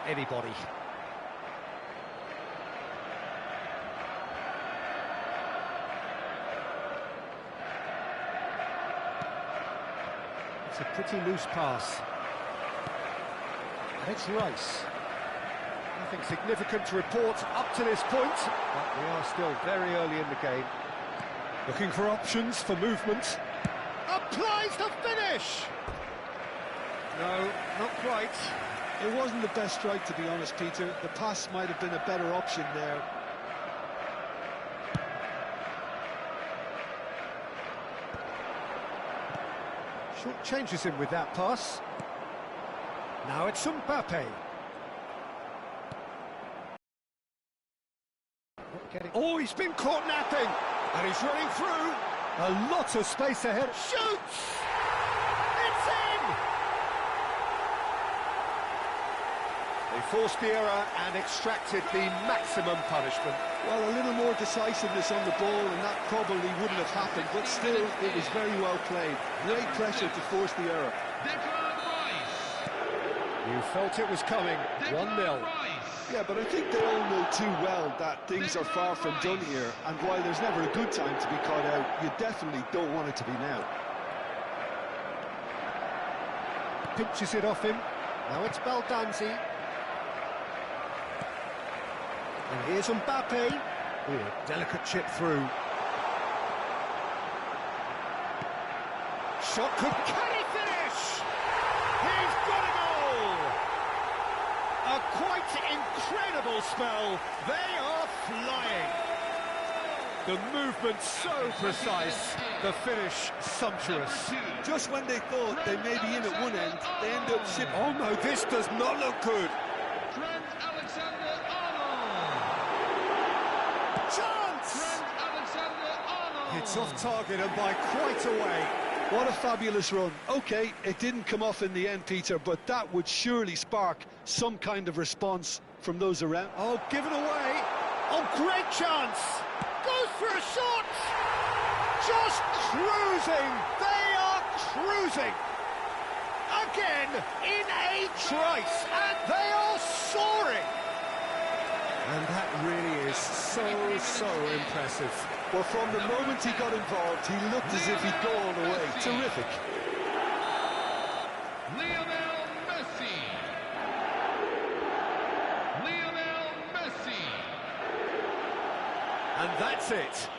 anybody. It's a pretty loose pass. And it's Rice. Nothing significant to report up to this point, but we are still very early in the game. Looking for options for movement. Applies the finish! No, not quite. It wasn't the best strike, to be honest, Peter. The pass might have been a better option there. Short changes him with that pass. Now it's Mbappe. Oh, he's been caught napping, and he's running through. A lot of space ahead. Shoots! It's in! They forced the error and extracted the maximum punishment. Well, a little more decisiveness on the ball, and that probably wouldn't have happened, but still, it was very well played. Great pressure to force the error. You felt it was coming. 1-0. Yeah, but I think they all know too well that things are far from done here, and while there's never a good time to be caught out, you definitely don't want it to be now. Pinches it off him. Now it's Baldanzi. And here's Mbappe. Oh, delicate chip through. Shot could carry finish! He's got a goal! A quite incredible spell. They are flying. The movement so precise, the finish sumptuous. Just when they thought they may be in at one end, they end up shipping. Oh no, this does not look good. Chance! It's off target and by quite a way. What a fabulous run. OK, it didn't come off in the end, Peter, but that would surely spark some kind of response from those around. Oh, given away. Oh, great chance. Goes for a shot. Just cruising. They are cruising. Again, in a trice, and they are soaring. And that really is so impressive. Well, from the moment he got involved, he looked as if he'd go all the way. Terrific. Lionel Messi. Lionel Messi. And that's it.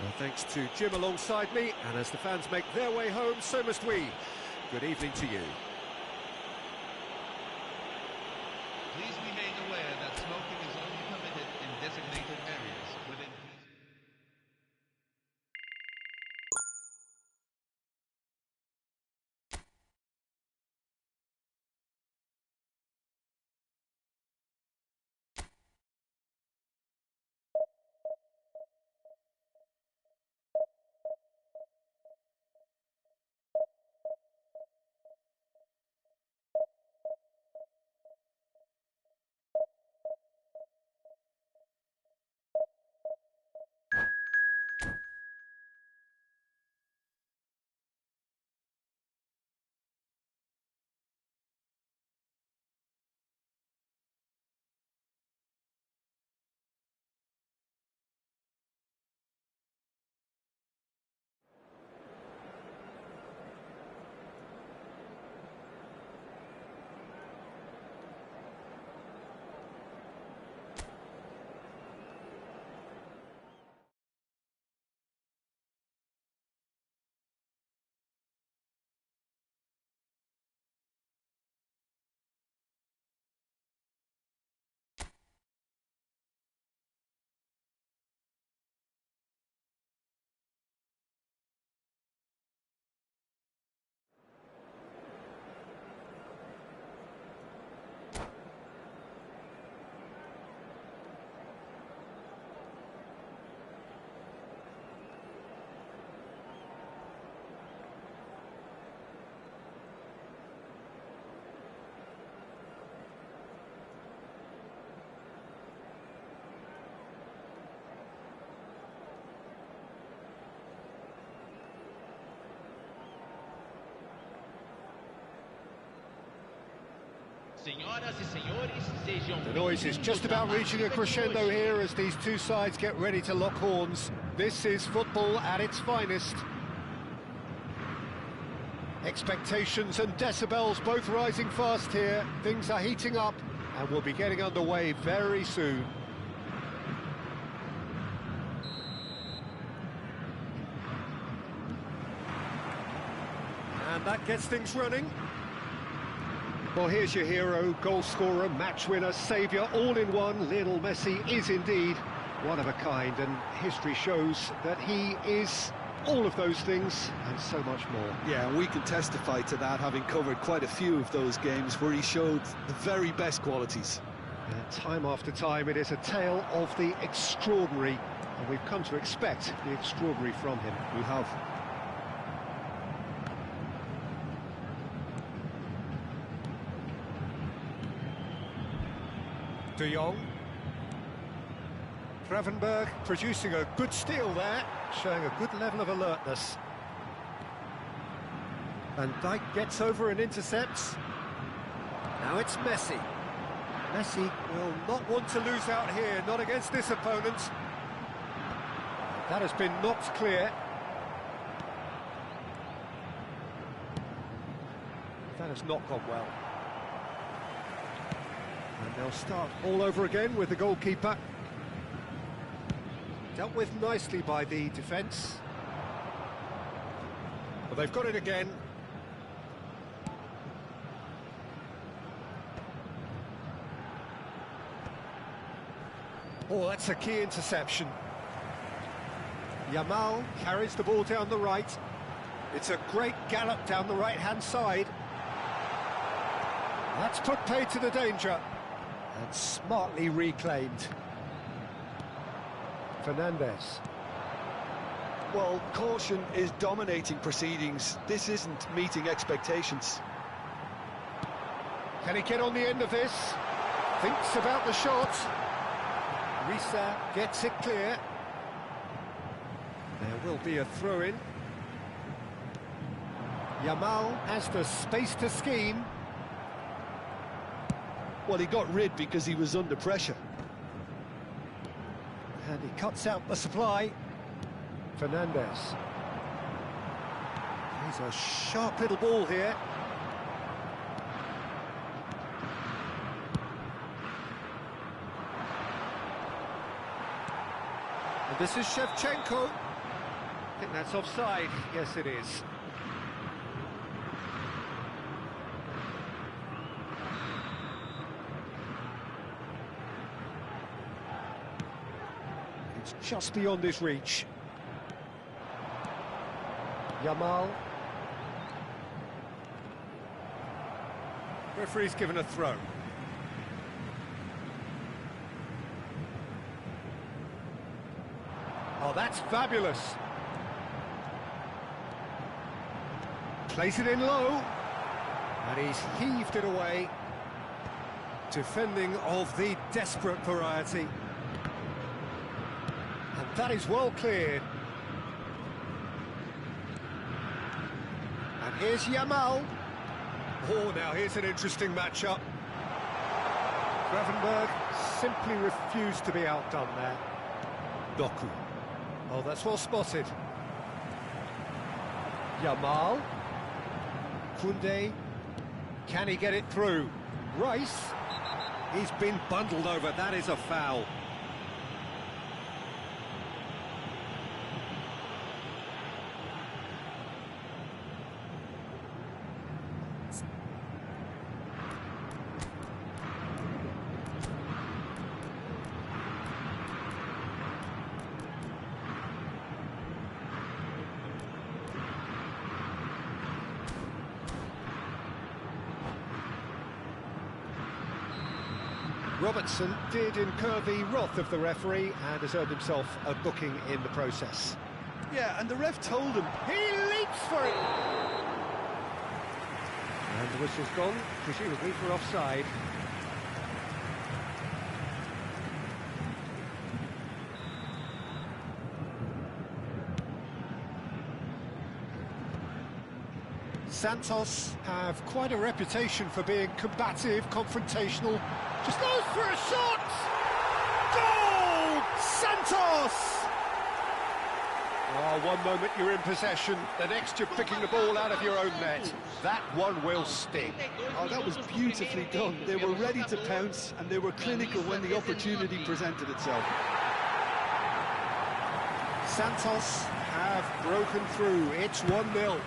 Well, thanks to Jim alongside me, and as the fans make their way home, so must we. Good evening to you. Please be made aware that smoking is only permitted in designated areas within Senhoras e senhores, sejam The noise is just about reaching a crescendo here as these two sides get ready to lock horns. This is football at its finest. Expectations and decibels both rising fast here. Things are heating up and we'll be getting underway very soon. And that gets things running. Well, here's your hero, goal scorer, match winner, saviour, all in one. Lionel Messi is indeed one of a kind, and history shows that he is all of those things and so much more. Yeah, and we can testify to that, having covered quite a few of those games where he showed the very best qualities. Time after time, it is a tale of the extraordinary, and we've come to expect the extraordinary from him. We have. De Jong. Gravenberg producing a good steal there, showing a good level of alertness. Van Dijk gets over and intercepts. Now it's Messi. Messi will not want to lose out here, not against this opponent. That has been knocked clear. That has not gone well. And they'll start all over again with the goalkeeper. Dealt with nicely by the defence. Well, they've got it again. Oh, that's a key interception. Yamal carries the ball down the right. It's a great gallop down the right-hand side. That's put paid to the danger. And smartly reclaimed. Fernandes. Well, caution is dominating proceedings. This isn't meeting expectations. Can he get on the end of this? Thinks about the shot. Risa gets it clear. There will be a throw-in. Yamal has the space to scheme. Well, he got rid because he was under pressure. And he cuts out the supply. Fernandes. He's a sharp little ball here. And this is Shevchenko. I think that's offside. Yes, it is. It's just beyond his reach. Yamal. Referee's given a throw. Oh, that's fabulous. Plays it in low. And he's heaved it away. Defending of the desperate variety. And that is well cleared. And here's Yamal. Oh, now here's an interesting matchup. Gravenberg simply refused to be outdone there. Doku. Oh, that's well spotted. Yamal. Koundé. Can he get it through? Rice. He's been bundled over. That is a foul. Robertson did incur the wrath of the referee and has earned himself a booking in the process. Yeah, and the ref told him. He leaps for it! And the whistle's gone, presumably for offside. Santos have quite a reputation for being combative, confrontational. Just goes for a shot! Goal! Santos! Oh, one moment you're in possession, the next you're picking the ball out of your own net. That one will sting. Oh, that was beautifully done. They were ready to pounce, and they were clinical when the opportunity presented itself. Santos have broken through. It's 1-0.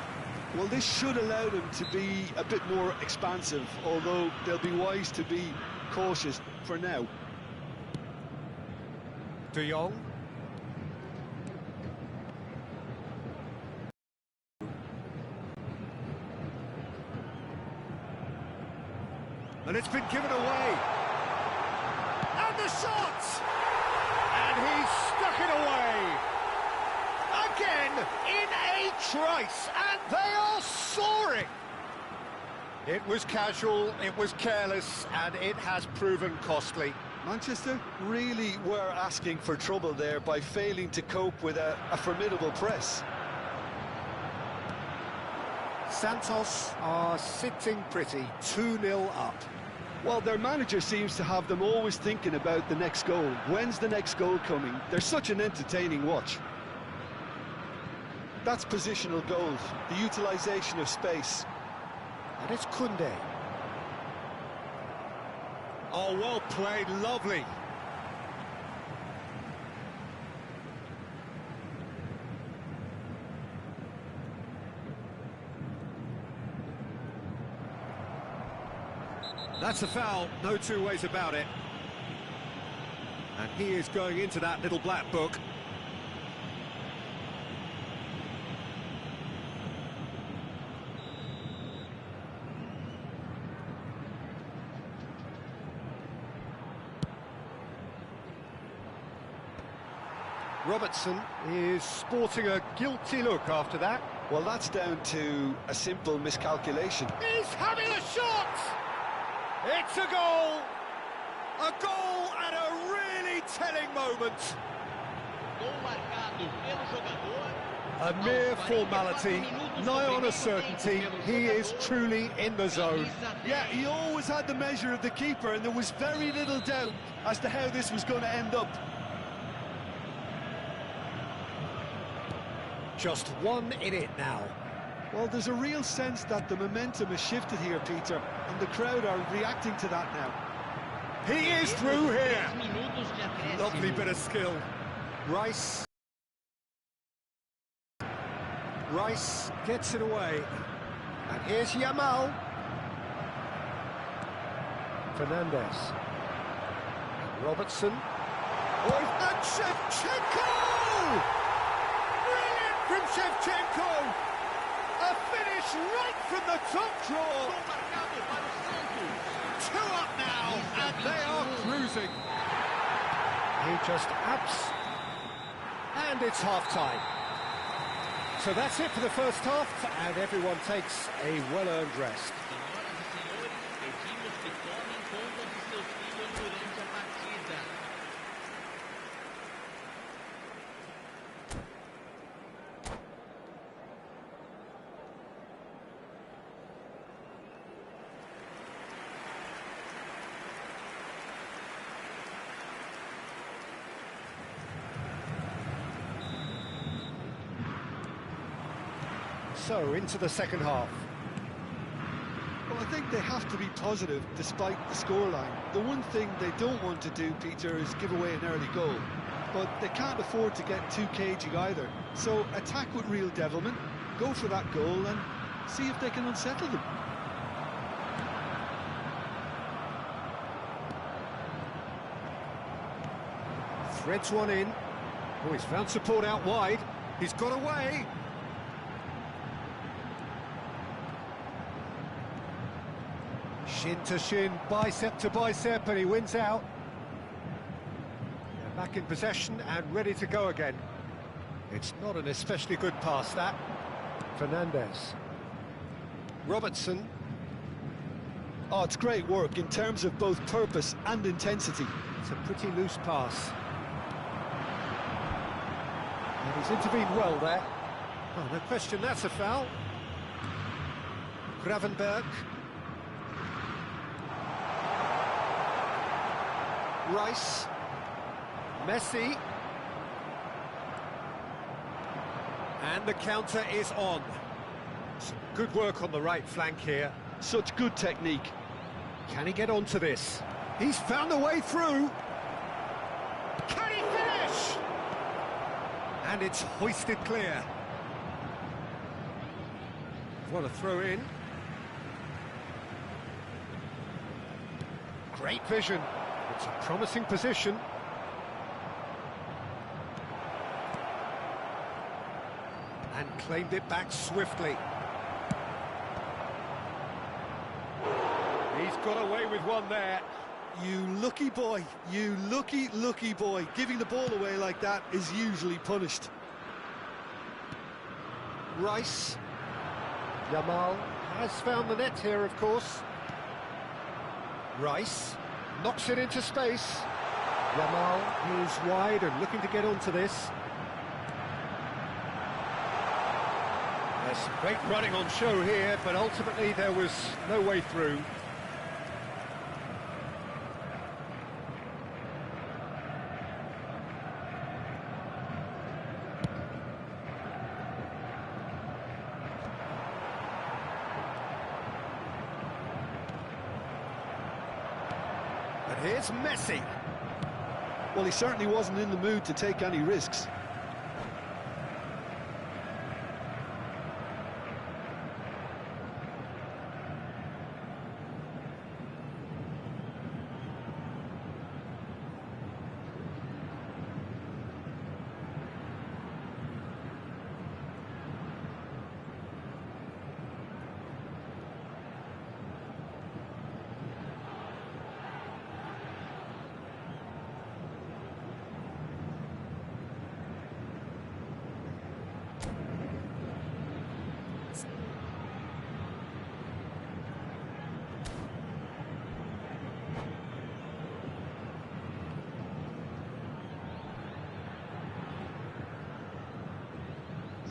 Well, this should allow them to be a bit more expansive, although they'll be wise to be cautious for now. De Jong. And it's been given away. And the shot! And he's stuck it away. Again, in a trice, and they are soaring. It was casual, it was careless, and it has proven costly. Manchester really were asking for trouble there by failing to cope with a formidable press. Santos are sitting pretty, 2-0 up. Well, their manager seems to have them always thinking about the next goal. When's the next goal coming? They're such an entertaining watch. That's positional goals, the utilisation of space. And it's Koundé. Oh, well played, lovely. That's a foul, no two ways about it. And he is going into that little black book. Robertson is sporting a guilty look after that. Well, that's down to a simple miscalculation. He's having a shot! It's a goal! A goal at a really telling moment. A mere formality, nigh on a certainty. He is truly in the zone. Yeah, he always had the measure of the keeper, and there was very little doubt as to how this was going to end up. Just one in it now. Well, there's a real sense that the momentum has shifted here, Peter, and the crowd are reacting to that now. He is through here. Lovely bit of skill. Rice gets it away. And here's Yamal. Fernandez. And Robertson. Oh, and Shevchenko! Brilliant from Shevchenko! A finish right from the top draw. 2 up now, and they are cruising. He just abs. And it's half-time. So that's it for the first half, and everyone takes a well-earned rest. So, into the second half. Well, I think they have to be positive despite the scoreline. The one thing they don't want to do, Peter, is give away an early goal. But they can't afford to get too cagey either. So attack with real devilment, go for that goal and see if they can unsettle them. Threads one in. Oh, he's found support out wide. He's got away. Shin to shin, bicep to bicep, and he wins out. They're back in possession and ready to go again. It's not an especially good pass, that. Fernandez. Robertson. Oh, it's great work in terms of both purpose and intensity. It's a pretty loose pass. And he's intervened well there. Oh, no question, that's a foul. Gravenberg. Rice. Messi. And the counter is on. Some good work on the right flank here. Such good technique. Can he get onto this? He's found a way through. Can he finish? And it's hoisted clear. What a throw in. Great vision. It's a promising position. And claimed it back swiftly. He's got away with one there. You lucky boy, you lucky boy. Giving the ball away like that is usually punished. Rice. Yamal has found the net here, of course. Rice knocks it into space. Yamal is wide and looking to get onto this. There's some great running on show here, but ultimately there was no way through. And here's Messi. Well, he certainly wasn't in the mood to take any risks.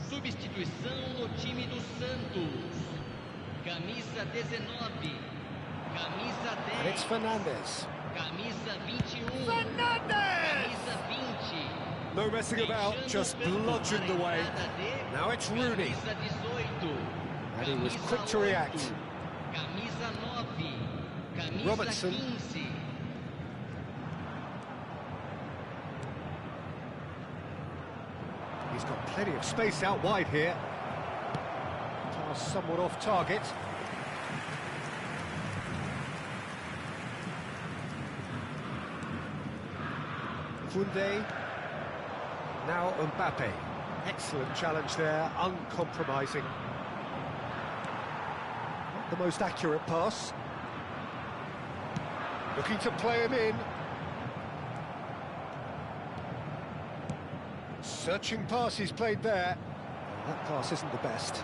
Substituição no time do Santos. Camisa 19. Camisa 10. And it's Fernandes. Camisa 21. Fernandes! Camisa 20. No messing about, just bludgeoned away. Now it's Rooney. Camisa 18. And he was Camisa quick to 8. react. Camisa 9. Camisa Robertson. 15. He's got plenty of space out wide here. Pass somewhat off target. Koundé. Now Mbappe. Excellent challenge there, uncompromising. Not the most accurate pass. Looking to play him in. Searching pass he's played there. That pass isn't the best.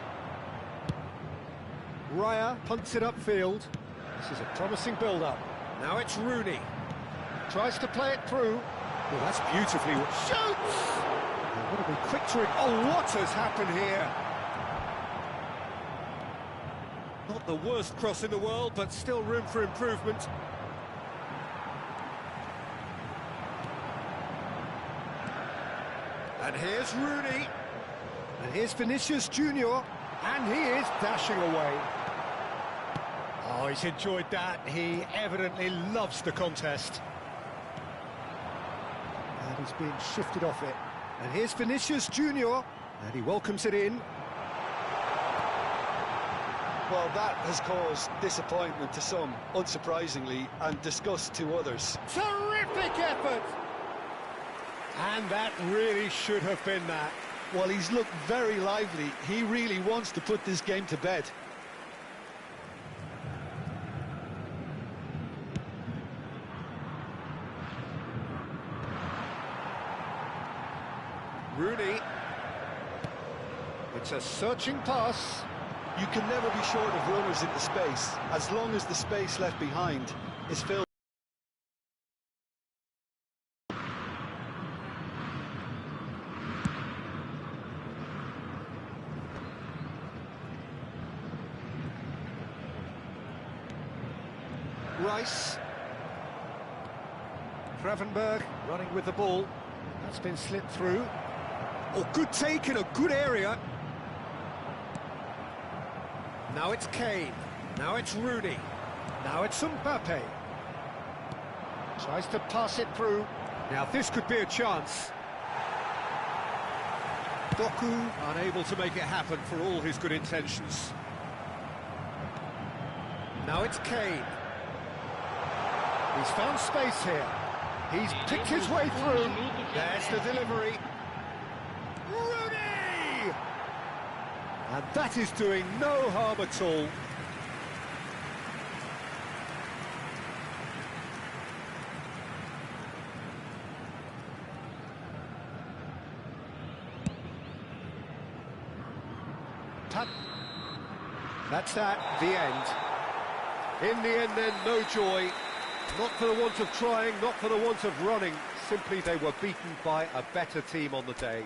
Raya punts it upfield. This is a promising build-up. Now it's Rooney. Tries to play it through. Well, that's beautifully... Shoots! They've got to be quick to... Oh, what has happened here? Not the worst cross in the world, but still room for improvement. And here's Rooney. And here's Vinicius Junior. And he is dashing away. Oh, he's enjoyed that. He evidently loves the contest. And he's being shifted off it. And here's Vinicius Junior. And he welcomes it in. Well, that has caused disappointment to some, unsurprisingly, and disgust to others. Terrific effort! And that really should have been that. Well, he's looked very lively. He really wants to put this game to bed. Rooney. It's a searching pass. You can never be short of runners into space, as long as the space left behind is filled. Rice. Gravenberg running with the ball. That's been slipped through. Oh, good take in a good area. Now it's Kane. Now it's Rooney. Now it's Mbappe. Tries to pass it through. Now this could be a chance. Doku unable to make it happen for all his good intentions. Now it's Kane. He's found space here. He's picked his way through. There's the delivery. Rooney! And that is doing no harm at all. That's that, the end. In the end then, no joy. Not for the want of trying, not for the want of running. Simply they were beaten by a better team on the day.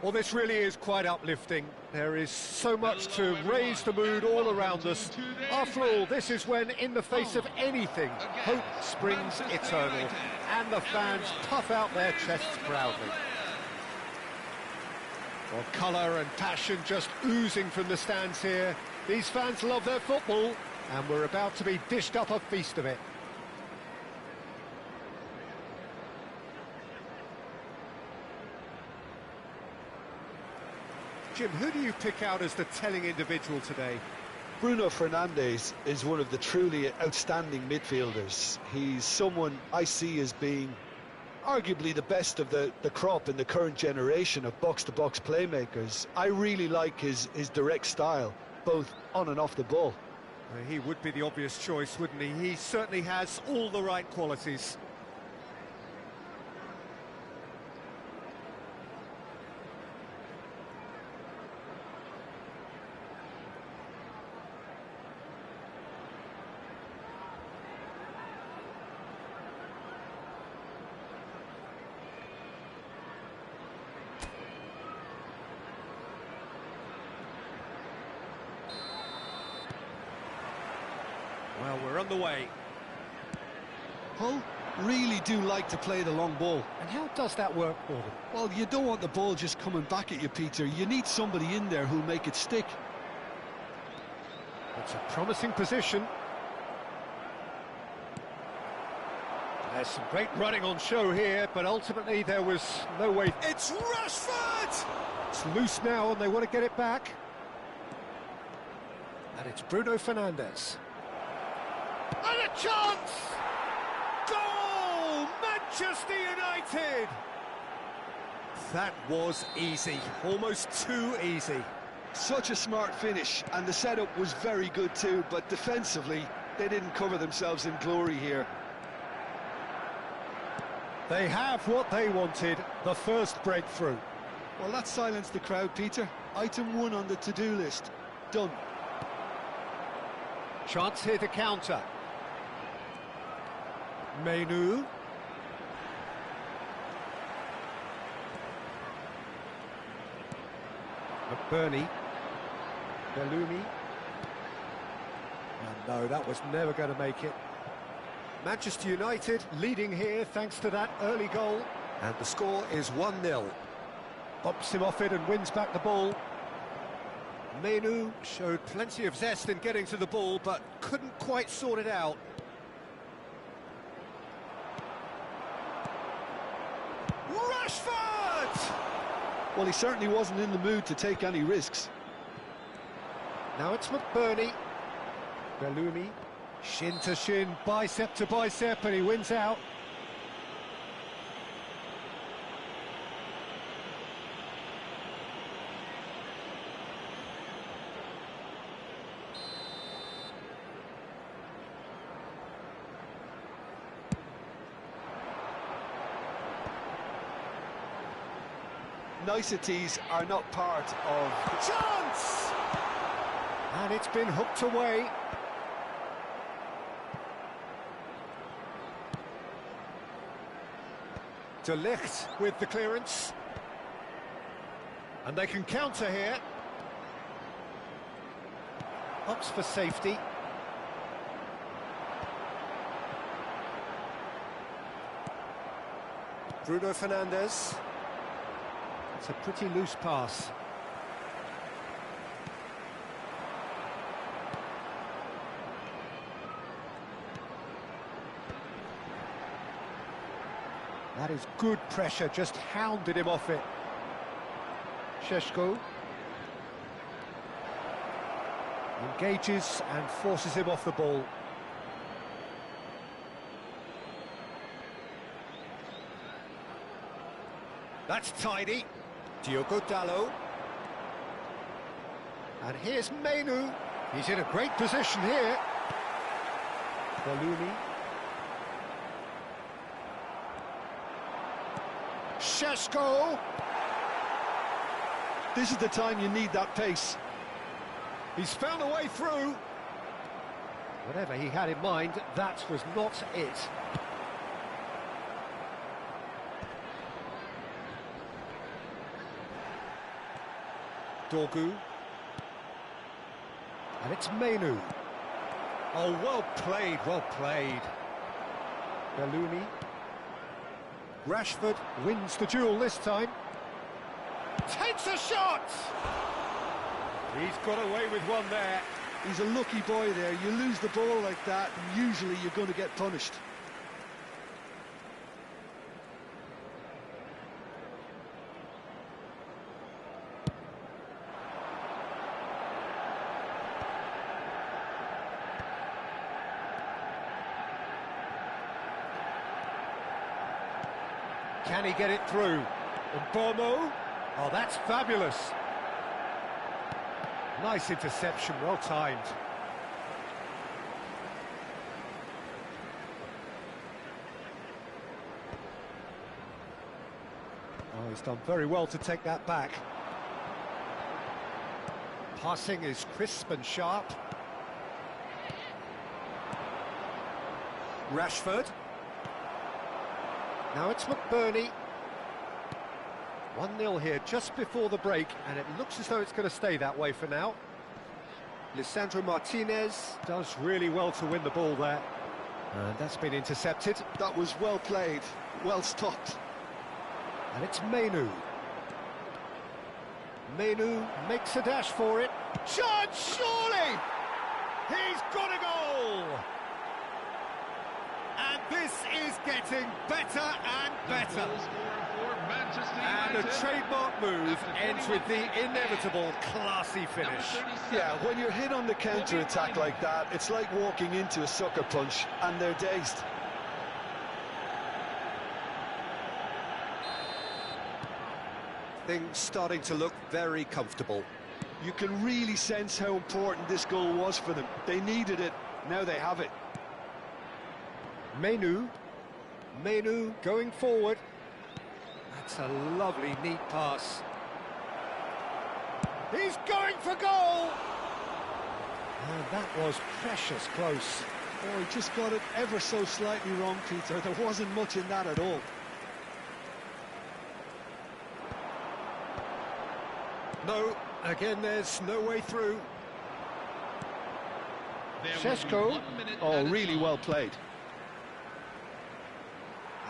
Well, this really is quite uplifting. There is so much to raise the mood all around us. After all, this is when, in the face of anything, hope springs eternal, and the fans puff out their chests proudly. Well, colour and passion just oozing from the stands here. These fans love their football, and we're about to be dished up a feast of it. Jim, who do you pick out as the telling individual today? Bruno Fernandes is one of the truly outstanding midfielders. He's someone I see as being arguably the best of the crop in the current generation of box-to-box playmakers. I really like his direct style, both on and off the ball. He would be the obvious choice, wouldn't he? He certainly has all the right qualities. Well, we're on the way. Hull really do like to play the long ball. And how does that work for them? Well, you don't want the ball just coming back at you, Peter. You need somebody in there who'll make it stick. It's a promising position. There's some great running on show here, but ultimately there was no way. It's Rashford! It's loose now and they want to get it back. And it's Bruno Fernandes. And a chance! Goal! Manchester United! That was easy, almost too easy. Such a smart finish, and the setup was very good too, but defensively, they didn't cover themselves in glory here. They have what they wanted, the first breakthrough. Well, that silenced the crowd, Peter. Item 1 on the to-do list. Done. Chance here to counter. Menu. McBurney. Bellumi. And no, that was never going to make it. Manchester United leading here thanks to that early goal. And the score is 1-0. Bumps him off it and wins back the ball. Menu showed plenty of zest in getting to the ball, but couldn't quite sort it out. Rashford! Well, he certainly wasn't in the mood to take any risks. Now it's McBurney. Bellumi. Shin to shin, bicep to bicep, and he wins out. Niceties are not part of... Chance! And it's been hooked away. De Ligt with the clearance. And they can counter here. Ups for safety. Bruno Fernandes. It's a pretty loose pass. That is good pressure, just hounded him off it. Šeško engages and forces him off the ball. That's tidy. Diogo Dalot. And here's Menu. He's in a great position here. Bellumi. Šeško. This is the time you need that pace. He's found a way through. Whatever he had in mind, that was not it. Dorgu. And it's Menu. Oh, well played, well played. Belluni. Rashford wins the duel this time. Takes a shot! He's got away with one there. He's a lucky boy there. You lose the ball like that, and usually you're going to get punished. Can he get it through? Mbomo? Oh, that's fabulous. Nice interception, well timed. Oh, he's done very well to take that back. Passing is crisp and sharp. Rashford. Now it's McBurney. 1-0 here just before the break, and it looks as though it's going to stay that way for now. Lisandro Martinez does really well to win the ball there. And that's been intercepted. That was well played, well stopped. And it's Menu. Menu makes a dash for it. Chance, surely! He's got a goal! And this is getting better and better. And a trademark move ends with the inevitable classy finish. Yeah, when you're hit on the counter-attack like that, it's like walking into a sucker punch, and they're dazed. Things starting to look very comfortable. You can really sense how important this goal was for them. They needed it, now they have it. Menu going forward. That's a lovely, neat pass. He's going for goal! And that was precious close. Oh, he just got it ever so slightly wrong, Peter. There wasn't much in that at all. No, again, there's no way through. Šeško. Oh, really well played.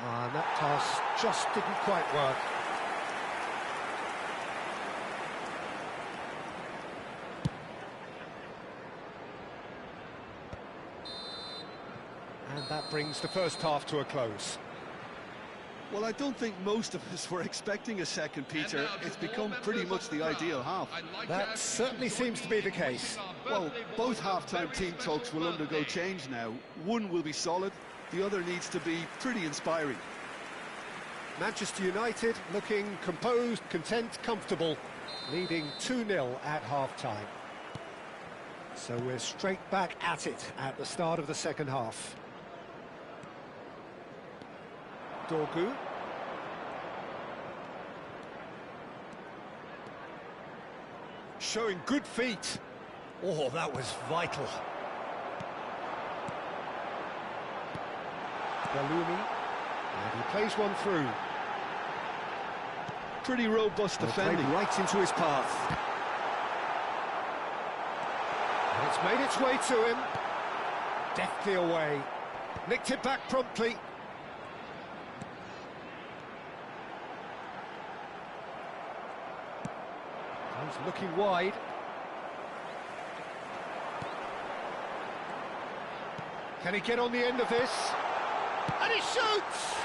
And that pass just didn't quite work. And that brings the first half to a close. Well, I don't think most of us were expecting a second, Peter. It's become pretty much the ideal half. That certainly seems to be the case. Well, both half-time team talks will undergo change now. One will be solid, the other needs to be pretty inspiring. Manchester United looking composed, content, comfortable, leading 2-0 at half-time. So we're straight back at it at the start of the second half. Dorgu. Showing good feet. Oh, that was vital. Belluni. And he plays one through. Pretty robust defending. Right into his path. And it's made its way to him. Deftly away. Nicked it back promptly. He's looking wide. Can he get on the end of this? And he shoots!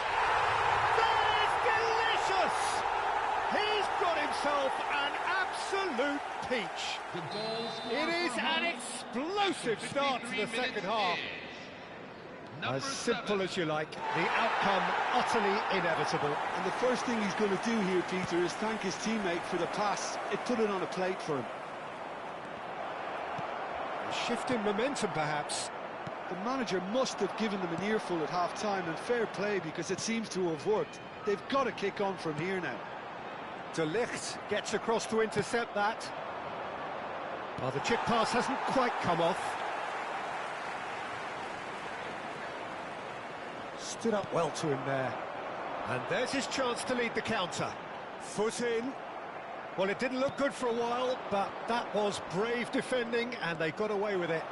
That is delicious! He's got himself an absolute peach. It is an explosive start to the second half. As simple as you like, the outcome utterly inevitable. And the first thing he's going to do here, Peter, is thank his teammate for the pass. It put it on a plate for him. A shift in momentum, perhaps. The manager must have given them an earful at half-time, and fair play, because it seems to have worked. They've got to kick on from here now. De Ligt gets across to intercept that. Well, the chip pass hasn't quite come off. Stood up well to him there. And there's his chance to lead the counter. Foot in. Well, it didn't look good for a while, but that was brave defending, and they got away with it.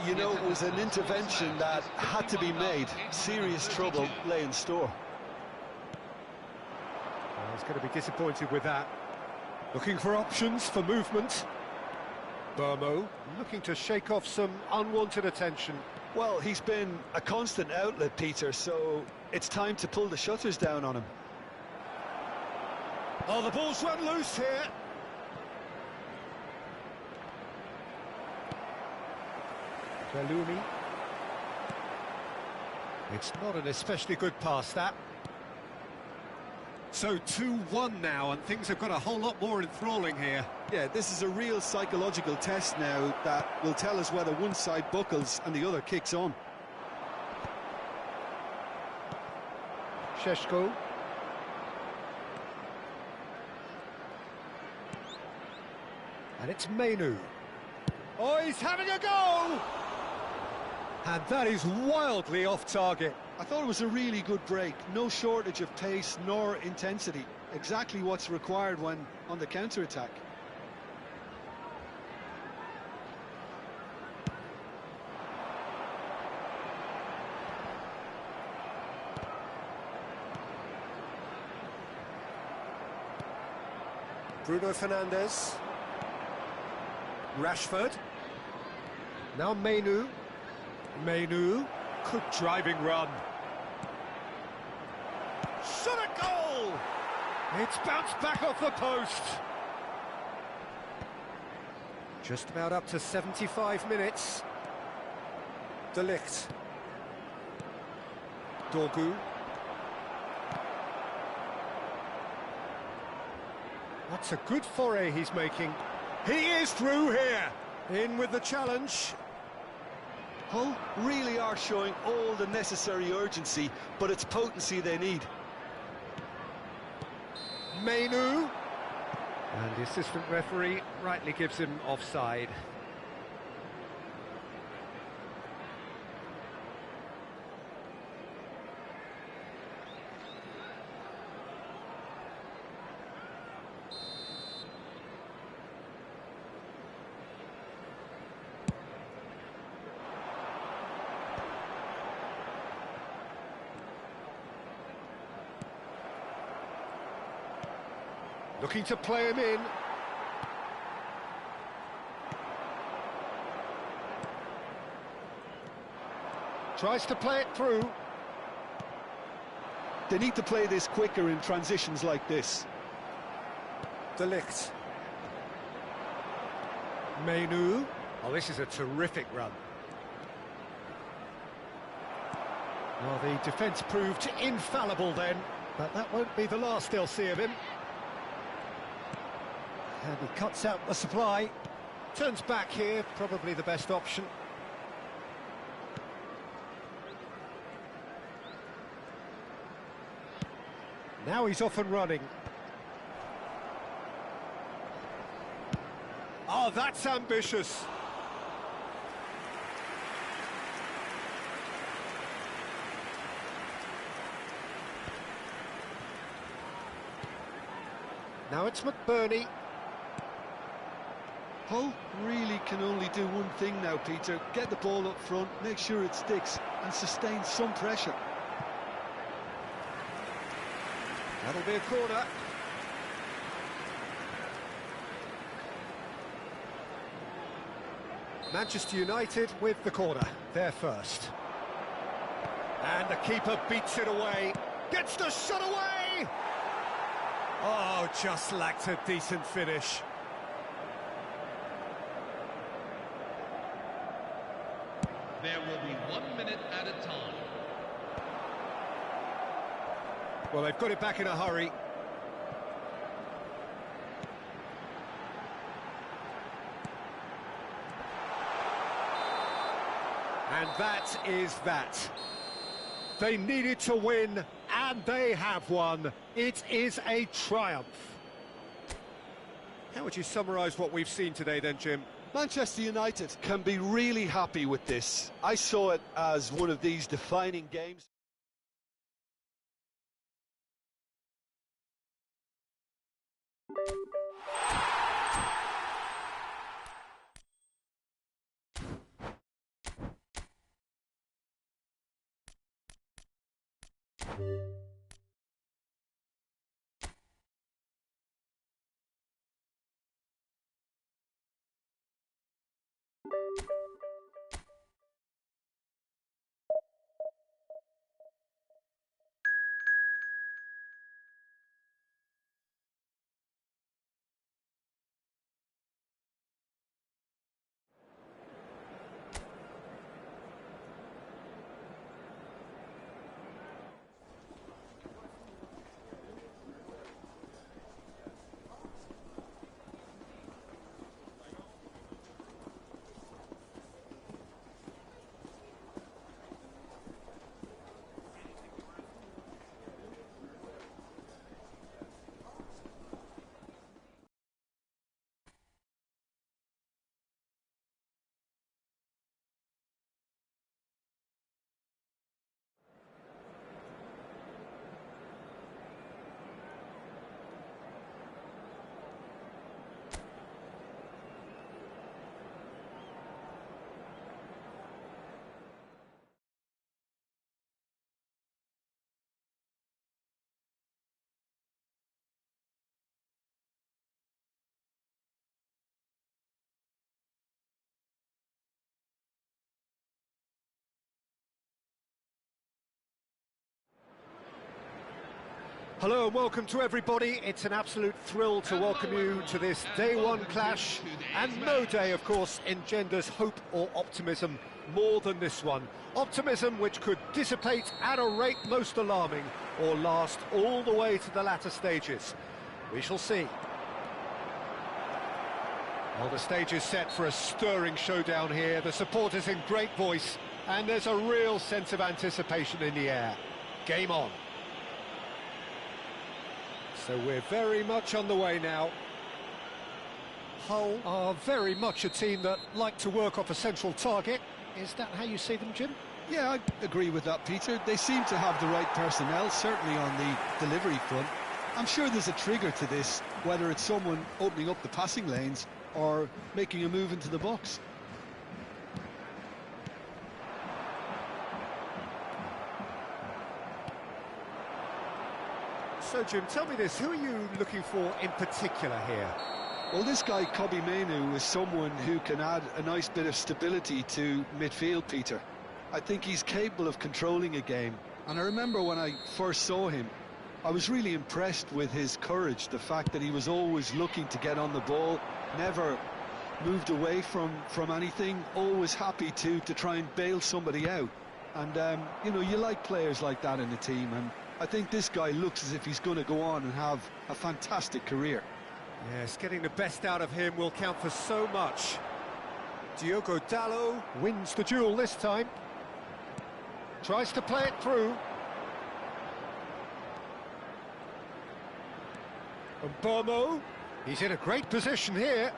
You know, it was an intervention that had to be made. Serious trouble lay in store. Well, he's going to be disappointed with that. Looking for options for movement. Burmo looking to shake off some unwanted attention. Well, he's been a constant outlet, Peter, so it's time to pull the shutters down on him. Oh, the ball's run loose here. Bellumi. It's not an especially good pass, that. So 2-1 now, and things have got a whole lot more enthralling here. Yeah, this is a real psychological test now that will tell us whether one side buckles and the other kicks on. Šeško. And it's Menu. Oh, he's having a go! And that is wildly off target. I thought it was a really good break. No shortage of pace nor intensity. Exactly what's required when on the counter-attack. Bruno Fernandes. Rashford. Now Menu. Menu. Good driving run. Shot a goal! It's bounced back off the post. Just about up to 75 minutes. De Ligt. Dorgu. That's a good foray he's making. He is through here. In with the challenge. Hull really are showing all the necessary urgency, but it's potency they need. Menu. And the assistant referee rightly gives him offside. Looking to play him in. Tries to play it through. They need to play this quicker in transitions like this. De Ligt. Menu. Oh, this is a terrific run. Well, the defence proved infallible then, but that won't be the last they'll see of him. And he cuts out the supply. Turns back here, probably the best option. Now he's off and running. Oh, that's ambitious. Now it's McBurney. Hull really can only do one thing now, Peter. Get the ball up front, make sure it sticks, and sustain some pressure. That'll be a corner. Manchester United with the corner, they're first. And the keeper beats it away. Gets the shot away! Oh, just lacked a decent finish. There will be 1 minute at a time. Well, they've got it back in a hurry. And that is that. They needed to win, and they have won. It is a triumph. How would you summarise what we've seen today then, Jim? Manchester United can be really happy with this. I saw it as one of these defining games. Hello and welcome to everybody. It's an absolute thrill to welcome you to this day one clash, and no day, of course, engenders hope or optimism more than this one. Optimism which could dissipate at a rate most alarming or last all the way to the latter stages. We shall see. Well, the stage is set for a stirring showdown here. The supporters in great voice, and there's a real sense of anticipation in the air. Game on. So we're very much on the way now. Hull are very much a team that like to work off a central target. Is that how you see them, Jim? Yeah, I agree with that, Peter. They seem to have the right personnel, certainly on the delivery front. I'm sure there's a trigger to this, whether it's someone opening up the passing lanes or making a move into the box. So, Jim, tell me this, who are you looking for in particular here? Well, this guy, Kobbie Mainoo, is someone who can add a nice bit of stability to midfield, Peter. I think he's capable of controlling a game, and I remember when I first saw him, I was really impressed with his courage, the fact that he was always looking to get on the ball, never moved away from anything, always happy to try and bail somebody out. And, you know, you like players like that in a team, and I think this guy looks as if he's going to go on and have a fantastic career. Yes, getting the best out of him will count for so much. Diogo Dalot wins the duel this time. Tries to play it through. And Burmo, he's in a great position here.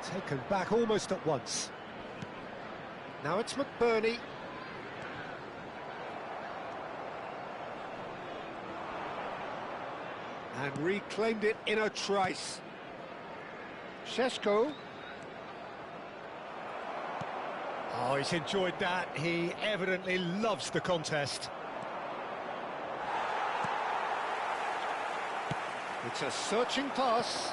Taken back almost at once. Now it's McBurney. And reclaimed it in a trice. Šeško. Oh, he's enjoyed that. He evidently loves the contest. It's a searching pass.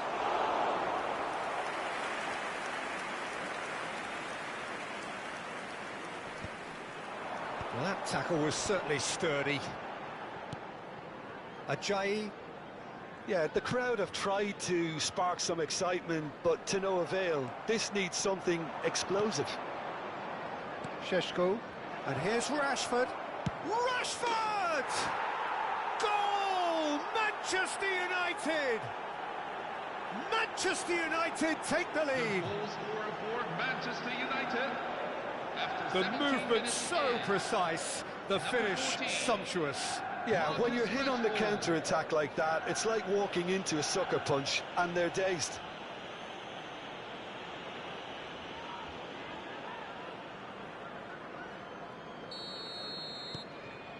Well, that tackle was certainly sturdy. Ajayi. Yeah, the crowd have tried to spark some excitement, but to no avail. This needs something explosive. Šeško. And here's Rashford. Rashford! Goal! Manchester United! Manchester United take the lead. Goal scorer for Manchester United. The movement so precise, the finish sumptuous. Yeah, when you're hit on the counter-attack like that, it's like walking into a sucker punch, and they're dazed.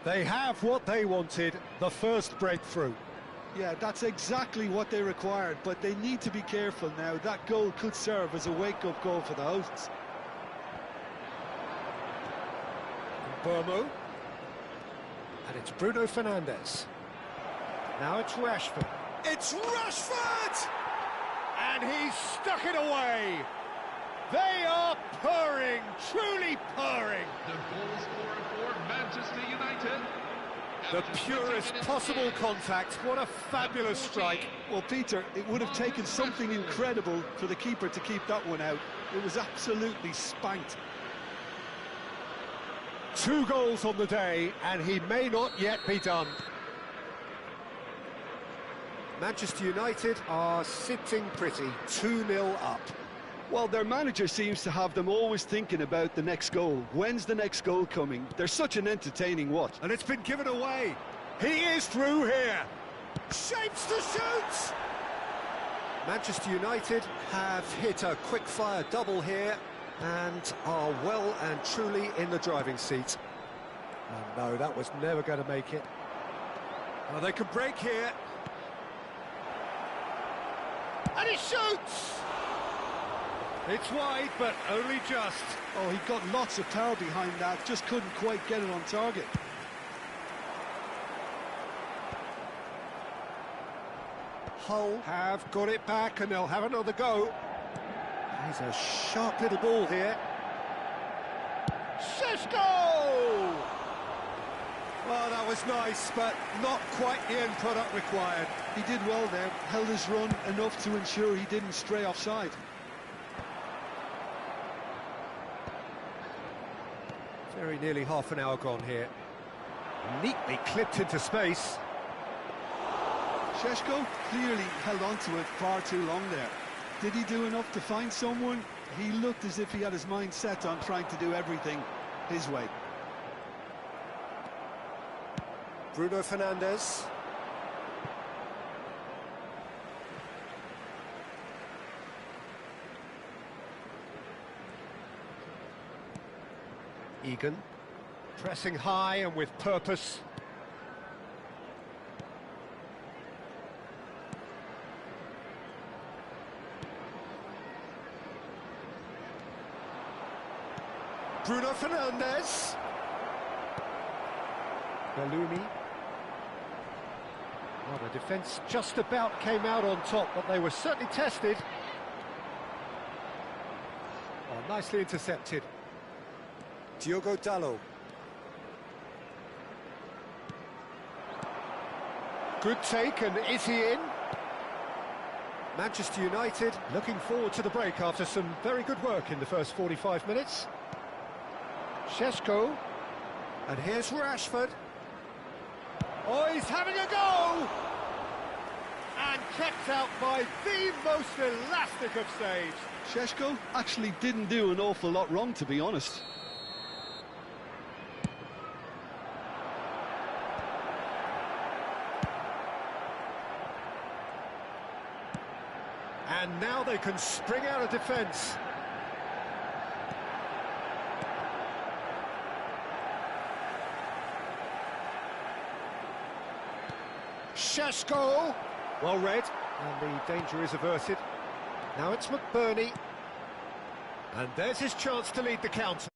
They have what they wanted, the first breakthrough. Yeah, that's exactly what they required, but they need to be careful now. That goal could serve as a wake-up call for the hosts. Burmo. And it's Bruno Fernandes. Now it's Rashford. It's Rashford! And he's stuck it away. They are purring, truly purring. The goal scorer for Manchester United. The purest possible contact. What a fabulous strike. Well, Peter, it would have taken something incredible for the keeper to keep that one out. It was absolutely spanked. 2 goals on the day, and he may not yet be done. Manchester United are sitting pretty, 2-0 up. Well, their manager seems to have them always thinking about the next goal. When's the next goal coming? They're such an entertaining watch. And it's been given away. He is through here. Shapes to shoot! Manchester United have hit a quick-fire double here and are well and truly in the driving seat. Oh no, that was never going to make it. Well, they could break here. And he shoots! It's wide, but only just. Oh, he got lots of power behind that, just couldn't quite get it on target. Hull have got it back and they'll have another go. He's a sharp little ball here. Šeško! Well, that was nice, but not quite the end product required. He did well there, held his run enough to ensure he didn't stray offside. Very nearly half an hour gone here. Neatly clipped into space. Šeško clearly held on to it far too long there. Did he do enough to find someone? He looked as if he had his mind set on trying to do everything his way. Bruno Fernandes. Egan, pressing high and with purpose. Bruno Fernandes. Bellumi. Well, the defence just about came out on top, but they were certainly tested. Oh, nicely intercepted. Diogo Dalot. Good take, and is he in? Manchester United looking forward to the break after some very good work in the first 45 minutes. Šeško. And here's Rashford. Oh, he's having a go! And kept out by the most elastic of saves. Šeško actually didn't do an awful lot wrong, to be honest. And now they can spring out of defence. Šeško, well read, and the danger is averted. Now it's McBurney, and there's his chance to lead the counter.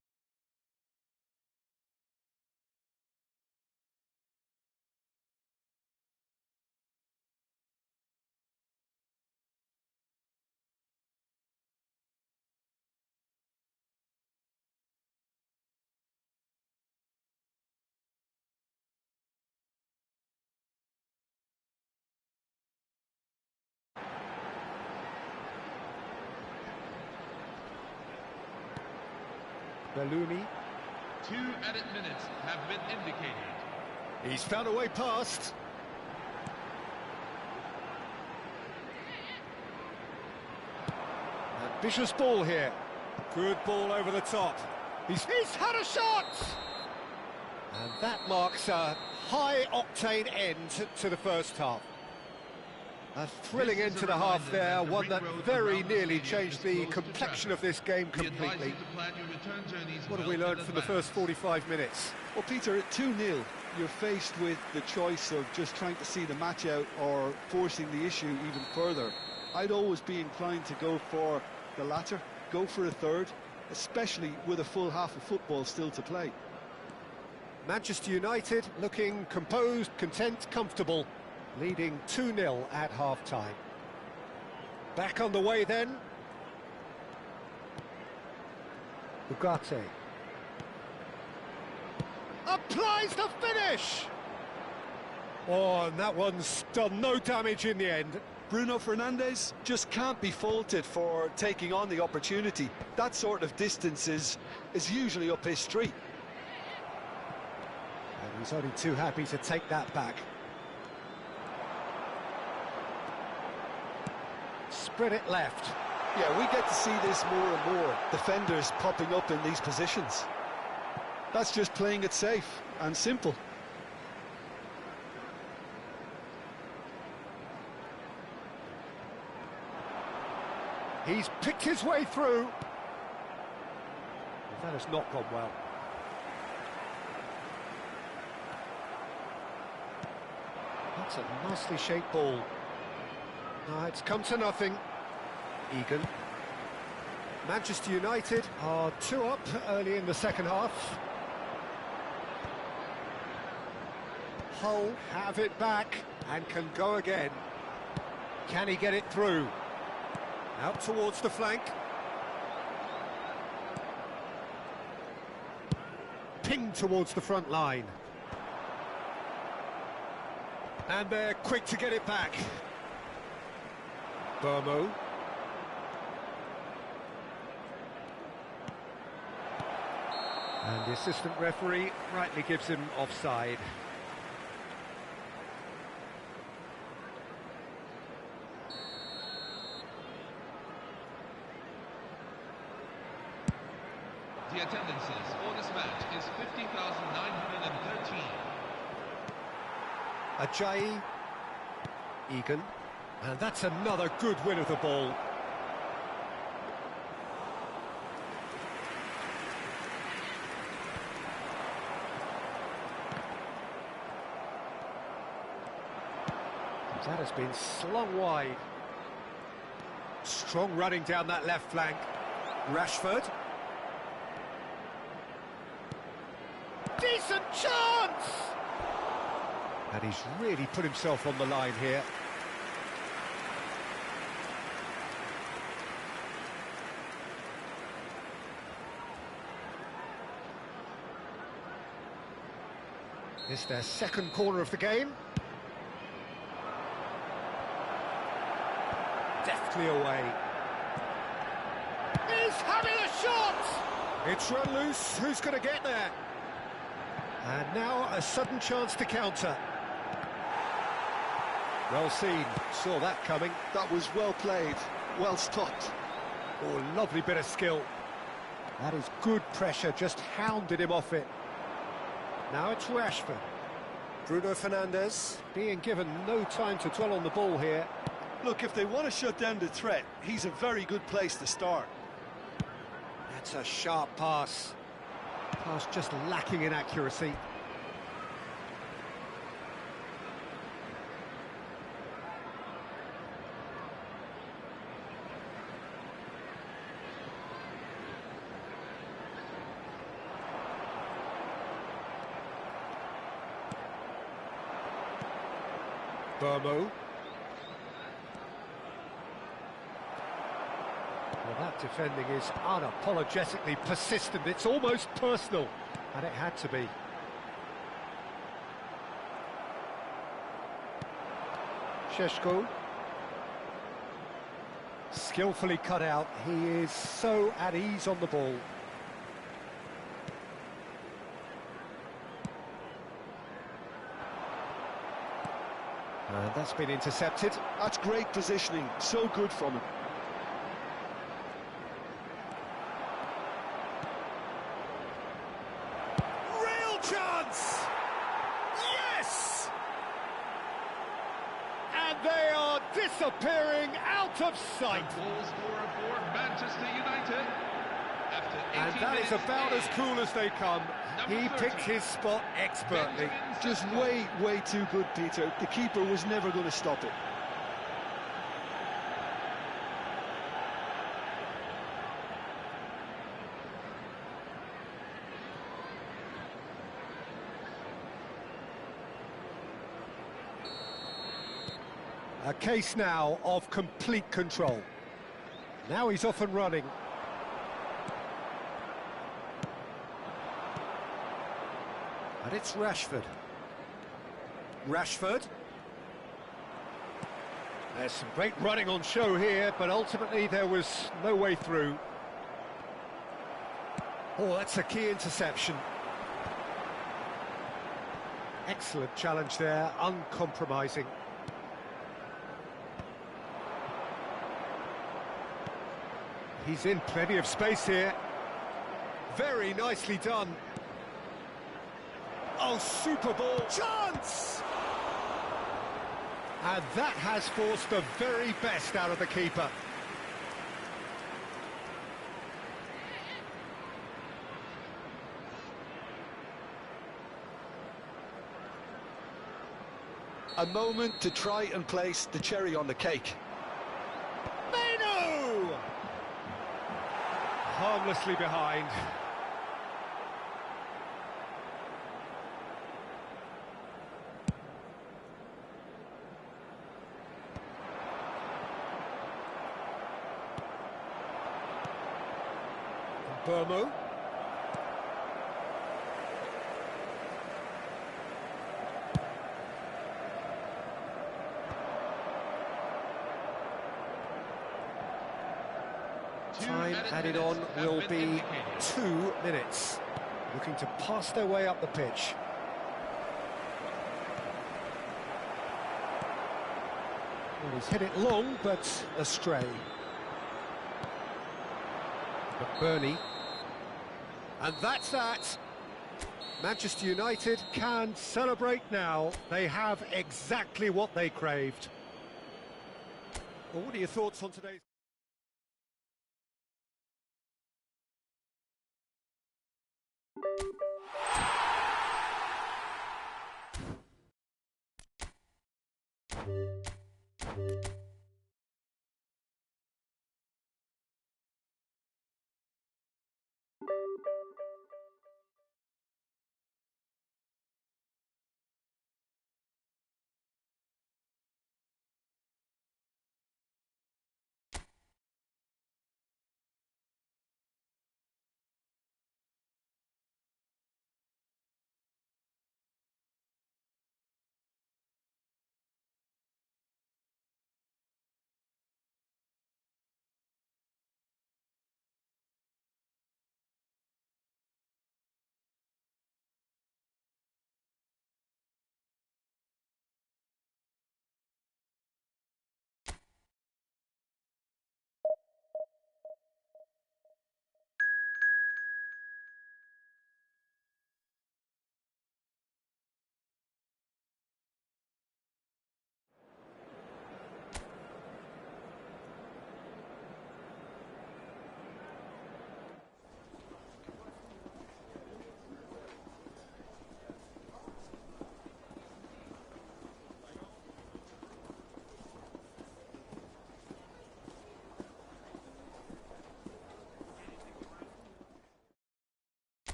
Bellumi. 2 added minutes have been indicated. He's found a way past. Ambitious ball here. Good ball over the top. He's had a shot! And that marks a high-octane end to the first half. A thrilling end to the half there, one that very nearly changed the complexion of this game completely. What have we learned from the first 45 minutes? Well, Peter, at 2-0, you're faced with the choice of just trying to see the match out or forcing the issue even further. I'd always be inclined to go for the latter, go for a third, especially with a full half of football still to play. Manchester United looking composed, content, comfortable, leading 2-0 at half-time. Back on the way then. Ugarte. Applies the finish! Oh, and that one's done no damage in the end. Bruno Fernandes just can't be faulted for taking on the opportunity. That sort of distance is usually up his street. And he's only too happy to take that back. Spread it left. Yeah, we get to see this more and more. Defenders popping up in these positions. That's just playing it safe and simple. He's picked his way through. That has not gone well. That's a nicely shaped ball. No, it's come to nothing. Egan. Manchester United are 2 up early in the second half. Hull have it back and can go again. Can he get it through? Out towards the flank. Pinged towards the front line. And they're quick to get it back. Burmo. And the assistant referee rightly gives him offside. The attendances for this match is 50,913. Ajayi. Egan. And that's another good win of the ball. That has been slung wide. Strong running down that left flank. Rashford. Decent chance! And he's really put himself on the line here. It's their second corner of the game. Deftly away. He's having a shot! It's run loose. Who's going to get there? And now a sudden chance to counter. Well seen. Saw that coming. That was well played, well stopped. Oh, lovely bit of skill. That is good pressure, just hounded him off it. Now it's Rashford. Bruno Fernandes being given no time to dwell on the ball here. Look, if they want to shut down the threat, he's a very good place to start. That's a sharp pass. Pass just lacking in accuracy. Burmo. Well, that defending is unapologetically persistent. It's almost personal, and it had to be. Šeško. Skillfully cut out. He is so at ease on the ball. And that's been intercepted. That's great positioning, so good from him. Real chance! Yes! And they are disappearing out of sight. The goal scorer for Manchester United. After 18 And that is minutes about as played, cool as they come. Number He 30. picked his spot expertly. Benjamin Just Sesko. way too good, Peter. The keeper was never going to stop it. A case now of complete control. Now he's off and running. And it's Rashford. Rashford. There's some great running on show here, but ultimately there was no way through. Oh, that's a key interception. Excellent challenge there, uncompromising. He's in plenty of space here. Very nicely done. Oh, super ball. Chance! And that has forced the very best out of the keeper. A moment to try and place the cherry on the cake. Menu! Harmlessly behind. Burmo. Time added on will be 2 minutes. Looking to pass their way up the pitch. Well, he's hit it long, but astray. McBurney. And that's that. Manchester United can celebrate now. They have exactly what they craved. Well, what are your thoughts on today's...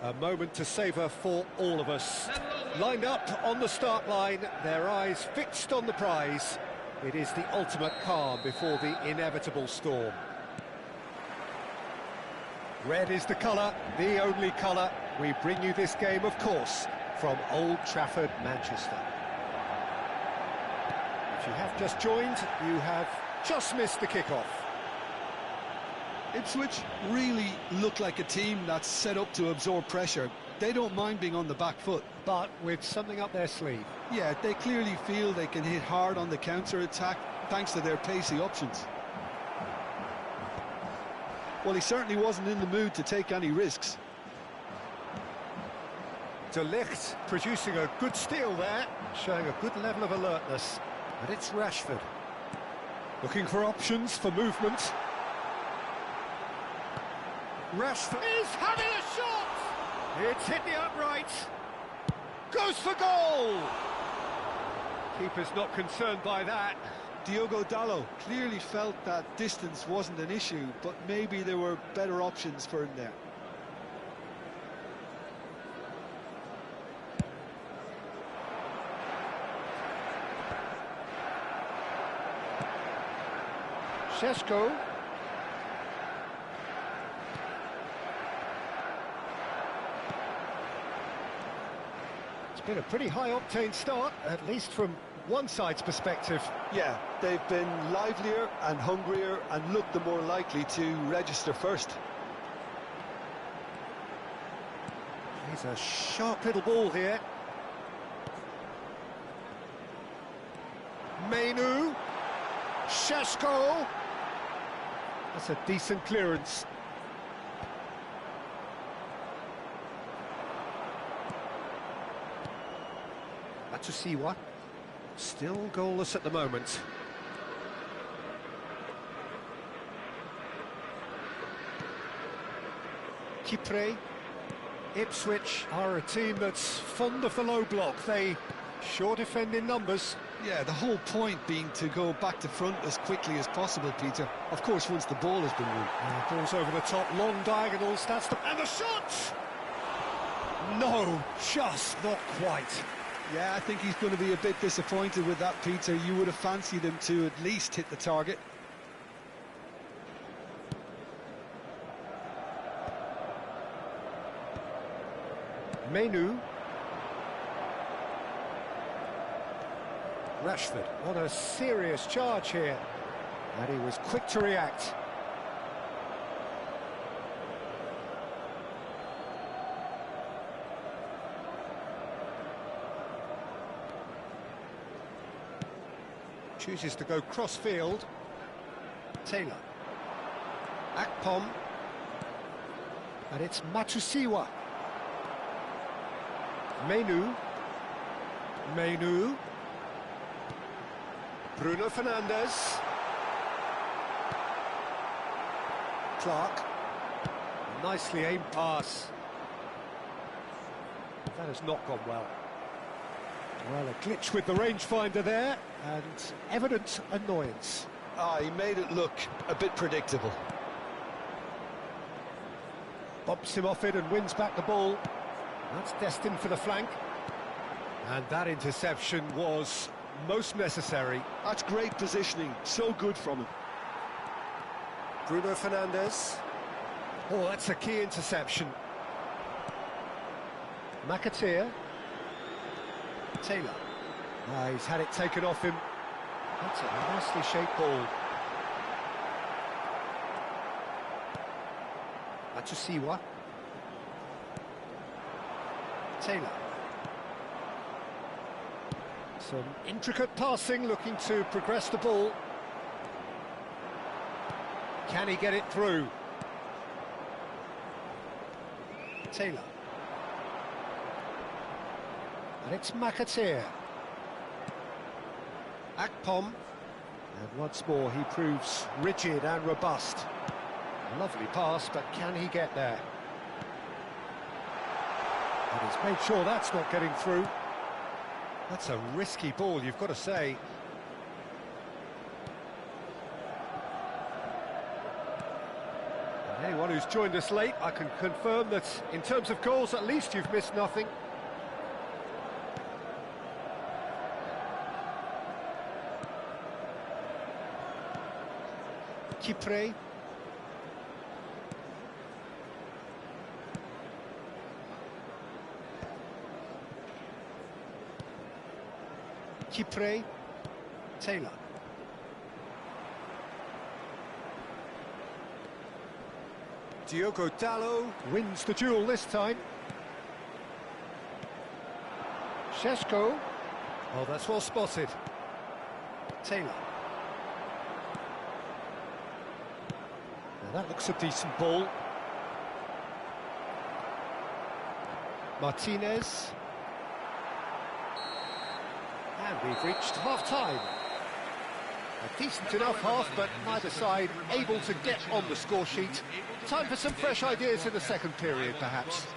A moment to savour for all of us. Lined up on the start line, their eyes fixed on the prize. It is the ultimate calm before the inevitable storm. Red is the colour, the only colour. We bring you this game, of course, from Old Trafford, Manchester. If you have just joined, you have just missed the kickoff. Ipswich really look like a team that's set up to absorb pressure. They don't mind being on the back foot. But with something up their sleeve. Yeah, they clearly feel they can hit hard on the counter-attack thanks to their pacey options. Well, he certainly wasn't in the mood to take any risks. De Ligt producing a good steal there, showing a good level of alertness. And it's Rashford. Looking for options for movement. Rashford. He's having a shot! It's hit the upright. Goes for goal! Keeper's not concerned by that. Diogo Dalot clearly felt that distance wasn't an issue, but maybe there were better options for him there. Šeško. It's been a pretty high-octane start, at least from one side's perspective. Yeah, they've been livelier and hungrier and looked the more likely to register first. He's a sharp little ball here. Mainu. Šeško. That's a decent clearance. Matusiwa. Still goalless at the moment. Kipre. Ipswich are a team that's fond of the low block. They sure defend in numbers. Yeah, the whole point being to go back to front as quickly as possible, Peter. Of course, once the ball has been won. Ball's over the top, long diagonals, that's the... And the shot! No, just not quite. Yeah, I think he's going to be a bit disappointed with that, Peter. You would have fancied him to at least hit the target. Mainu. Rashford on a serious charge here, and he was quick to react. Chooses to go cross-field. Taylor. Akpom. And it's Matusiwa. Mainu. Bruno Fernandes. Clark. Nicely aimed pass. That has not gone well. Well, a glitch with the rangefinder there, and evident annoyance. He made it look a bit predictable. Bumps him off it and wins back the ball. That's destined for the flank. And that interception was most necessary. That's great positioning, so good from him. Bruno Fernandes. Oh, that's a key interception. McAteer. Taylor. He's had it taken off him. That's a nicely shaped ball. Matusiwa. Taylor. Some intricate passing, looking to progress the ball. Can he get it through? Taylor. And it's McAteer. Akpom. And once more he proves rigid and robust. A lovely pass, but can he get there? And he's made sure that's not getting through. That's a risky ball, you've got to say. And anyone who's joined us late, I can confirm that in terms of goals, at least you've missed nothing. Kipre. Kipre. Taylor. Diogo Dalot wins the duel this time. Šeško. Oh, that's well spotted. Taylor. Now that looks a decent ball. Martinez. And we've reached half-time. A decent enough half, but neither side able to get on the score sheet. Time for some fresh ideas in the second period, perhaps.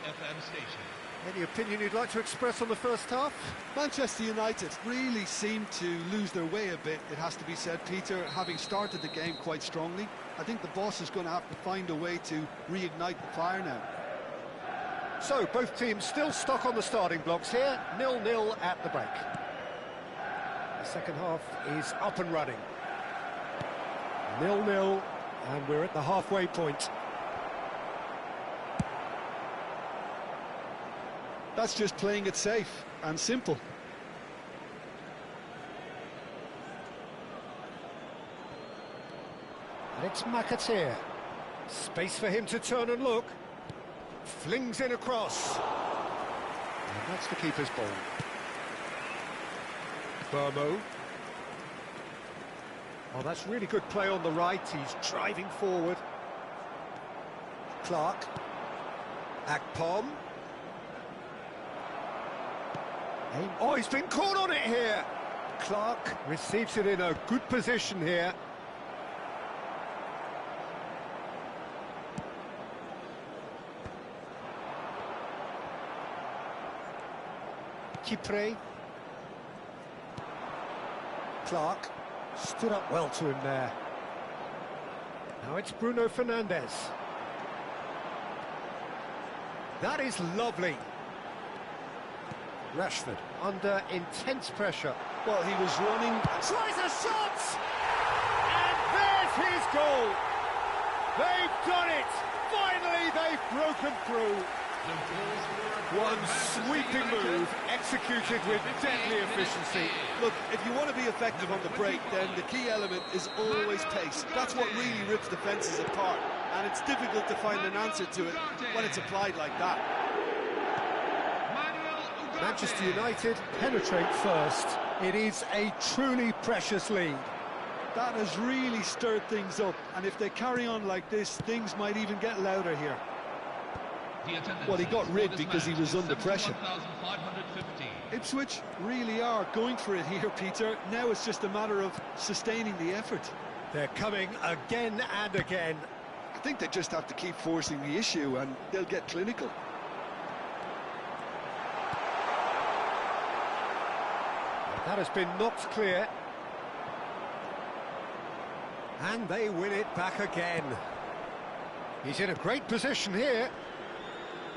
Any opinion you'd like to express on the first half? Manchester United really seemed to lose their way a bit, it has to be said, Peter, having started the game quite strongly. I think the boss is going to have to find a way to reignite the fire now. So, both teams still stuck on the starting blocks here, 0-0 at the break. The second half is up and running. 0-0, and we're at the halfway point. That's just playing it safe and simple. And it's McAteer. Space for him to turn and look. Flings in across. And that's the keeper's ball. Burmo. Oh, that's really good play on the right. He's driving forward. Clark. Akpom. Oh, he's been caught on it here. Clark receives it in a good position here. Kipre. Clark stood up well to him there. Now it's Bruno Fernandes. That is lovely. Rashford under intense pressure. Well, he was running. Tries a shot! And there's his goal! They've done it! Finally, they've broken through. One sweeping move, executed with deadly efficiency. Look, if you want to be effective on the break, then the key element is always pace. That's what really rips defences apart, and it's difficult to find an answer to it when it's applied like that. Manchester United penetrate first. It is a truly precious lead. That has really stirred things up, and if they carry on like this, things might even get louder here. Well, he got rid because he was under pressure. Ipswich really are going for it here, Peter. Now it's just a matter of sustaining the effort. They're coming again and again. I think they just have to keep forcing the issue and they'll get clinical. That has been knocked clear. And they win it back again. He's in a great position here.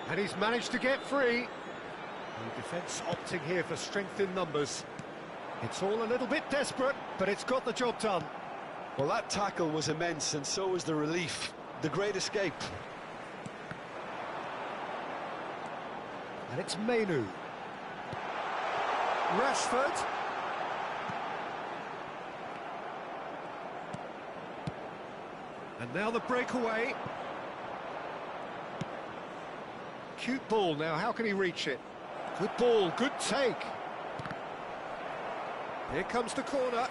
And he's managed to get free. The defence opting here for strength in numbers. It's all a little bit desperate, but it's got the job done. Well, that tackle was immense, and so was the relief. The great escape. And it's Mainu. Rashford. And now the breakaway. Cute ball now, how can he reach it? Good ball, good take. Here comes the corner.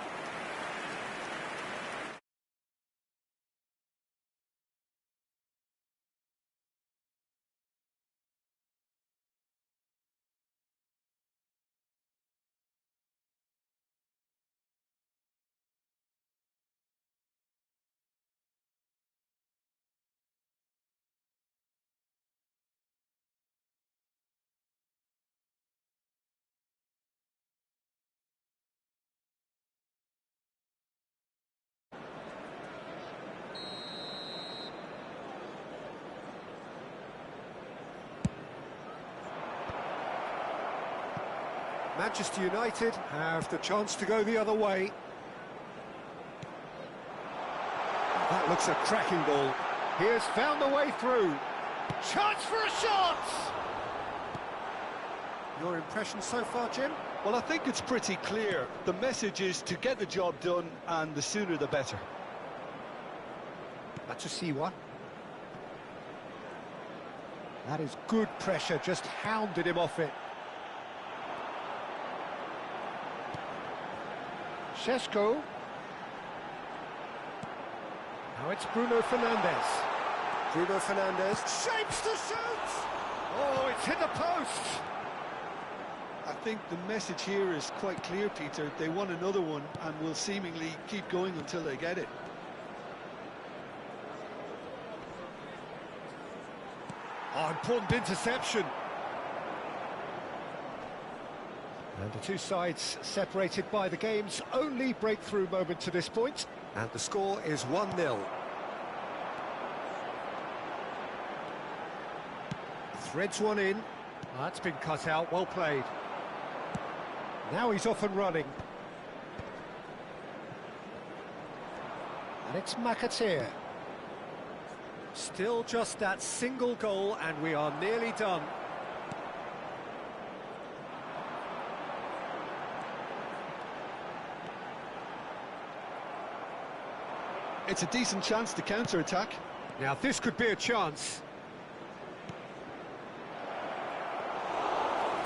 Manchester United have the chance to go the other way. That looks a cracking ball. He has found the way through. Chance for a shot! Your impression so far, Jim? Well, I think it's pretty clear. The message is to get the job done, and the sooner the better. Matsusiwa. That is good pressure, just hounded him off it. Šeško. Now it's Bruno Fernandes. Bruno Fernandes. Shapes to shoot! Oh, it's hit the post! I think the message here is quite clear, Peter. They want another one and will seemingly keep going until they get it. Oh, important interception. And the two sides separated by the game's only breakthrough moment to this point. And the score is 1-0. Threads one in. That's been cut out, well played. Now he's off and running. And it's McAteer. Still just that single goal and we are nearly done. It's a decent chance to counter-attack. Now this could be a chance.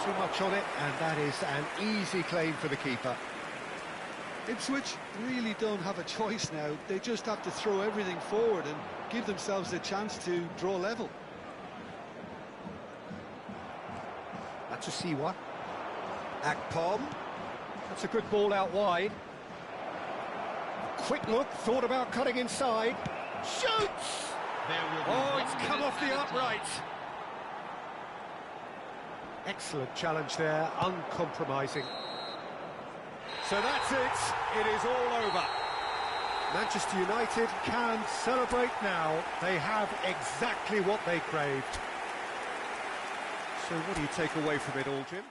Too much on it, and that is an easy claim for the keeper. Ipswich really don't have a choice now. They just have to throw everything forward and give themselves a chance to draw level. Matsusiwa. Akpom. That's a good ball out wide. Quick look, thought about cutting inside. Shoots! There will be Oh, 1 it's come minute off the added time. upright. Excellent challenge there, uncompromising. So that's it. It is all over. Manchester United can celebrate now. They have exactly what they craved. So what do you take away from it all, Jim?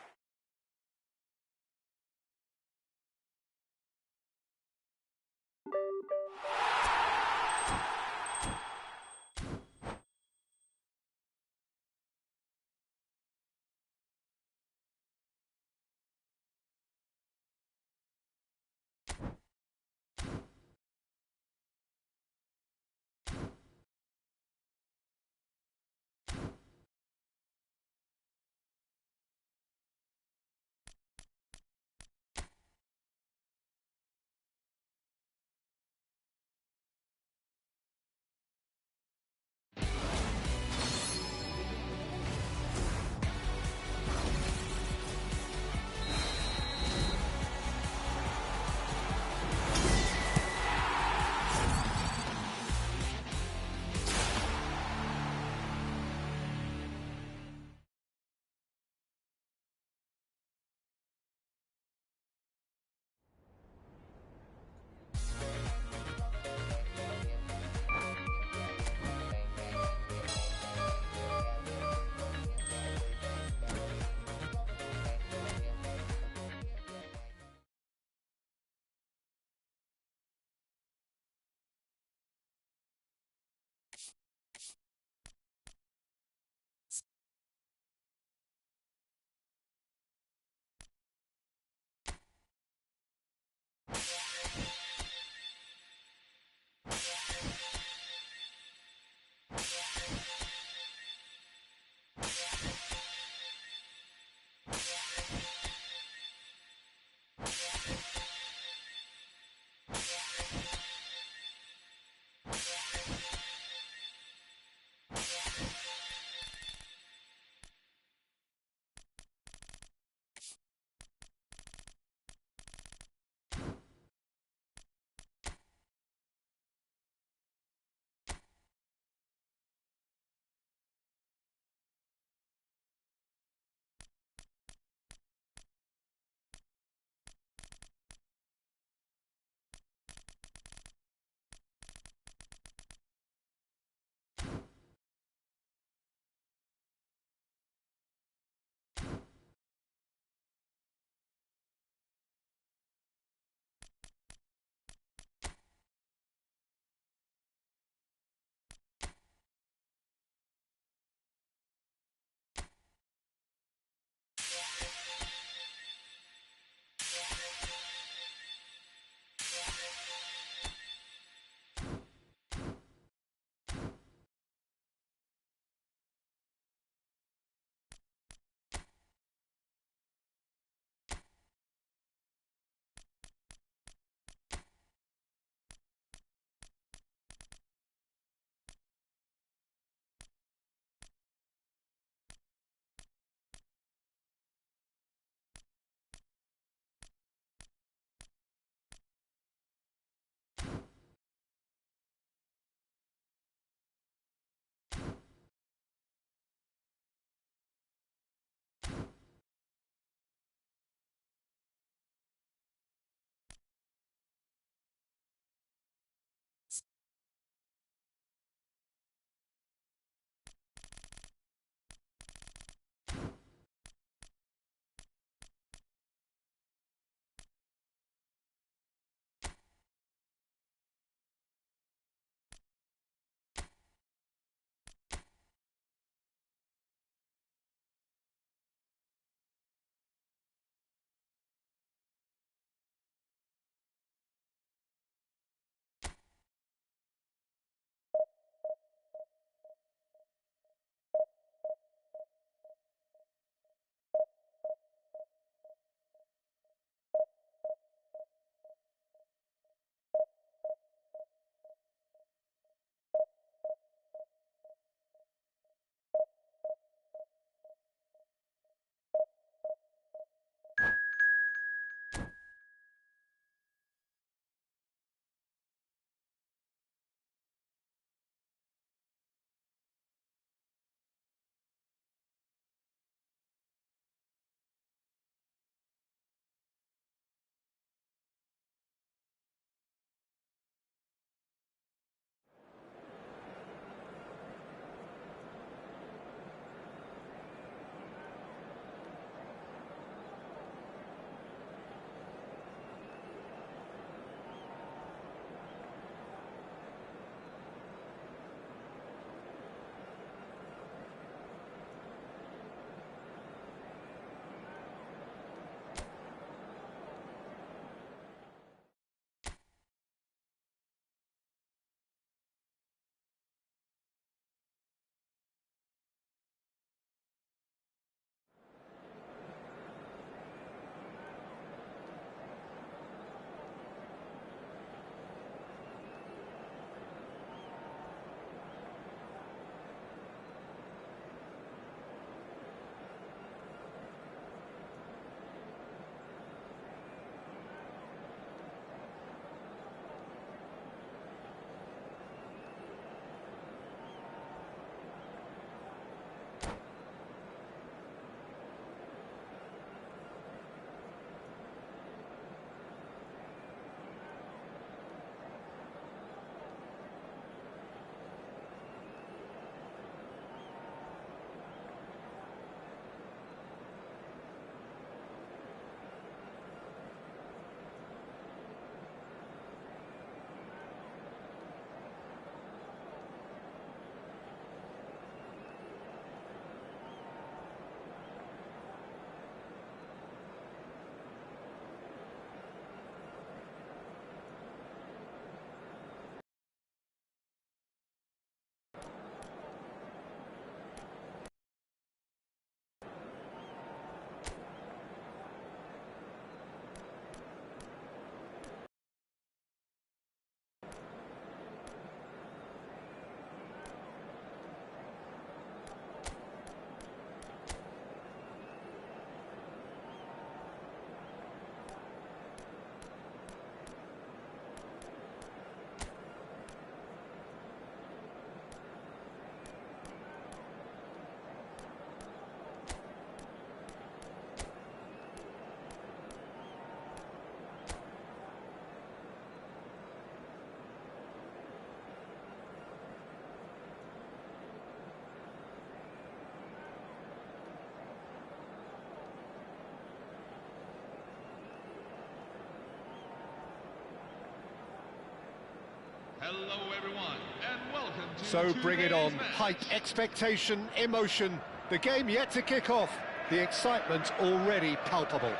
Hello, everyone, and welcome to So bring it on. today's match. Hype, expectation, emotion. The game yet to kick off. The excitement already palpable.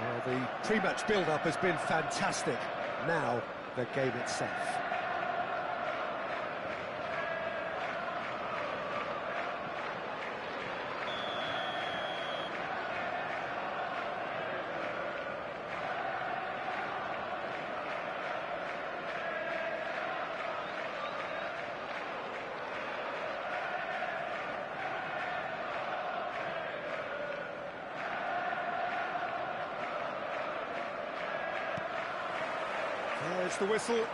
Well, the pre-match build-up has been fantastic. Now, the game itself. There's the whistle.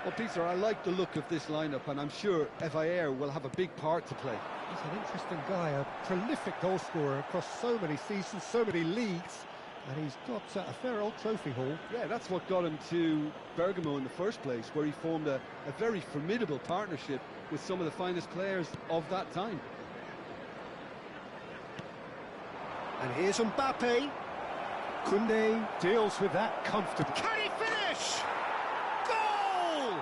Well, Peter, I like the look of this lineup, and I'm sure FIR will have a big part to play. He's an interesting guy, a prolific goalscorer across so many seasons, so many leagues, and he's got a fair old trophy haul. Yeah, that's what got him to Bergamo in the first place, where he formed a very formidable partnership with some of the finest players of that time. And here's Mbappe. Koundé deals with that comfortably. Can he finish? Goal!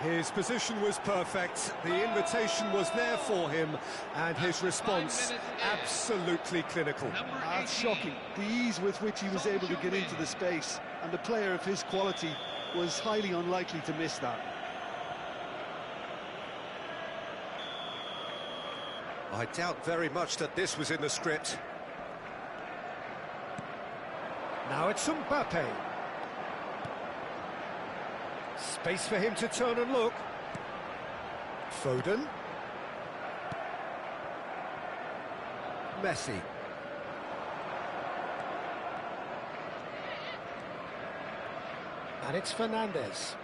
His position was perfect, the invitation was there for him, and his response absolutely clinical. Number That's 18. shocking. The ease with which he was able to get into the space, and the player of his quality was highly unlikely to miss that. I doubt very much that this was in the script. Now it's Mbappe. Space for him to turn and look. Foden. Messi. And it's Fernandes.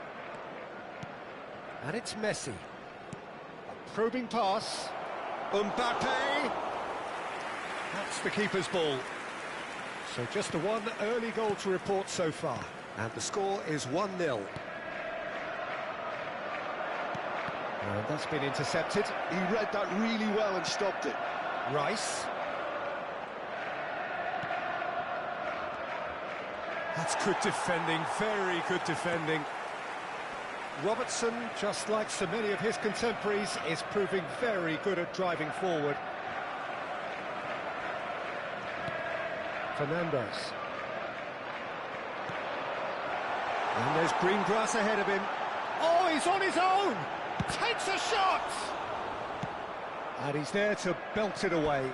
And it's Messi. A probing pass. Mbappe! That's the keeper's ball. So just the one early goal to report so far. And the score is 1-0. And that's been intercepted. He read that really well and stopped it. Rice. That's good defending, very good defending. Robertson, just like so many of his contemporaries, is proving very good at driving forward. Fernandes. And there's green grass ahead of him. Oh, he's on his own! Takes a shot! And he's there to belt it away.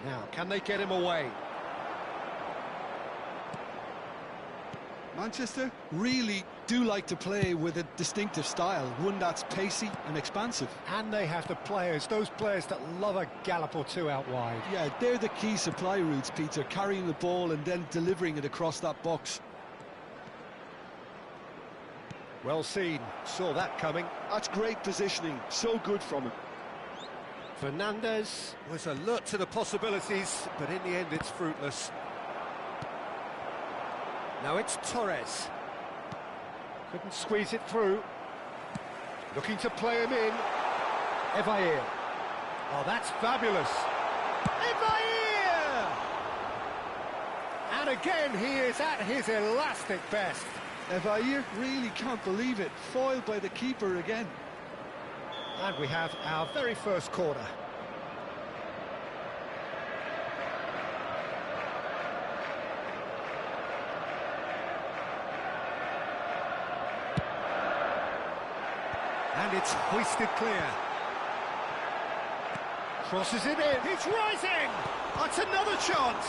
Now, can they get him away? Manchester really do like to play with a distinctive style, one that's pacey and expansive. And they have the players, those players that love a gallop or two out wide. Yeah, they're the key supply routes, Peter, carrying the ball and then delivering it across that box. Well seen, saw that coming. That's great positioning, so good from him. Fernandes was alert to the possibilities, but in the end it's fruitless. Now it's Torres. Couldn't squeeze it through. Looking to play him in. Evair. Oh, that's fabulous. Evair! And again, he is at his elastic best. Evair really can't believe it, foiled by the keeper again. And we have our very first corner. And it's hoisted clear. Crosses it in. He's rising! That's another chance!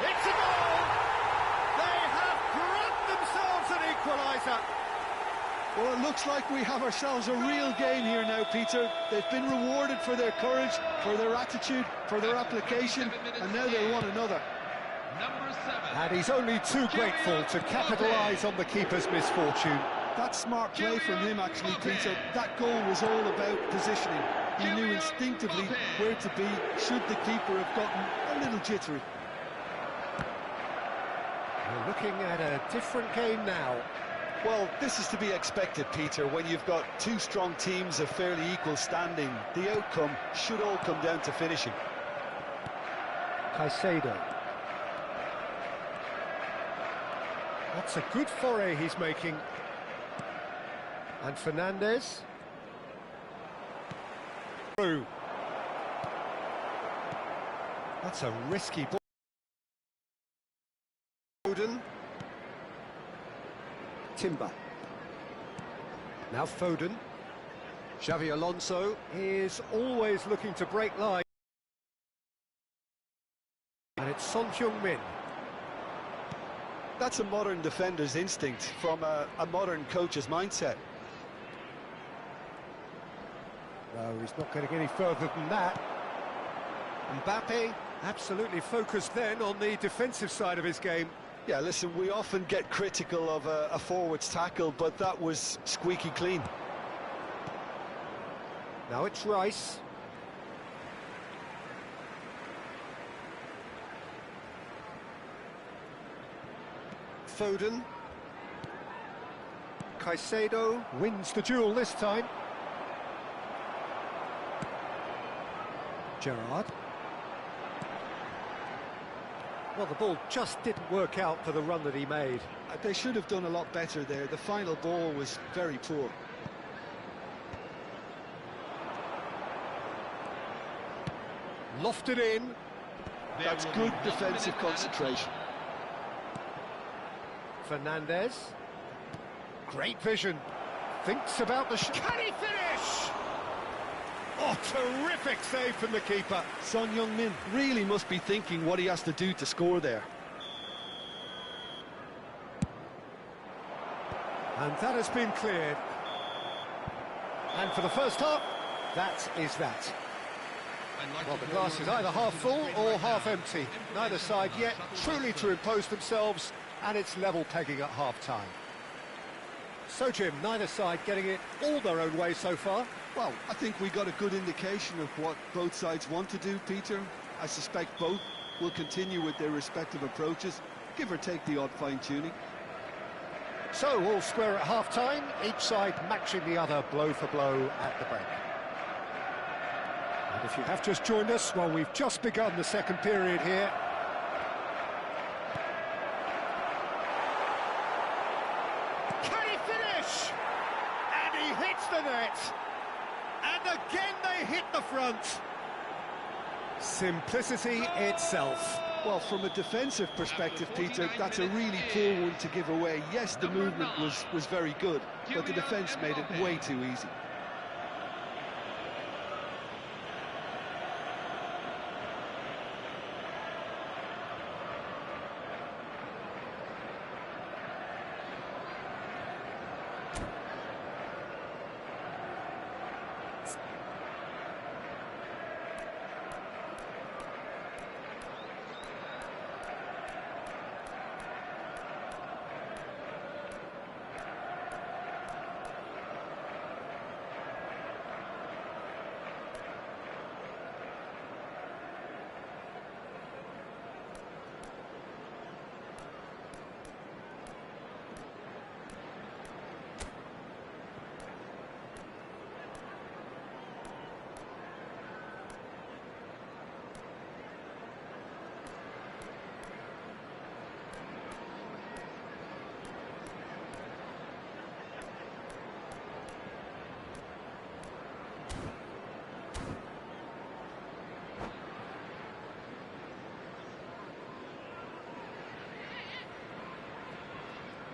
It's a goal! They have grabbed themselves an equaliser! Well, it looks like we have ourselves a real game here now, Peter. They've been rewarded for their courage, for their attitude, for their application, and now they want another. Number 7. And he's only too grateful to capitalise on the keeper's misfortune. That's smart play from him, actually, Peter. That goal was all about positioning. He knew instinctively where to be should the keeper have gotten a little jittery. We're looking at a different game now. Well, this is to be expected, Peter, when you've got two strong teams of fairly equal standing. The outcome should all come down to finishing. Caicedo. That's a good foray he's making. And Fernandez. Through. That's a risky ball. Foden. Timber. Now Foden. Xavi Alonso is always looking to break line. And it's Son Heung-min. That's a modern defender's instinct from a modern coach's mindset. No, he's not going to get any further than that. Mbappe absolutely focused then on the defensive side of his game. Yeah, listen, we often get critical of a forward's tackle, but that was squeaky clean. Now it's Rice. Foden. Caicedo wins the duel this time. Gerrard. Well, the ball just didn't work out for the run that he made. They should have done a lot better there. The final ball was very poor. Lofted in. That's good defensive concentration. Fernandez. Great vision. Thinks about the shot. Can he finish? Oh, terrific save from the keeper. Son Heung-min really must be thinking what he has to do to score there. And that has been cleared. And for the first half, that is that. Well, the glass is either half full or half empty. Neither side yet truly to impose themselves, and it's level pegging at half-time. So, Jim, neither side getting it all their own way so far. Well, I think we got a good indication of what both sides want to do, Peter. I suspect both will continue with their respective approaches, give or take the odd fine-tuning. So, all square at half-time, each side matching the other blow for blow at the break. And if you have just joined us, well, we've just begun the second period here. Can he finish? And he hits the net. And again they hit the front. Simplicity itself. Well, from a defensive perspective, Peter, that's a really poor one to give away. Yes, the movement was very good, but the defence made it way too easy.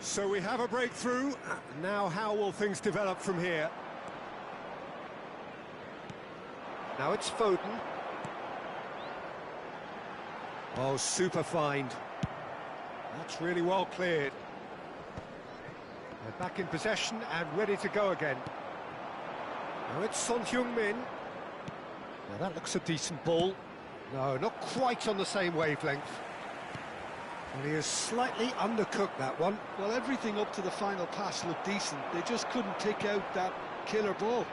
So we have a breakthrough. Now how will things develop from here? Now it's Foden. Oh, super find. That's really well cleared. They're back in possession and ready to go again. Now it's Son Heung-min. Now that looks a decent ball. No, not quite on the same wavelength. And he has slightly undercooked that one. Well, everything up to the final pass looked decent. They just couldn't pick out that killer ball.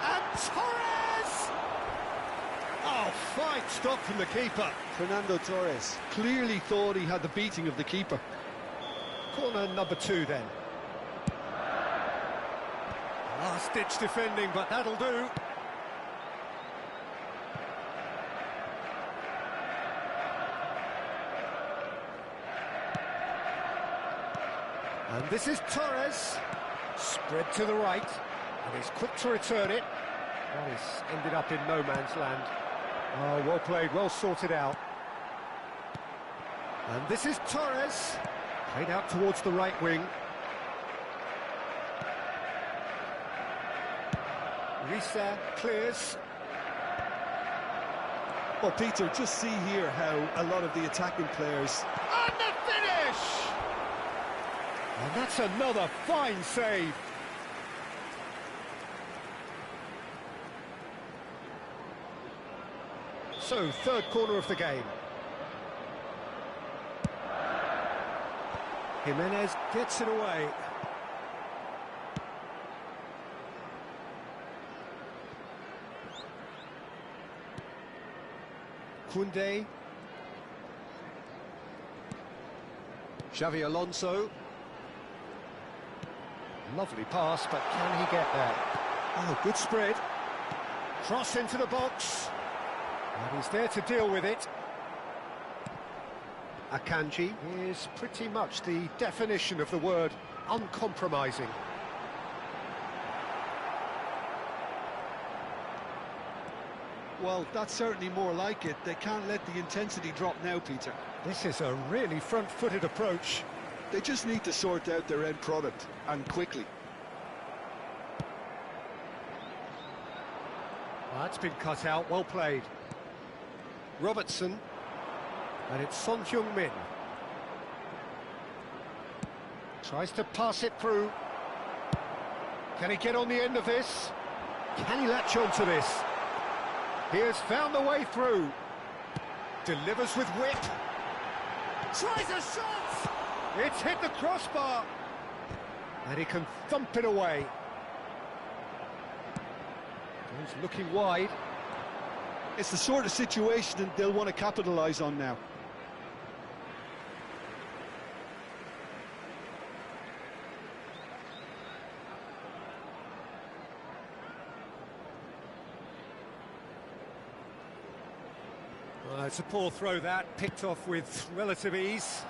And Torres! Oh, fine stop from the keeper. Fernando Torres clearly thought he had the beating of the keeper. Corner number 2 then. Last-ditch defending, but that'll do. And this is Torres. Spread to the right. And he's quick to return it. That has ended up in no man's land. Oh, well played, well sorted out. And this is Torres. Played out towards the right wing. Risa clears. Well, Peter, just see here how a lot of the attacking players... And the finish! And that's another fine save. So, third corner of the game. Jimenez gets it away. Koundé. Xavi Alonso. Lovely pass, but can he get there? Oh, good spread. Cross into the box. And he's there to deal with it. Akanji is pretty much the definition of the word uncompromising. Well, that's certainly more like it. They can't let the intensity drop now, Peter. This is a really front-footed approach. They just need to sort out their end product, and quickly. That's been cut out, well played. Robertson. And it's Son Heung-min. Tries to pass it through. Can he get on the end of this? Can he latch on to this? He has found the way through. Delivers with wit. Tries a shot! It's hit the crossbar. And he can thump it away. He's looking wide. It's the sort of situation that they'll want to capitalise on now. It's a poor throw that, picked off with relative ease.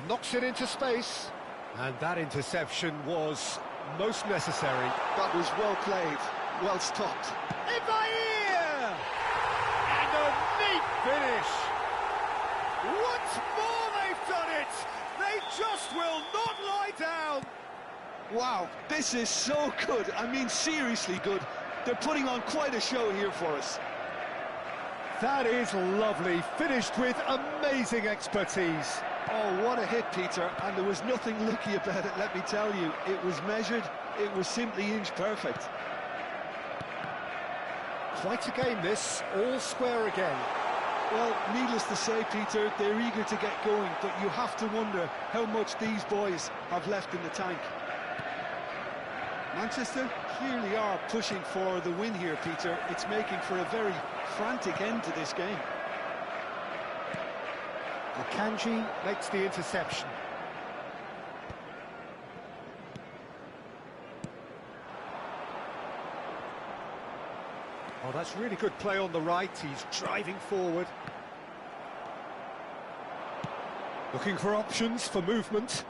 Knocks it into space. And that interception was most necessary. That was well played, well stopped. In my ear! And a neat finish! Once more they've done it! They just will not lie down! Wow, this is so good. I mean, seriously good. They're putting on quite a show here for us. That is lovely, finished with amazing expertise. Oh, what a hit, Peter, and there was nothing lucky about it, let me tell you. It was measured, it was simply inch perfect. Quite a game this, all square again. Well, needless to say, Peter, they're eager to get going, but you have to wonder how much these boys have left in the tank. Manchester clearly are pushing for the win here, Peter. It's making for a very frantic end to this game. Akanji makes the interception. Oh, that's really good play on the right. He's driving forward. Looking for options for movement.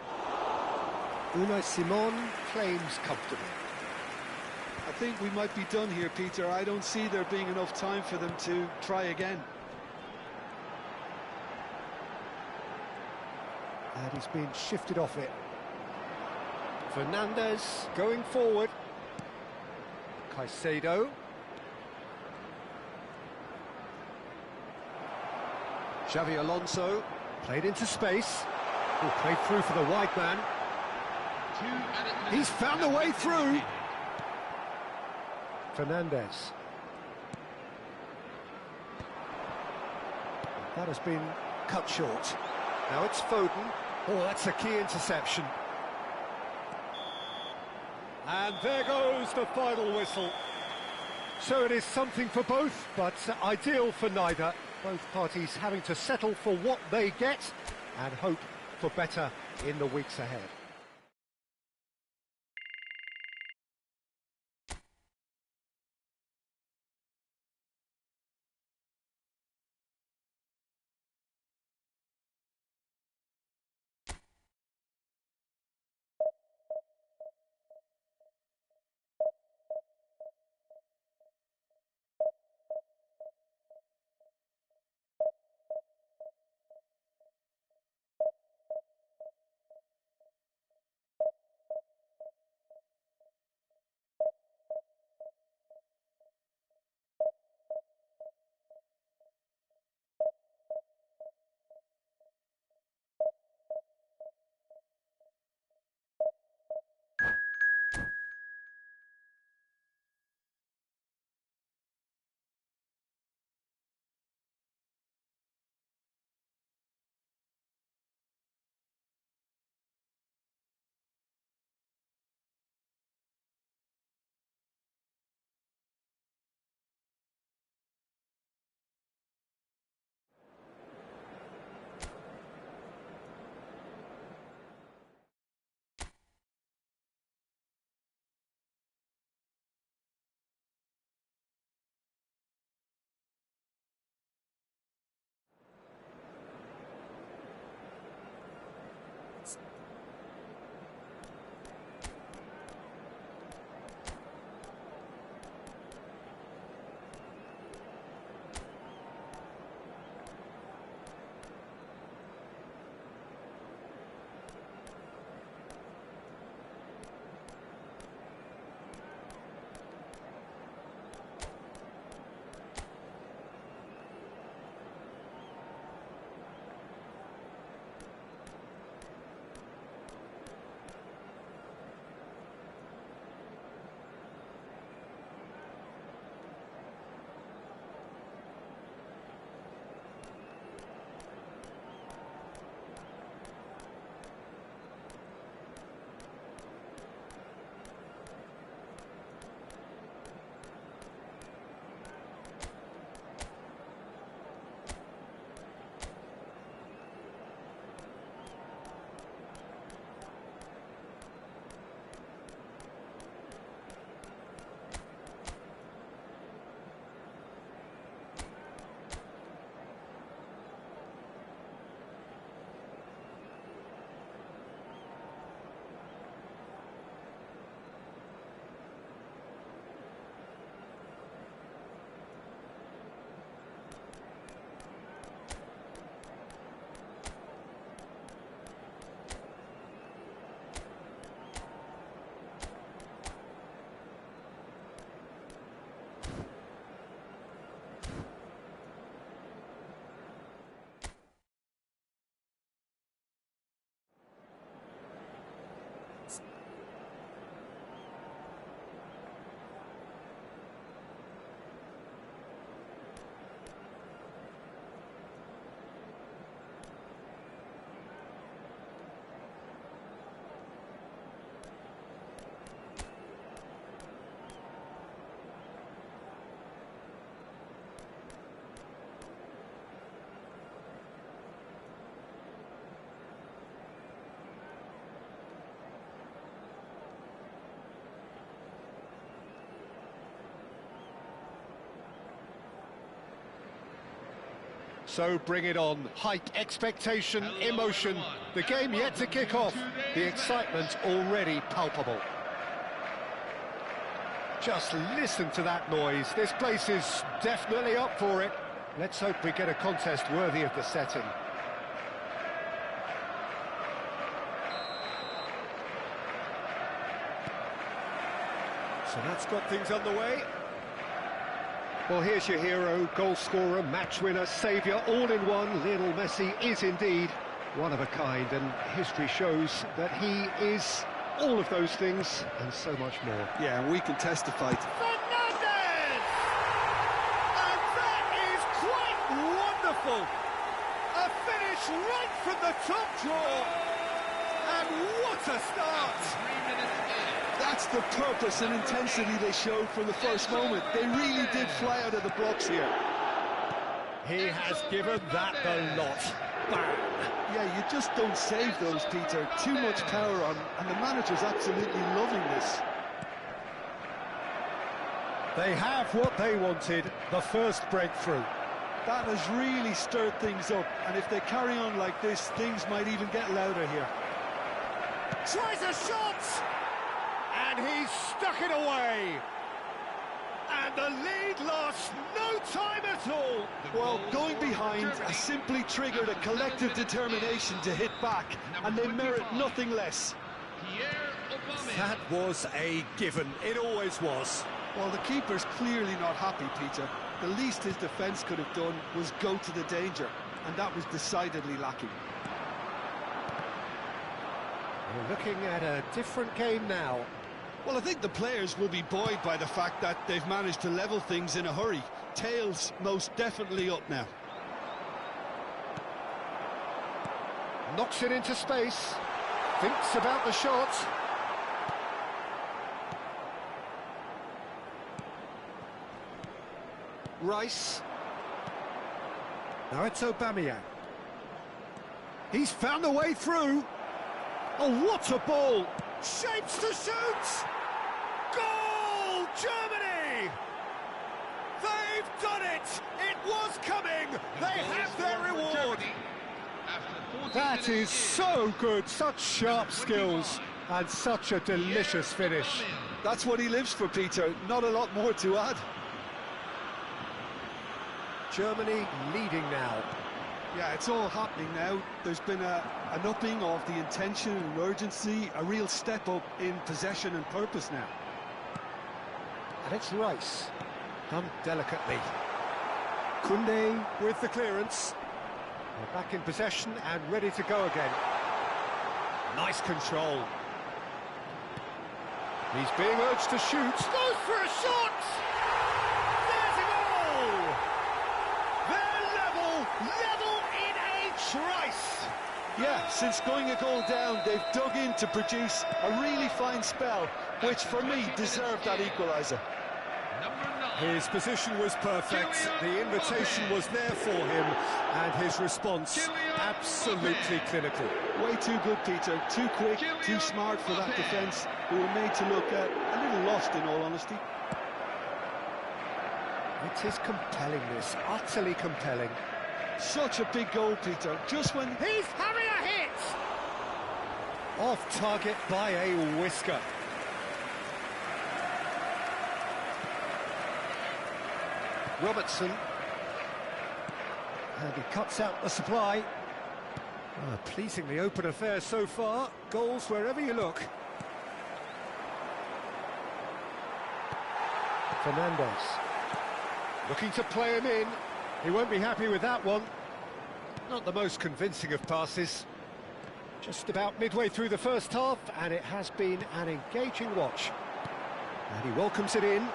Unai Simon claims comfortably. I think we might be done here, Peter. I don't see there being enough time for them to try again. And he's been shifted off it. Fernandez going forward. Caicedo. Xavi Alonso, played into space. Oh, played through for the wide man. He's found a way through. Fernandez. That has been cut short. Now it's Foden. Oh, that's a key interception. And there goes the final whistle. So it is something for both, but ideal for neither. Both parties having to settle for what they get and hope for better in the weeks ahead. So bring it on. Hype, expectation, emotion. The game yet to kick off. The excitement already palpable. Just listen to that noise. This place is definitely up for it. Let's hope we get a contest worthy of the setting. So that's got things underway. Well, here's your hero, goal scorer, match winner, saviour, all in one. Lionel Messi is indeed one of a kind, and history shows that he is all of those things and so much more. Yeah, and we can testify to Fernandez! And that is quite wonderful! A finish right from the top draw! And what a start! 3 minutes in. That's the purpose and intensity they showed from the first moment. They really did fly out of the blocks here. He has given that the lot. Bang! Yeah, you just don't save those, Peter. Too much power on, and the manager's absolutely loving this. They have what they wanted, the first breakthrough. That has really stirred things up, and if they carry on like this, things might even get louder here. Tries a shot! And he's stuck it away! And the lead lasts no time at all! Well, going behind has simply triggered a collective determination to hit back, and they merit nothing less. That was a given, it always was. Well, the keeper's clearly not happy, Peter. The least his defence could have done was go to the danger, and that was decidedly lacking. We're looking at a different game now. Well, I think the players will be buoyed by the fact that they've managed to level things in a hurry. Tails most definitely up now. Knocks it into space. Thinks about the shot. Rice. Now it's Aubameyang. He's found a way through. Oh, what a ball! Shapes to shoot! Goal! Germany! They've done it! It was coming! They have their reward! That is so good, such sharp skills, and such a delicious finish. That's what he lives for, Peter. Not a lot more to add. Germany leading now. Yeah, it's all happening now. There's been an upping of the intention and urgency, a real step up in possession and purpose now. And it's Rice, done delicately. Koundé with the clearance. They're back in possession and ready to go again. Nice control. He's being urged to shoot. Goes for a shot! There's a goal! They're level in a trice! Yeah, since going a goal down, they've dug in to produce a really fine spell, which for me deserved that equaliser. His position was perfect, the invitation was there for him, and his response absolutely clinical. Way too good, Peter. Too quick, too smart for that defence, who were made to look a little lost, in all honesty. It is compelling, this, utterly compelling. Such a big goal, Peter, just when... He's having a hit! Off target by a whisker. Robertson. And he cuts out the supply. A pleasingly open affair so far. Goals wherever you look. Fernandez. Looking to play him in. He won't be happy with that one. Not the most convincing of passes. Just about midway through the first half, and it has been an engaging watch. And he welcomes it in.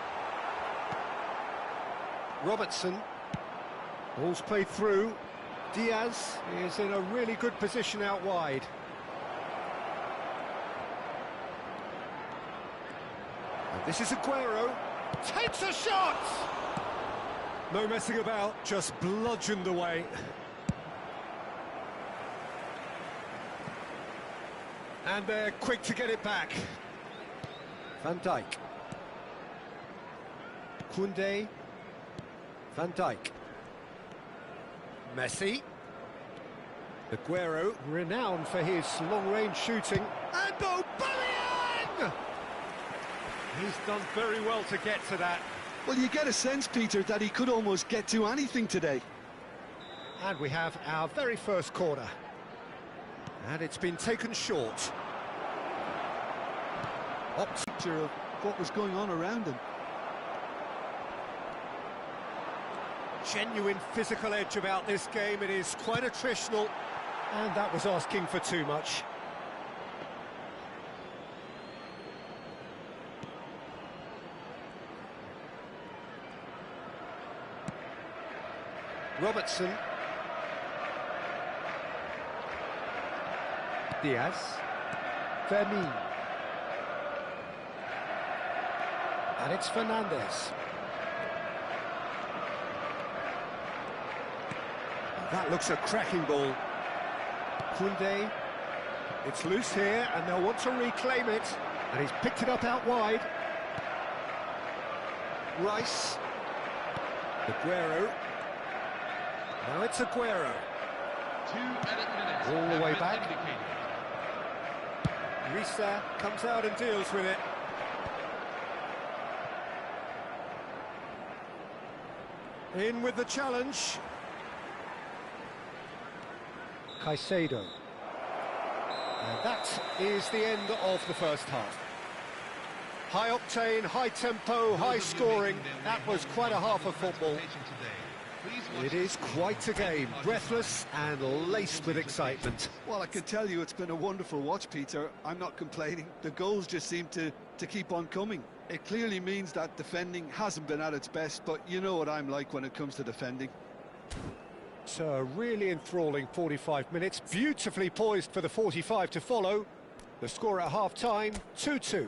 Robertson. Ball's played through. Diaz is in a really good position out wide. And this is Aguero. Takes a shot! No messing about, just bludgeoned away. And they're quick to get it back. Van Dijk. Koundé. Van Dijk. Messi. Aguero, renowned for his long-range shooting. And Aubameyang! He's done very well to get to that. Well, you get a sense, Peter, that he could almost get to anything today. And we have our very first corner. And it's been taken short. Picture of what was going on around him. genuine physical edge about this game. It is quite attritional, and that was asking for too much. Robertson. Diaz. Vermin. And it's Fernandez. That looks a cracking ball. Koundé. It's loose here, and they'll want to reclaim it. And he's picked it up out wide. Rice. Aguero. Now it's Aguero. 2 added minutes. All the way back. Indicated. Risa comes out and deals with it. In with the challenge. Caicedo. And that is the end of the first half. High octane, high tempo, high scoring. That was quite a half of football. It is quite a game, breathless and laced with excitement. Well, I can tell you it's been a wonderful watch, Peter. I'm not complaining. The goals just seem to keep on coming. It clearly means that defending hasn't been at its best, but you know what I'm like when it comes to defending. It's a really enthralling 45 minutes, beautifully poised for the 45 to follow. The score at half-time, 2-2.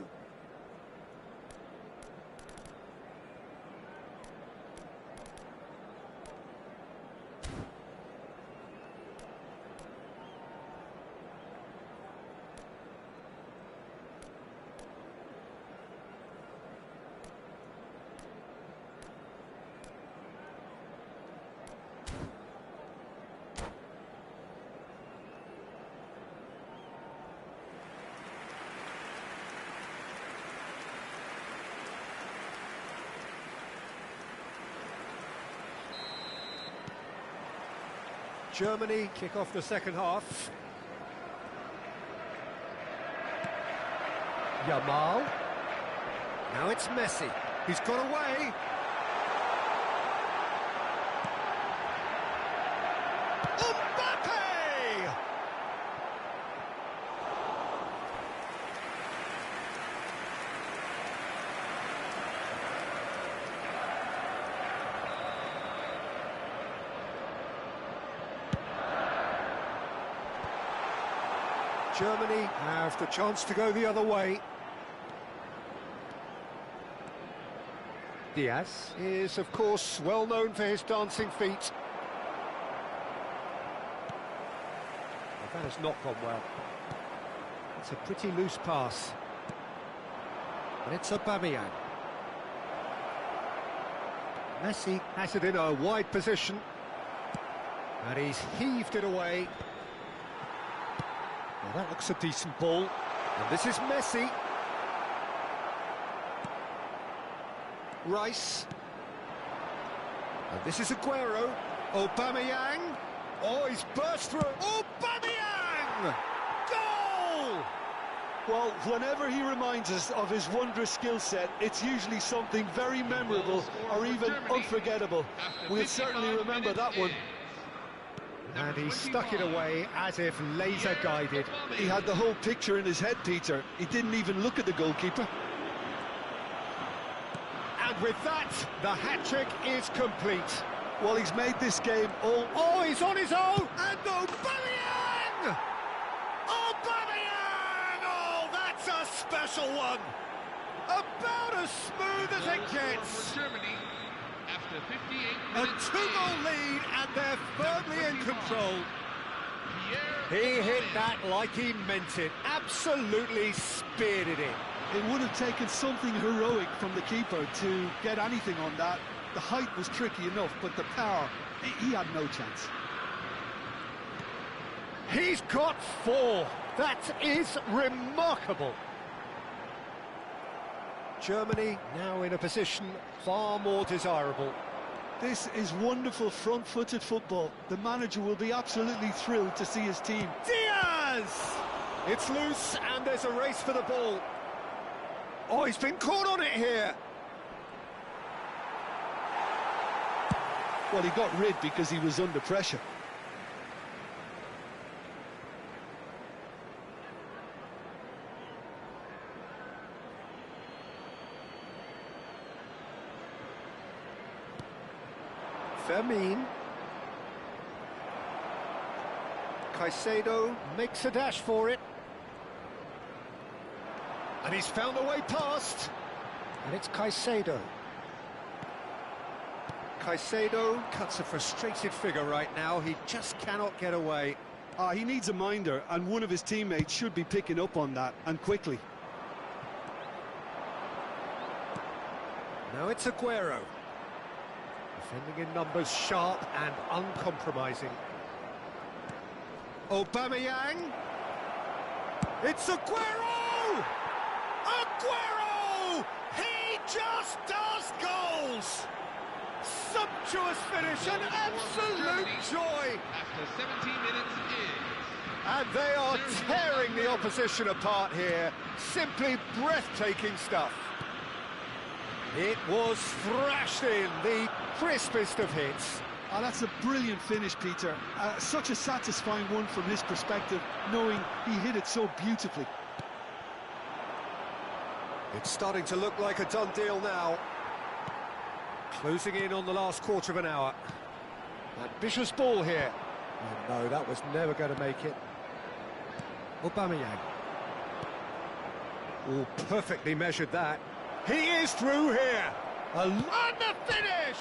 Germany kick off the second half. Yamal. Now it's Messi. He's got away. Mbappe! Germany have the chance to go the other way. Diaz is, of course, well known for his dancing feet. Well, that has not gone well. It's a pretty loose pass. And it's Aubameyang. Messi has it in a wide position. And he's heaved it away. Well, that looks a decent ball. And this is Messi. Rice. And this is Aguero. Aubameyang. Oh, he's burst through. Aubameyang! Goal! Well, whenever he reminds us of his wondrous skill set, it's usually something very memorable or even unforgettable. We'll certainly remember that one. And he stuck it away as if laser-guided. He had the whole picture in his head, Peter. He didn't even look at the goalkeeper. And with that, the hat-trick is complete. Well, he's made this game all... Oh, he's on his own! And Aubameyang! Aubameyang! Oh, that's a special one! About as smooth as it gets. For Germany, after 58 A minutes, two-goal lead, and they're firmly in control. He hit that like he meant it. Absolutely speared it in. It would have taken something heroic from the keeper to get anything on that. The height was tricky enough, but the power, he had no chance. He's got 4. That is remarkable. Germany now in a position far more desirable. This is wonderful front-footed football. The manager will be absolutely thrilled to see his team. Diaz! It's loose and there's a race for the ball. Oh, he's been caught on it here. Well, he got rid because he was under pressure. Fermin. Caicedo makes a dash for it. And he's found a way past. And it's Caicedo. Caicedo cuts a frustrated figure right now. He just cannot get away. He needs a minder, and one of his teammates should be picking up on that, and quickly. Now it's Aguero. Defending in numbers, sharp and uncompromising. Aubameyang. It's Aguero! Aguero! He just does goals! Sumptuous finish, an absolute joy! After 17 minutes is... And they are tearing the opposition apart here. Simply breathtaking stuff. It was thrashed in, the crispest of hits. Oh, that's a brilliant finish, Peter. Such a satisfying one from his perspective, knowing he hit it so beautifully. It's starting to look like a done deal now. Closing in on the last quarter of an hour. Ambitious ball here. Oh, no, that was never going to make it. Aubameyang. Oh, perfectly measured that. He is through here. And the finish!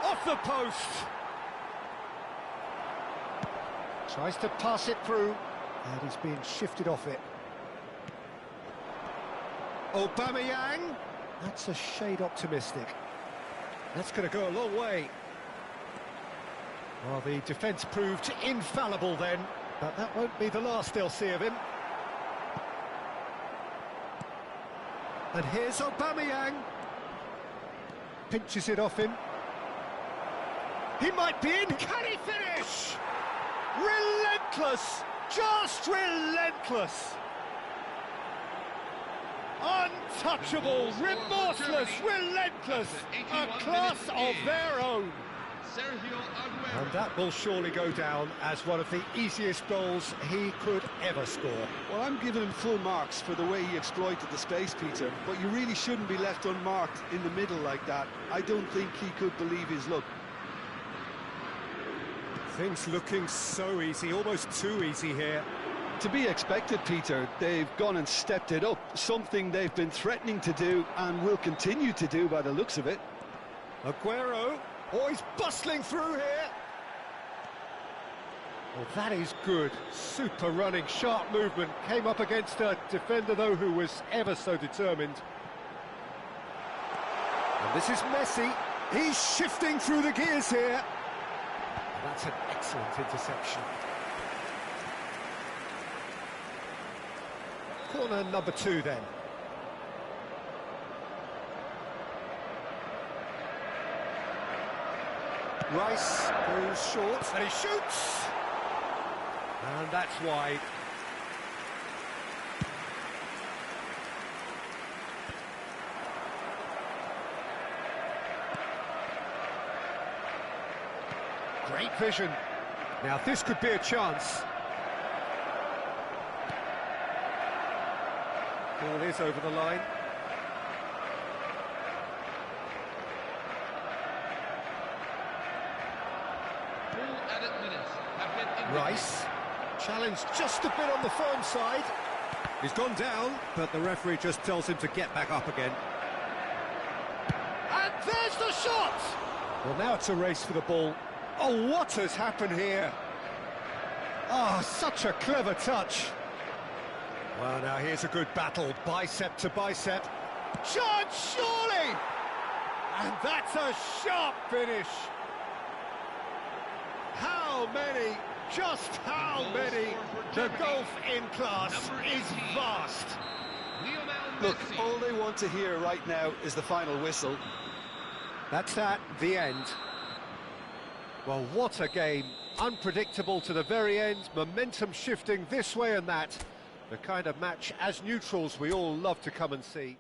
Off the post. Tries to pass it through. And he's being shifted off it. Aubameyang. That's a shade optimistic. That's going to go a long way. Well, the defence proved infallible then, but that won't be the last they'll see of him. And here's Aubameyang. Pinches it off him. He might be in. Can he finish? Relentless! Just relentless! Untouchable, remorseless, relentless! A class of their own! Sergio Aguero. And that will surely go down as one of the easiest goals he could ever score. Well, I'm giving him full marks for the way he exploited the space, Peter, but you really shouldn't be left unmarked in the middle like that. I don't think he could believe his luck. Things looking so easy, almost too easy here. To be expected, Peter. They've gone and stepped it up, something they've been threatening to do and will continue to do by the looks of it. Aguero, oh, he's bustling through here. Well, that is good. Super running, sharp movement. Came up against a defender, though, who was ever so determined. And this is Messi. He's shifting through the gears here. That's an excellent interception. Corner number 2 then. Rice goes short, and he shoots! And that's wide. Great vision. Now this could be a chance. Ball is over the line. Full added minutes have been indicated. Rice, challenged just a bit on the firm side. He's gone down, but the referee just tells him to get back up again. And there's the shot! Well, now it's a race for the ball. Oh, what has happened here? Oh, such a clever touch. Well, now here's a good battle, bicep to bicep. Chance, surely! And that's a sharp finish. How many, just how many? The golf in class is vast. Look, all they want to hear right now is the final whistle. That's that, the end. Well, what a game. Unpredictable to the very end, momentum shifting this way and that. The kind of match, as neutrals, we all love to come and see.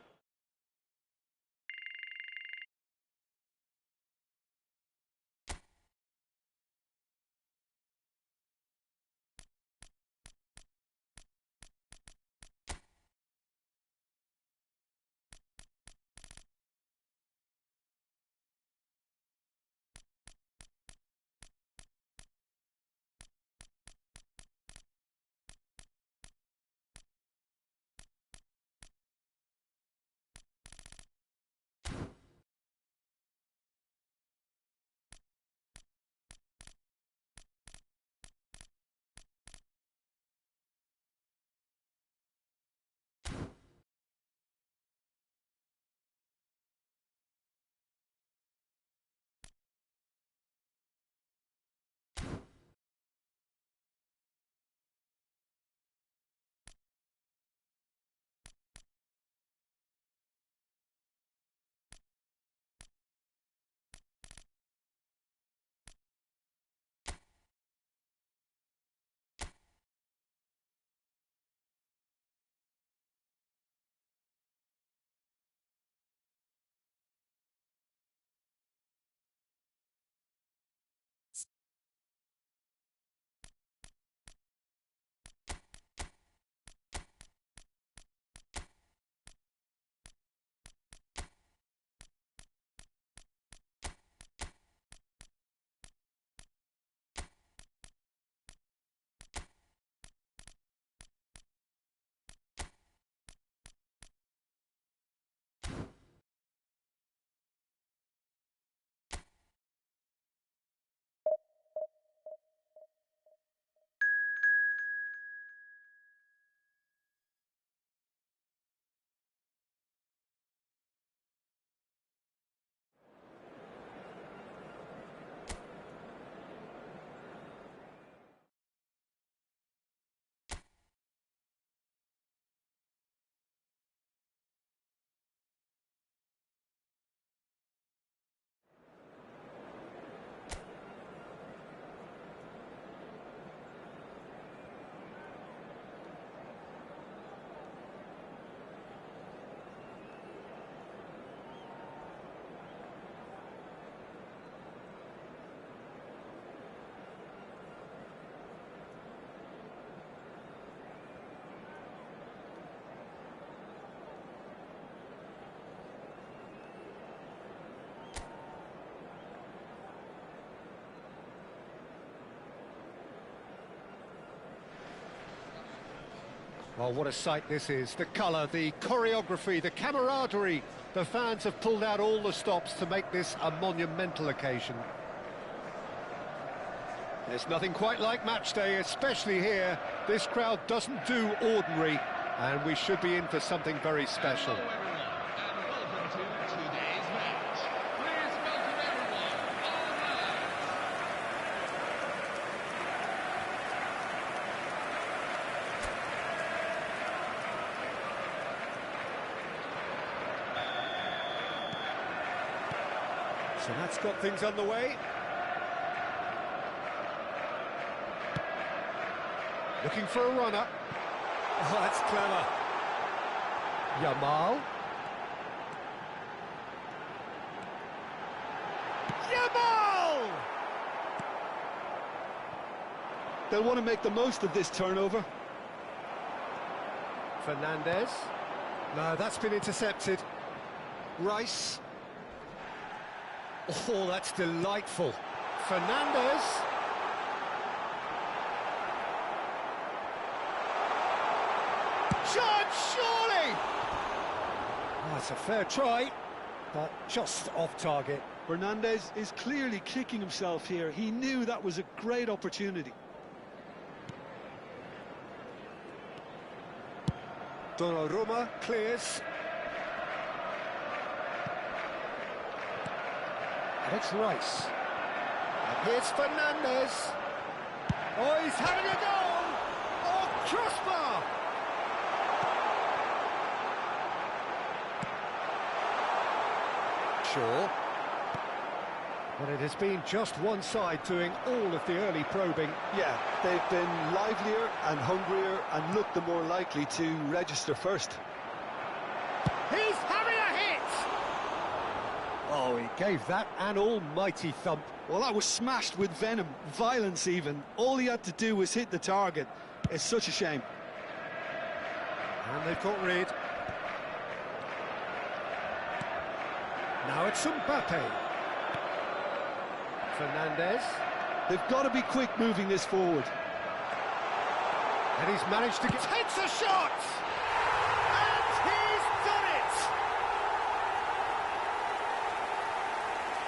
Oh, what a sight this is. The colour, the choreography, the camaraderie. The fans have pulled out all the stops to make this a monumental occasion. There's nothing quite like match day, especially here. This crowd doesn't do ordinary, and we should be in for something very special. Hello, everyone, and welcome to today's match. Please welcome everyone, all rise. So that's got things underway. Looking for a runner. Oh, that's clever. Yamal. Yamal! They'll want to make the most of this turnover. Fernandez. No, that's been intercepted. Rice. Oh, that's delightful. Fernandez. Chance, surely! Oh, it's a fair try, but just off target. Fernandez is clearly kicking himself here. He knew that was a great opportunity. Donnarumma clears. And it's Rice. And here's Fernandez. Oh, he's having a go! Oh, crossbar! Sure. But it has been just one side doing all of the early probing. Yeah, they've been livelier and hungrier and looked the more likely to register first. He's having a hit! Oh, he gave that an almighty thump. Well, that was smashed with venom, violence even. All he had to do was hit the target. It's such a shame. And they've got rid. Now it's Mbappe. Fernandez. They've got to be quick moving this forward. And he's managed to get... Takes a shot! And he's done it!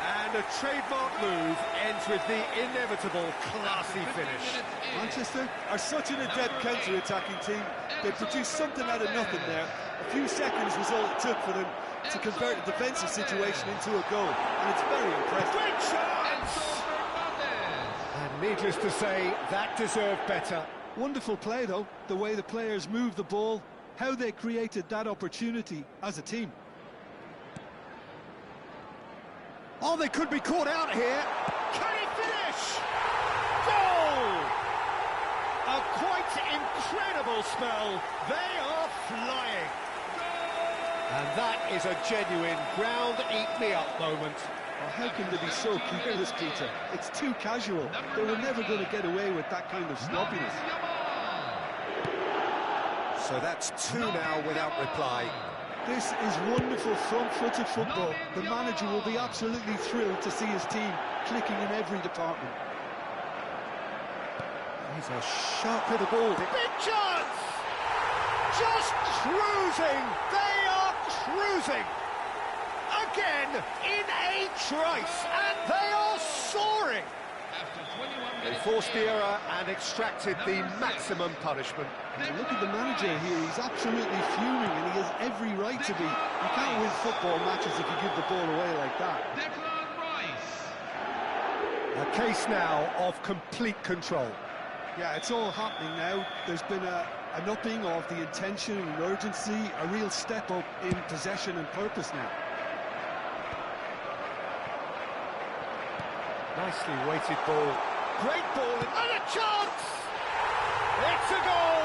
And a trademark move ends with the inevitable classy finish. Manchester are such an adept counter-attacking team. They produced something out of nothing there. A few seconds was all it took for them to convert a defensive situation into a goal. And it's very impressive. Great chance! And needless to say, that deserved better. Wonderful play, though, the way the players moved the ball, how they created that opportunity as a team. Oh, they could be caught out here. Can he finish? Goal! A quite incredible spell. They are flying. And that is a genuine ground-eat-me-up moment. Oh, how can they be so careless, Peter? It's too casual. They were never going to get away with that kind of sloppiness. So that's 2 now without reply. This is wonderful front-footed football. The manager will be absolutely thrilled to see his team clicking in every department. He's a sharp hit of ball. Big chance! Just cruising! They are cruising! Again, in a trice, and they are soaring! They forced the error and extracted the maximum punishment. And look at the manager here, he's absolutely fuming and he has every right to be. You can't win football matches if you give the ball away like that. A case now of complete control. Yeah, it's all happening now. There's been an upping of the intention and urgency, a real step up in possession and purpose now. Nicely weighted ball. Great ball, and a chance! It's a goal!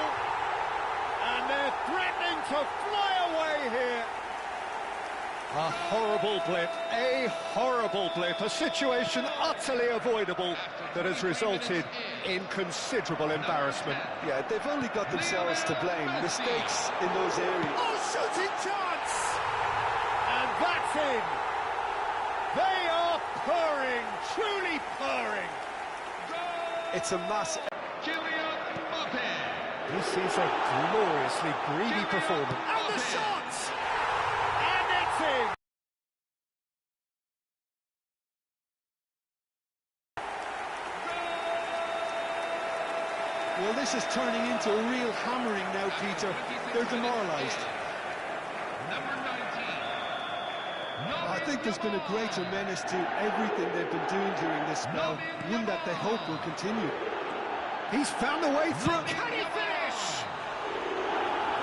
And they're threatening to fly away here. A horrible blip, a situation utterly avoidable that has resulted in considerable embarrassment. Yeah, they've only got themselves to blame. Mistakes in those areas. Oh, shooting chance! And that's in. They are purring, truly purring. It's a mass... This is a gloriously greedy performance. And the shot! And it's in! Well, this is turning into a real hammering now, Peter. They're demoralised. Number 19. I think there's been a greater menace to everything they've been doing during this spell, one that they hope will continue. He's found the way through. Can he finish?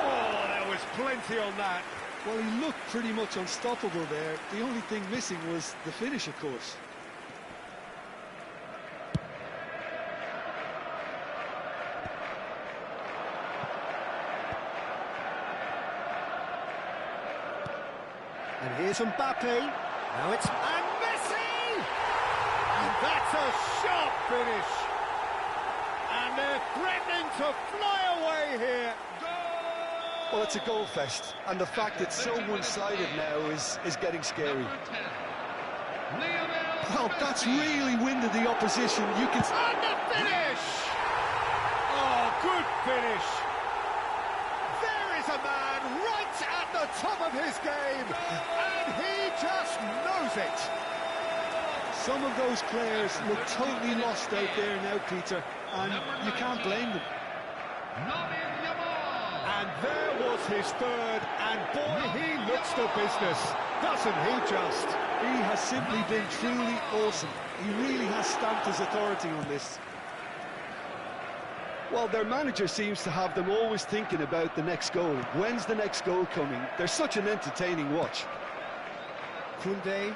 Oh, there was plenty on that. Well, he looked pretty much unstoppable there. The only thing missing was the finish, of course. And here's Mbappe. Now it's... And Messi! And that's a sharp finish. And they're threatening to fly away here. Well, it's a goal fest, and the fact it's so one-sided now is getting scary. Well, that's really winded the opposition. You can... And the finish! Oh, good finish. There is a man right at the top of his game, and he just knows it. Some of those players look totally lost out there now, Peter, and you can't blame them. And there was his third, and boy, he looks the business, doesn't he just? He has simply been truly awesome. He really has stamped his authority on this. Well, their manager seems to have them always thinking about the next goal. When's the next goal coming? They're such an entertaining watch. Koundé.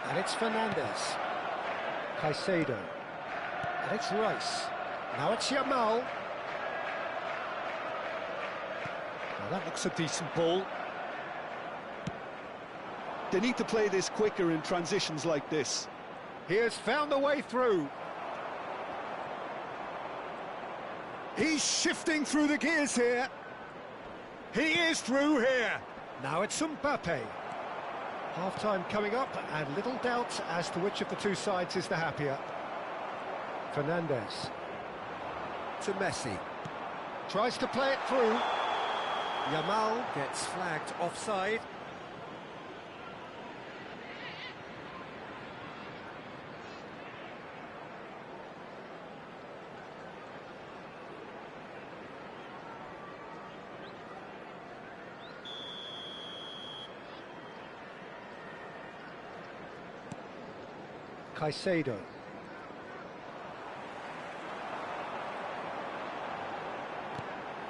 And it's Fernandez. Caicedo. And it's Rice. Now it's Yamal. Well, that looks a decent ball. They need to play this quicker in transitions like this. He has found the way through. He's shifting through the gears here. He is through here. Now it's Mbappe. Half-time coming up, and little doubt as to which of the two sides is the happier. Fernandez. To Messi. Tries to play it through. Yamal gets flagged offside. Caicedo.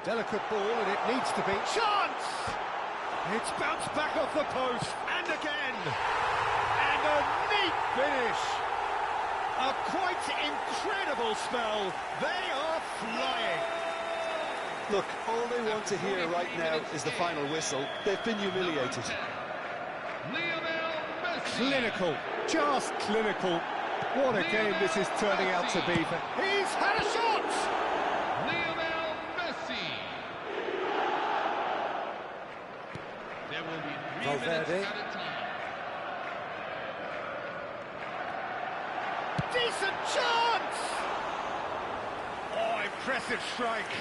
Delicate ball, and it needs to be. Chance! It's bounced back off the post, and again! And a neat finish! A quite incredible spell. They are flying. Look, all they want to hear right now is the final whistle. They've been humiliated. Clinical, just clinical. What a game this is turning out to be. He's had a shot! Lionel Messi. There will be 3 Valverde. minutes at a time. Decent chance! Oh, impressive strike.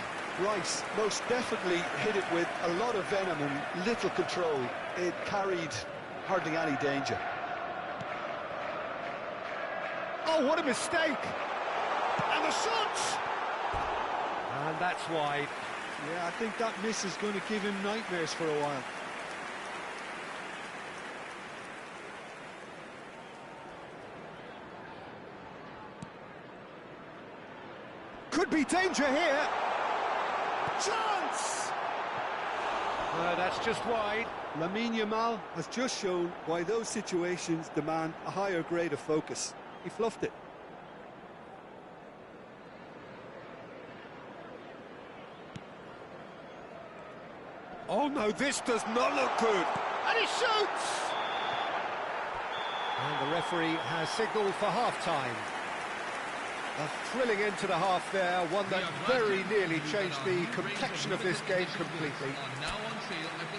Rice most definitely hit it with a lot of venom and little control. It carried hardly any danger. Oh, what a mistake! And the shot! And that's wide. Yeah, I think that miss is going to give him nightmares for a while. Could be danger here. Chance! That's just wide. Lamine Yamal has just shown why those situations demand a higher grade of focus. He fluffed it. Oh no, this does not look good. And he shoots! And the referee has signalled for half-time. A thrilling end to the half there, one that very nearly changed the complexion of this game completely.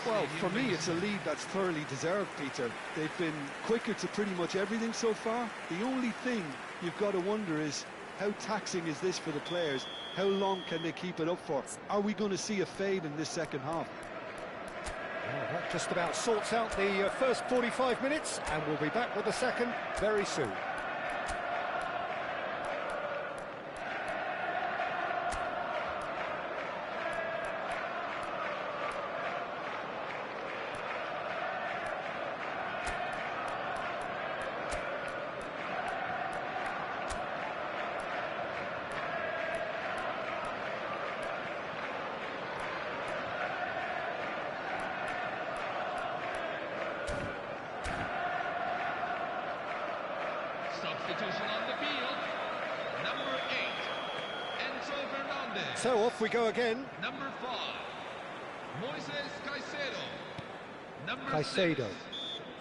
Well, for me, it's a lead that's thoroughly deserved, Peter. They've been quicker to pretty much everything so far. The only thing you've got to wonder is, How taxing is this for the players? How long can they keep it up for? Are we going to see a fade in this second half? Well, that just about sorts out the first 45 minutes, and we'll be back with the second very soon. Substitution on the field. Number 8, Enzo Fernandez. So off we go again. Number 5, Moises Caicedo. Number Caicedo. 6,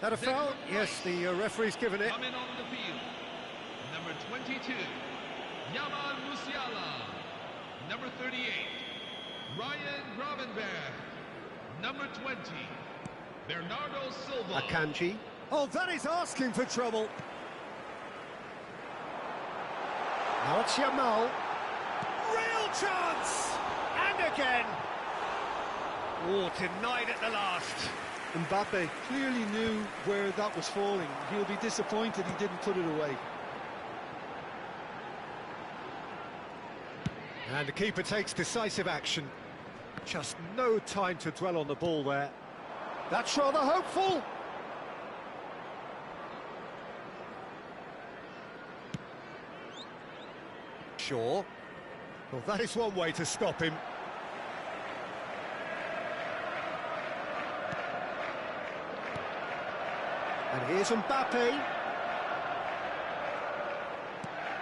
That a foul? Yes, the referee's given it. coming on the field. Number 22, Yamal Musiala. Number 38, Ryan Gravenberg. Number 20, Bernardo Silva. Akanji. Oh, that is asking for trouble. Now it's Yamal. Real chance! And again! Oh, denied at the last. Mbappe clearly knew where that was falling. He'll be disappointed he didn't put it away. And the keeper takes decisive action. Just no time to dwell on the ball there. That's rather hopeful. Sure. Well, that is one way to stop him. And here's Mbappe.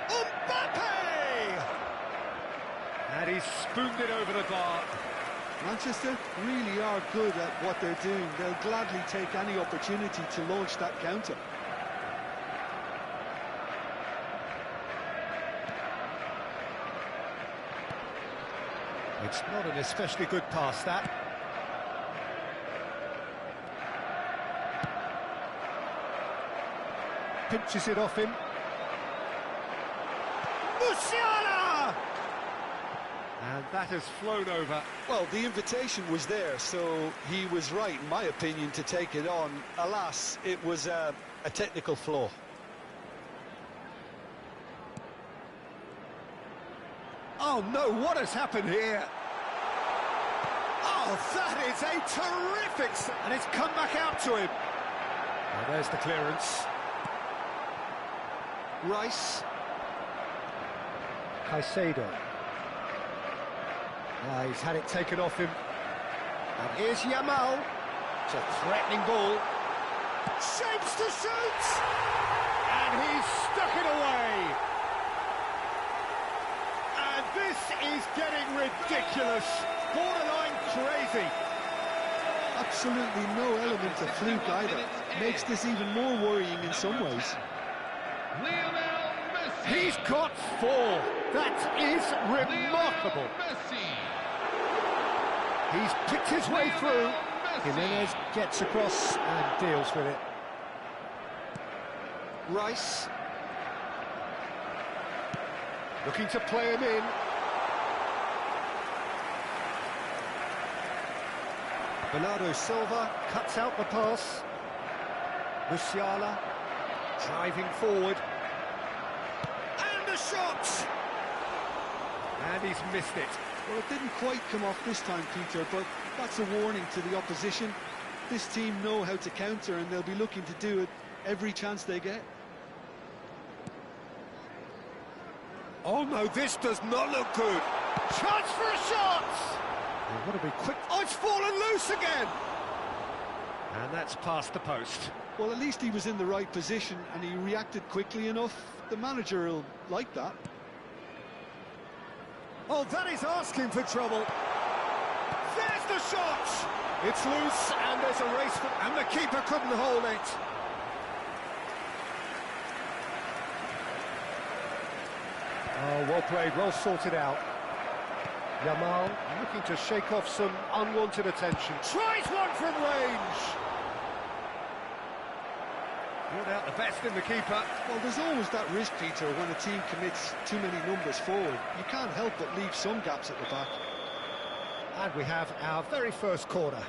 Mbappe! And he's spooned it over the bar. Manchester really are good at what they're doing. They'll gladly take any opportunity to launch that counter. It's not an especially good pass, that. Pinches it off him. Musiala! And that has flown over. Well, the invitation was there, so he was right, in my opinion, to take it on. Alas, it was a technical flaw. Oh no, what has happened here? Oh, that is a terrific... And it's come back out to him. Well, there's the clearance. Rice. Caicedo. He's had it taken off him. And here's Yamal. It's a threatening ball. Shapes to shoot! And he's stuck it away! And this is getting ridiculous. Borderline crazy. Absolutely no element of fluke either. Makes this even more worrying in some ways. Lionel Messi. He's got 4. That is remarkable. Lionel Messi. He's picked his way through. Jimenez gets across and deals with it. Rice. Looking to play him in. Bernardo Silva cuts out the pass. Musiala driving forward. And the shot! And he's missed it. Well, it didn't quite come off this time, Peter, but that's a warning to the opposition. This team know how to counter, and they'll be looking to do it every chance they get. Oh no, this does not look good. Chance for a shot! They've got to be quick. Oh, it's fallen loose again! And that's past the post. Well, at least he was in the right position, and he reacted quickly enough. The manager will like that. Oh, that is asking for trouble. There's the shot! It's loose, and there's a race for... And the keeper couldn't hold it. Oh, well played, well sorted out. Yamal looking to shake off some unwanted attention. Tries one from range! Brought out the best in the keeper. Well, there's always that risk, Peter, when a team commits too many numbers forward. You can't help but leave some gaps at the back. And we have our very first corner.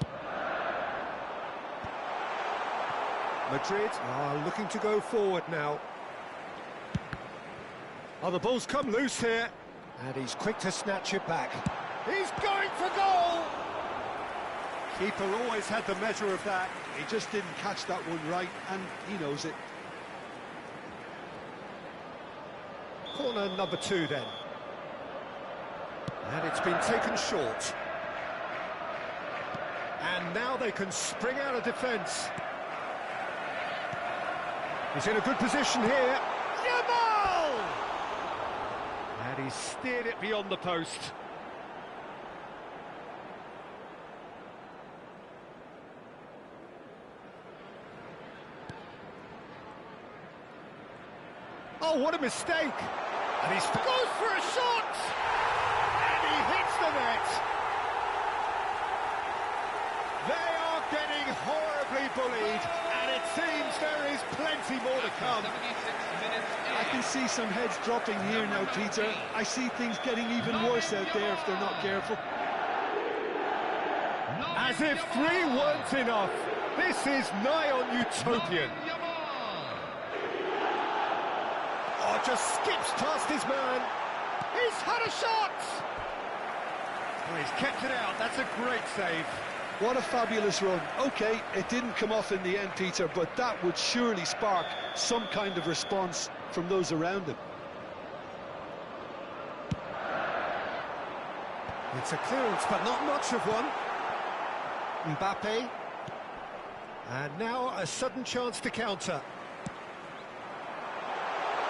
Madrid are looking to go forward now. Oh, the ball's come loose here. And he's quick to snatch it back. He's going for goal! Keeper always had the measure of that. He just didn't catch that one right, and he knows it. Corner number 2 then. And it's been taken short. And now they can spring out of defence. He's in a good position here. Jamal! And he's steered it beyond the post. Oh, what a mistake! And he's Goes for a shot! And he hits the net! They are getting horribly bullied, and it seems there is plenty more to come. 76 minutes in. I can see some heads dropping here now, Peter. I see things getting even worse out there if they're not careful. As if 3 weren't enough. This is nigh on utopian. Oh, just skips past his man. He's had a shot! Oh, he's kept it out. That's a great save. What a fabulous run. OK, it didn't come off in the end, Peter, but that would surely spark some kind of response from those around him. It's a clearance, but not much of one. Mbappe. And now a sudden chance to counter.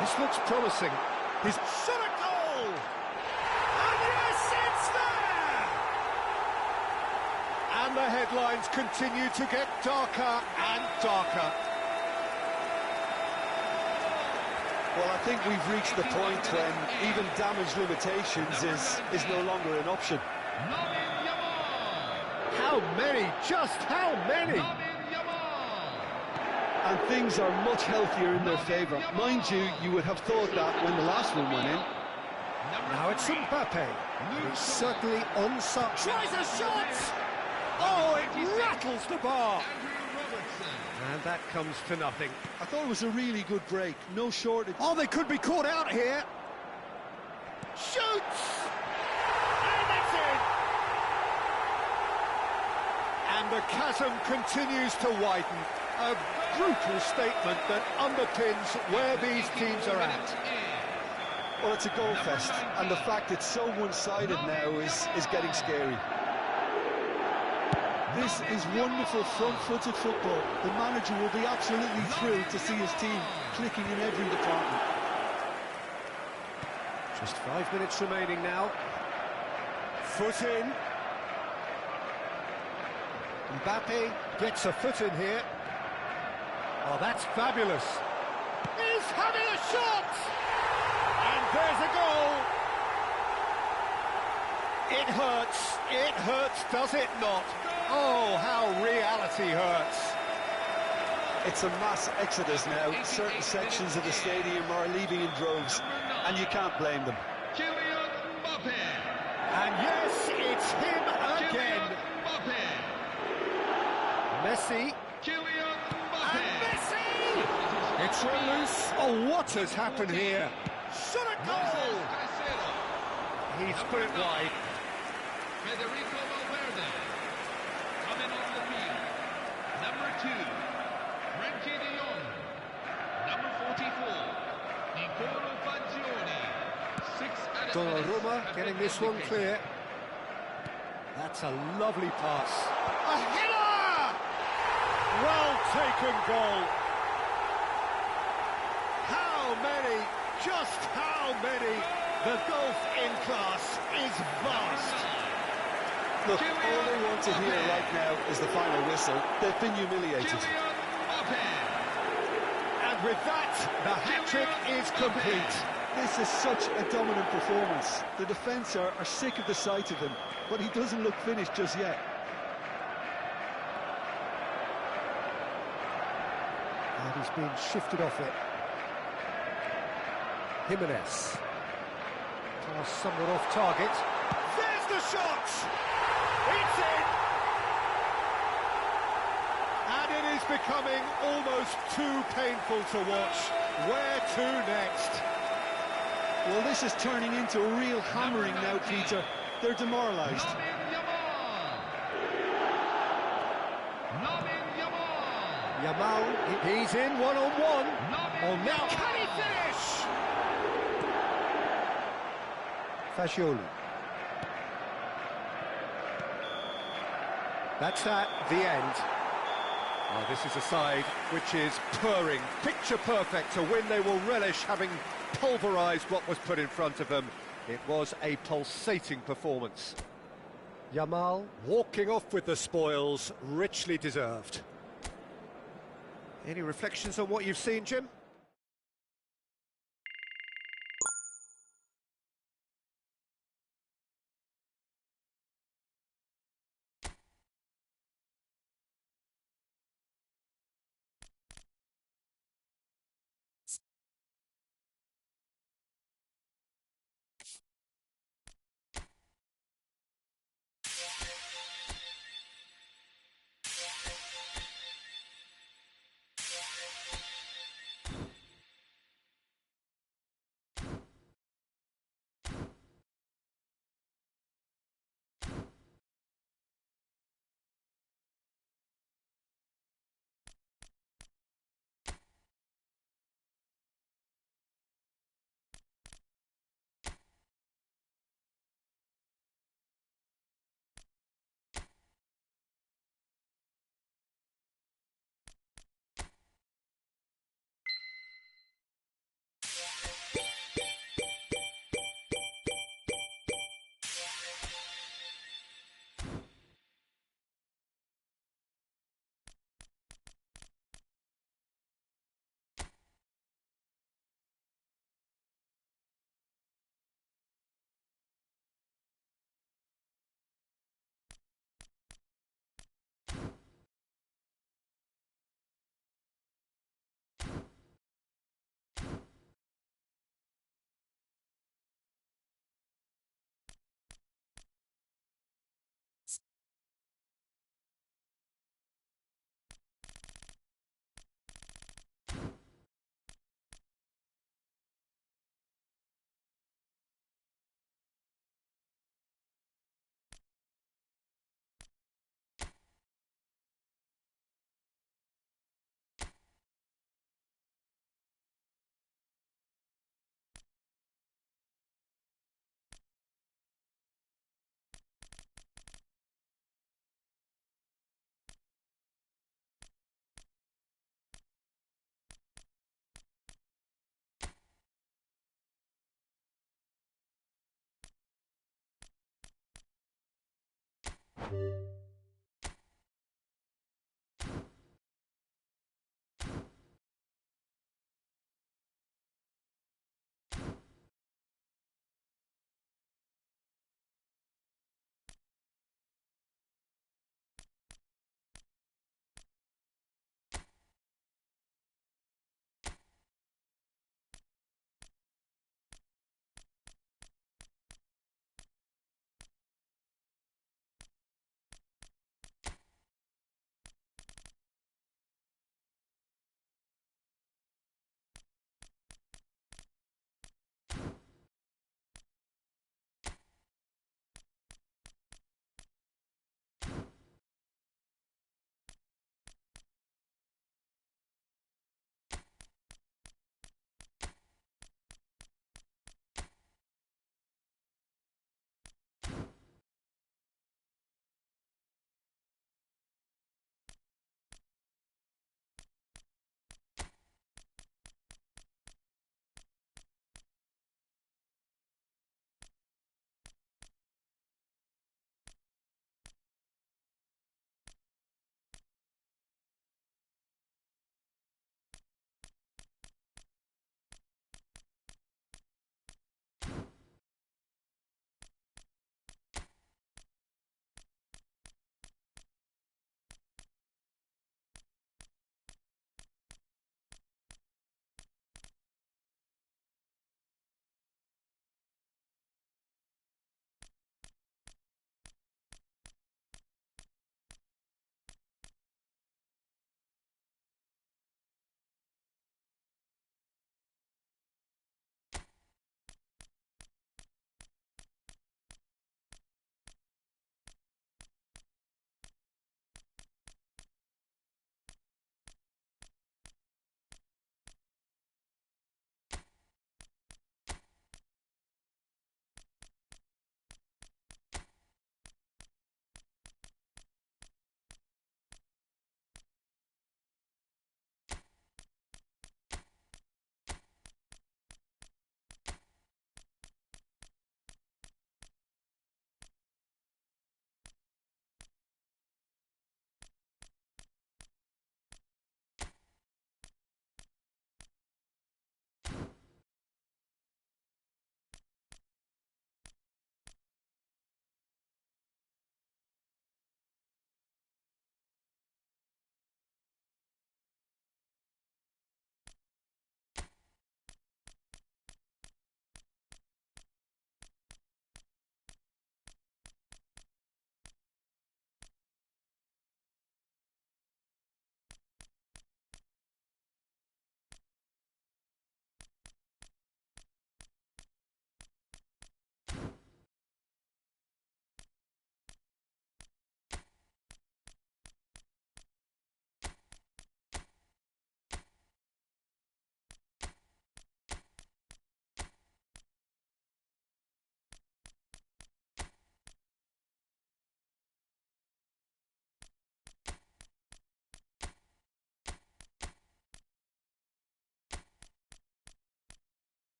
This looks promising. He's shot a goal! And yes, it's there! And the headlines continue to get darker and darker. Well, I think we've reached the point when even damage limitations is no longer an option. How many? Just how many? And things are much healthier in their favour. Mind you, you would have thought that when the last one went in. Now it's Mbappe. He's certainly on such. Tries a shot! Oh, it rattles the bar. And that comes to nothing. I thought it was a really good break. No shortage. Oh, they could be caught out here. Shoots! And it's in! And the chasm continues to widen. A brutal statement that underpins where these teams are at. Well, it's a goal fest, and the fact it's so one-sided now is getting scary. This is wonderful front-footed football. The manager will be absolutely thrilled to see his team clicking in every department. Just 5 minutes remaining now. Foot in. Mbappe gets a foot in here. Oh, that's fabulous. He's having a shot! And there's a goal. It hurts, does it not? Oh, how reality hurts. It's a mass exodus now. Certain sections of the stadium are leaving in droves, and you can't blame them. And yes, it's him again. Messi. And Messi! It's run loose. Oh, what has happened here? Shot a goal! He's put it wide. Federico Valverde coming on the field. Number 2, Frankie de Jong. Number 44, Nicolo Fagioli. 6 Donnarumma getting this one clear. That's a lovely pass. A header! Well taken goal. How many? Just how many? The gulf in class is vast. Look, all they want to hear right now is the final whistle. They've been humiliated. And with that, the hat-trick is complete. This is such a dominant performance. The defence are sick of the sight of him, but he doesn't look finished just yet. And He's been shifted off it. Jimenez. Pass somewhat off target. There's the shot! It's in! And it is becoming almost too painful to watch. Where to next? Well, this is turning into a real hammering now, Peter. They're demoralised. Yamal, he's in one-on-one. Oh, now Can he finish? Fagioli. That's that, the end. Well, this is a side which is purring, picture perfect. To win, they will relish having pulverised what was put in front of them. It was a pulsating performance. Yamal walking off with the spoils, richly deserved. Any reflections on what you've seen, Jim?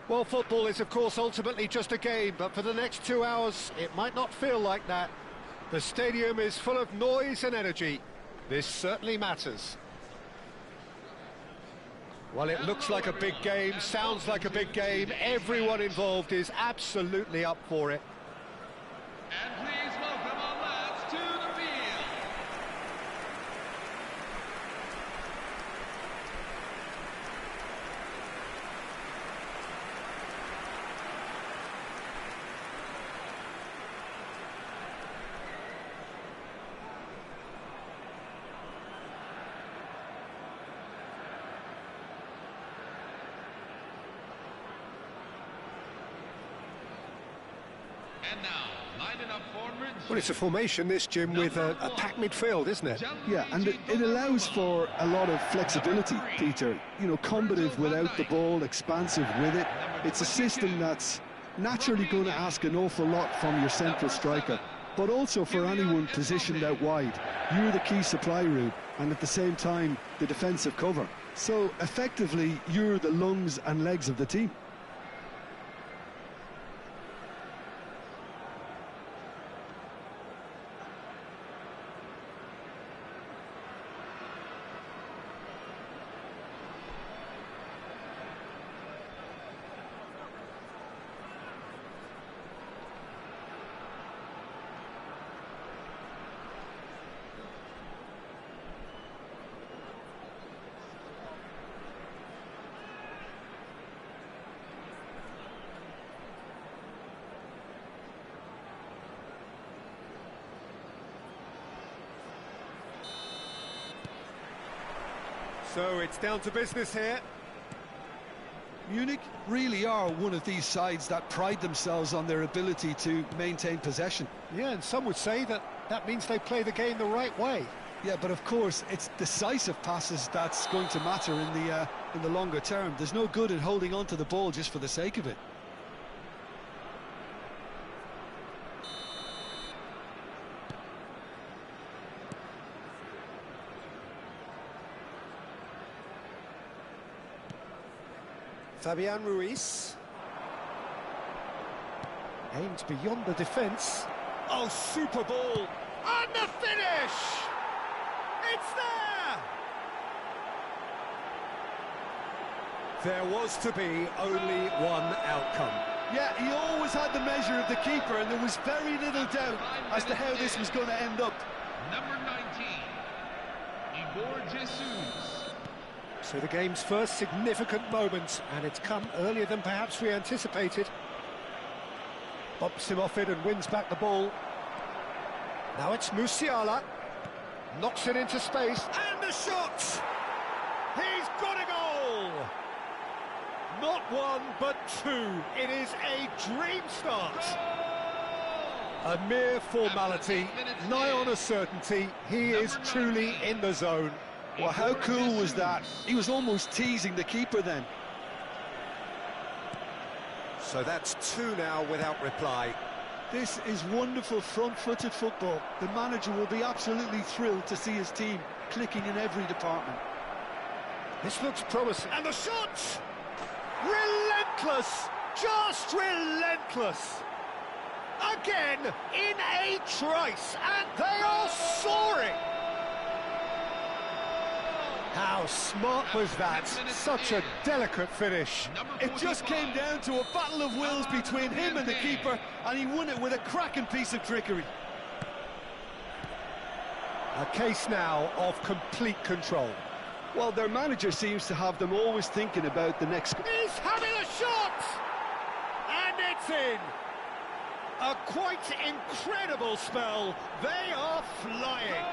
Well, football is, of course, ultimately just a game, but for the next 2 hours, it might not feel like that. The stadium is full of noise and energy. This certainly matters. Well, it looks like a big game, sounds like a big game. Everyone involved is absolutely up for it. And please welcome our lads to the field. And now, lining up forwards. Well, it's a formation, this, Jim, with a packed midfield, isn't it? Yeah, and it allows for a lot of flexibility, Peter. You know, combative without the ball, expansive with it. It's a system that's naturally going to ask an awful lot from your central striker, but also for anyone positioned out wide. You're the key supply route, and at the same time, the defensive cover. So, effectively, you're the lungs and legs of the team. So it's down to business here. Munich really are one of these sides that pride themselves on their ability to maintain possession. Yeah, and some would say that means they play the game the right way. Yeah, but of course, it's decisive passes that's going to matter in the longer term. There's no good in holding on to the ball just for the sake of it. Fabian Ruiz. Aimed beyond the defence. Oh, super ball. And the finish! It's there! There was to be only one outcome. Yeah, he always had the measure of the keeper, and there was very little doubt as to how this was going to end up. Number 19, Igor Jesus. So the game's first significant moment, and it's come earlier than perhaps we anticipated. Bumps him off it and wins back the ball. Now it's Musiala. Knocks it into space. And the shot! He's got a goal! Not one, but two. It is a dream start. A mere formality, nigh on a certainty. He is truly in the zone. Well, how cool was that? He was almost teasing the keeper then. So that's two now without reply. This is wonderful front-footed football. The manager will be absolutely thrilled to see his team clicking in every department. This looks promising. And the shot! Relentless! Just relentless! Again, in a trice, and they are soaring! How smart was that? Such a delicate finish. It just came down to a battle of wills between him and the keeper, and he won it with a cracking piece of trickery. A case now of complete control. Well, their manager seems to have them always thinking about the next... He's having a shot! And it's in! A quite incredible spell. They are flying.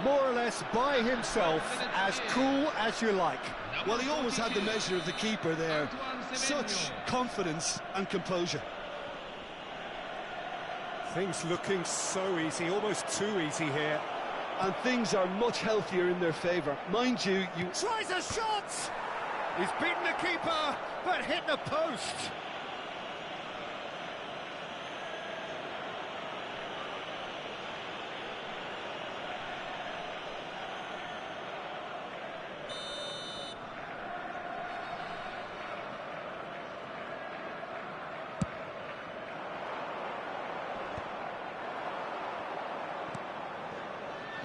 More or less by himself, as cool as you like. Well, he always had the measure of the keeper there. Such confidence and composure. Things looking so easy, almost too easy here. And things are much healthier in their favour. Mind you, Tries a shot! He's beaten the keeper, but hit the post.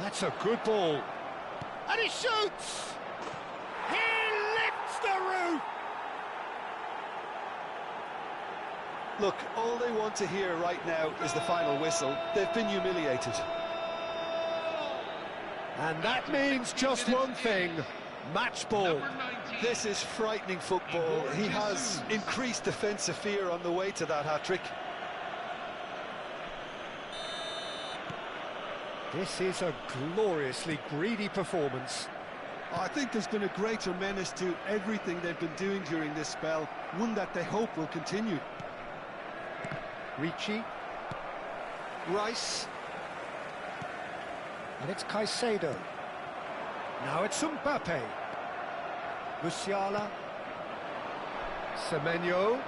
That's a good ball. And he shoots! He lifts the roof! Look, all they want to hear right now is the final whistle. They've been humiliated. And that means just one thing, match ball. This is frightening football. He has increased defensive fear on the way to that hat-trick. This is a gloriously greedy performance. I think there's been a greater menace to everything they've been doing during this spell, one that they hope will continue. Ricci. Rice. And it's Caicedo. Now it's Mbappe. Musiala. Semenyo.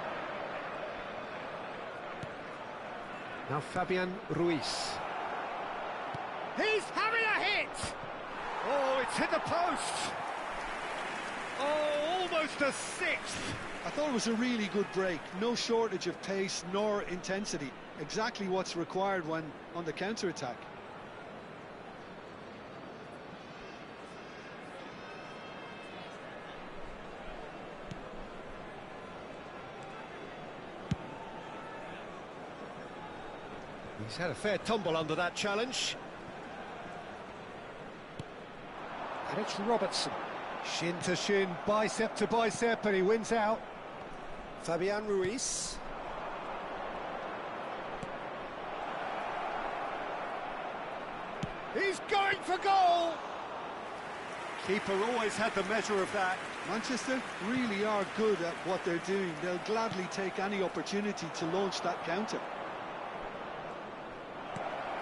Now Fabian Ruiz. He's having a hit! Oh, it's hit the post! Oh, almost a sixth! I thought it was a really good break. No shortage of pace nor intensity. Exactly what's required when on the counter-attack. He's had a fair tumble under that challenge. And it's Robertson. Shin to shin, bicep to bicep, and he wins out. Fabian Ruiz. He's going for goal! Keeper always had the measure of that. Manchester really are good at what they're doing. They'll gladly take any opportunity to launch that counter.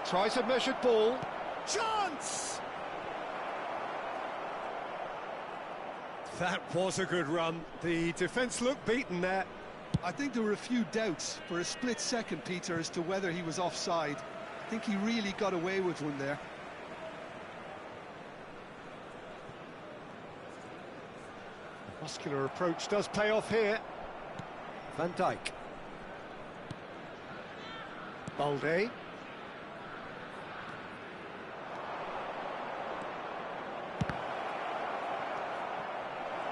Tries a measured ball. Chance! That was a good run. The defence looked beaten there. I think there were a few doubts for a split second, Peter, as to whether he was offside. I think he really got away with one there. The muscular approach does pay off here. Van Dijk. Balde.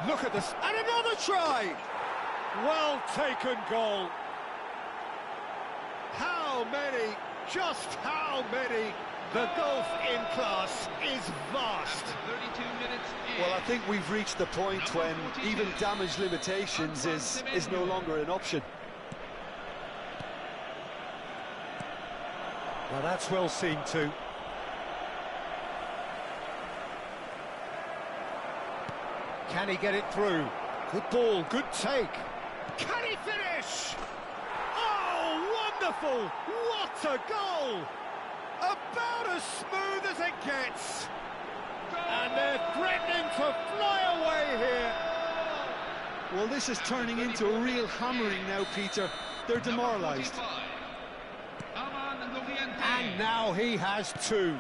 Look at this, and another try! Well taken goal. How many, just how many? The gulf in class is vast. After 32 minutes in. Well, I think we've reached the point when even damage limitations is no longer an option. Well, that's well seen too. Can he get it through? Good ball, good take. Can he finish? Oh, wonderful! What a goal! About as smooth as it gets. And they're threatening to fly away here. Well, this is turning into a real hammering now, Peter. They're demoralised. And now he has two.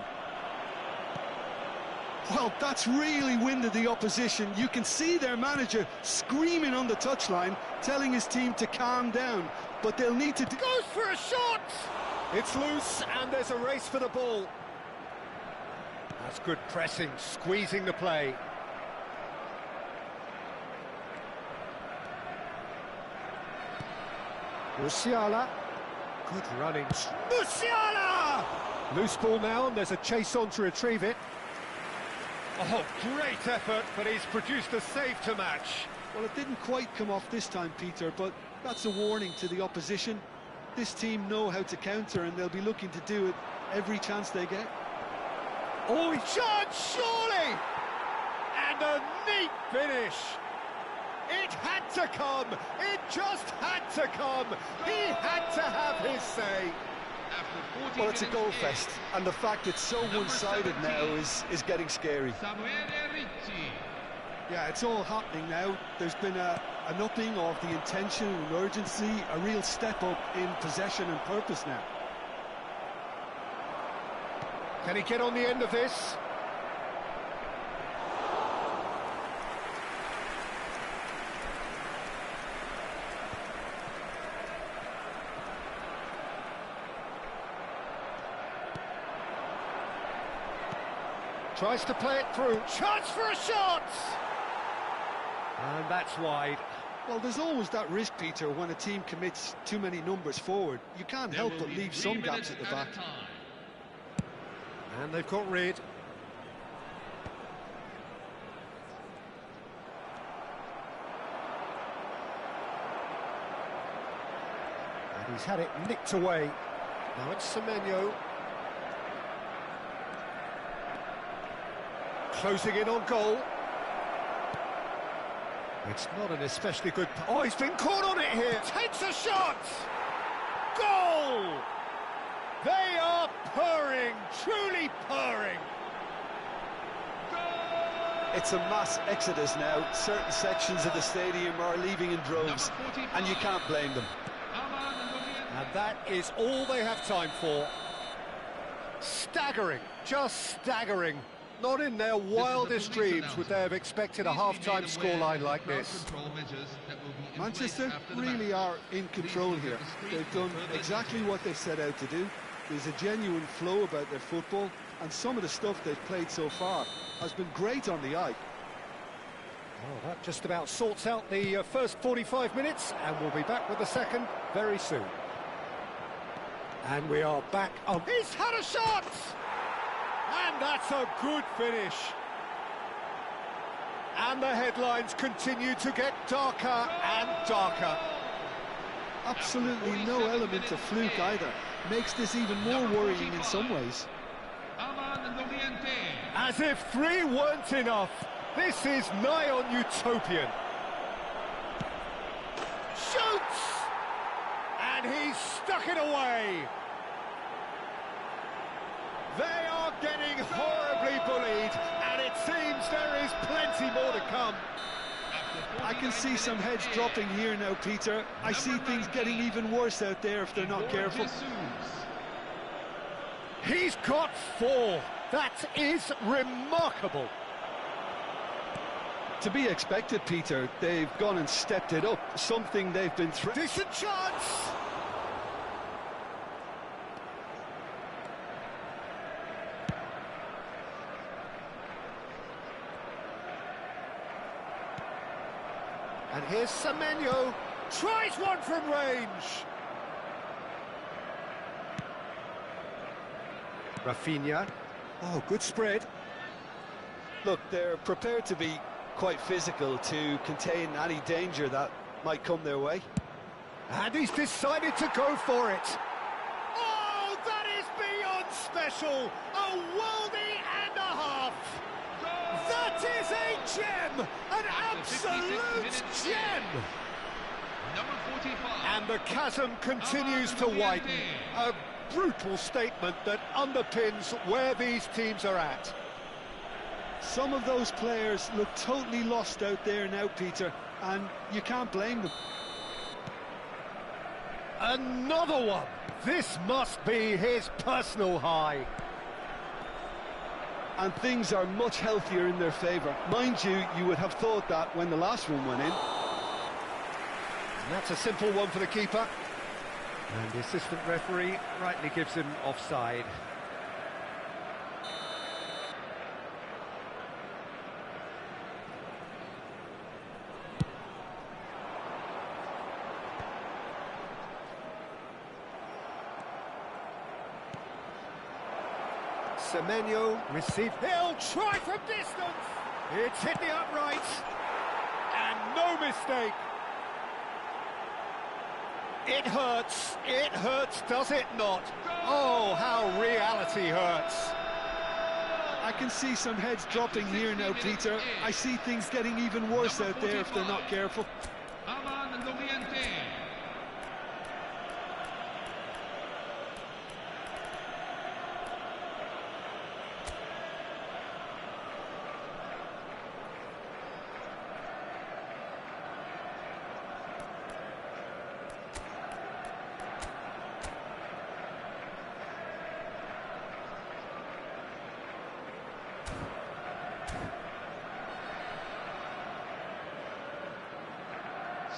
Well, that's really winded the opposition. You can see their manager screaming on the touchline, telling his team to calm down. But they'll need to... Goes for a shot! It's loose, and there's a race for the ball. That's good pressing, squeezing the play. Musiala. Good running. Musiala! Loose ball now, and there's a chase on to retrieve it. Oh, great effort, but he's produced a save to match. Well, it didn't quite come off this time, Peter, but that's a warning to the opposition. This team know how to counter, and they'll be looking to do it every chance they get. Oh, chance, surely! And a neat finish. It had to come. It just had to come. He had to have his say. Well, it's a goal fest, and the fact it's so one-sided now is getting scary. Yeah, it's all happening now. There's been an upping of the intention and urgency, a real step up in possession and purpose now. Can he get on the end of this? Tries to play it through. Chance for a shot! And that's wide. Well, there's always that risk, Peter, when a team commits too many numbers forward. You can't help but leave some gaps at the back. And they've got rid. And he's had it nicked away. Now it's Semenyo. Closing in on goal. It's not an especially good... Oh, he's been caught on it here! Takes a shot! Goal! They are purring, truly purring. It's a mass exodus now. Certain sections of the stadium are leaving in droves, and you can't blame them. And that is all they have time for. Staggering, just staggering. Not in their wildest dreams would they have expected a half-time scoreline like this. Manchester really are in control here. They've done exactly what they set out to do. There's a genuine flow about their football, and some of the stuff they've played so far has been great on the eye. Well, that just about sorts out the first 45 minutes, and we'll be back with the second very soon. And we are back on. He's had a shot! And that's a good finish. And the headlines continue to get darker and darker. Absolutely no element of fluke either. Makes this even more worrying in some ways. As if 3 weren't enough. This is nigh on utopian. Shoots! And he's stuck it away. They are getting horribly bullied, and it seems there is plenty more to come. I can see some heads dropping here now, Peter. I see things getting even worse out there if they're not careful. He's got 4. That is remarkable. To be expected, Peter. They've gone and stepped it up. Something they've been through. Decent chance! And here's Semenyo. Tries one from range. Rafinha. Oh, good spread. Look, they're prepared to be quite physical to contain any danger that might come their way. And he's decided to go for it. Oh, that is beyond special. A worldie and a half. That is a gem, an absolute gem. Number 45. And the chasm continues to widen. A brutal statement that underpins where these teams are at. Some of those players look totally lost out there now, Peter, and you can't blame them. Another one. This must be his personal high. And things are much healthier in their favour. Mind you, you would have thought that when the last one went in. And that's a simple one for the keeper. And the assistant referee rightly gives him offside. Semenyo received. He'll try from distance. It's hit the upright. And no mistake. It hurts, does it not? Oh, how reality hurts. I can see some heads dropping here now, Peter. I see things getting even worse out there if they're not careful.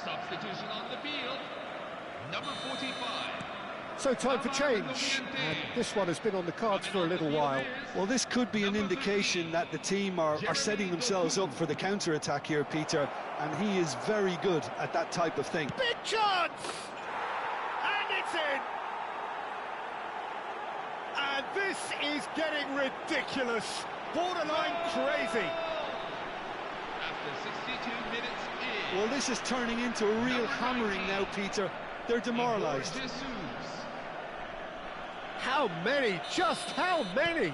Substitution on the field. Number 45. So time for change, and this one has been on the cards for a little while. Well, this could be an indication that the team are setting themselves up for the counter-attack here, Peter, and he is very good at that type of thing. Big chance! And it's in! And this is getting ridiculous, borderline crazy. After 62 minutes in. Well, this is turning into a real hammering now, Peter. They're demoralised. How many? Just how many?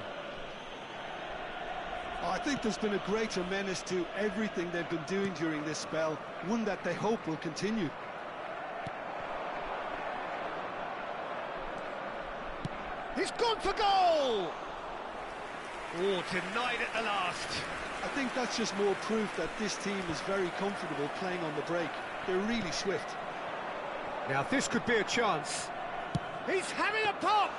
I think there's been a greater menace to everything they've been doing during this spell, one that they hope will continue. He's gone for goal! Oh, denied at the last. I think that's just more proof that this team is very comfortable playing on the break. They're really swift. Now this could be a chance. He's having a pop!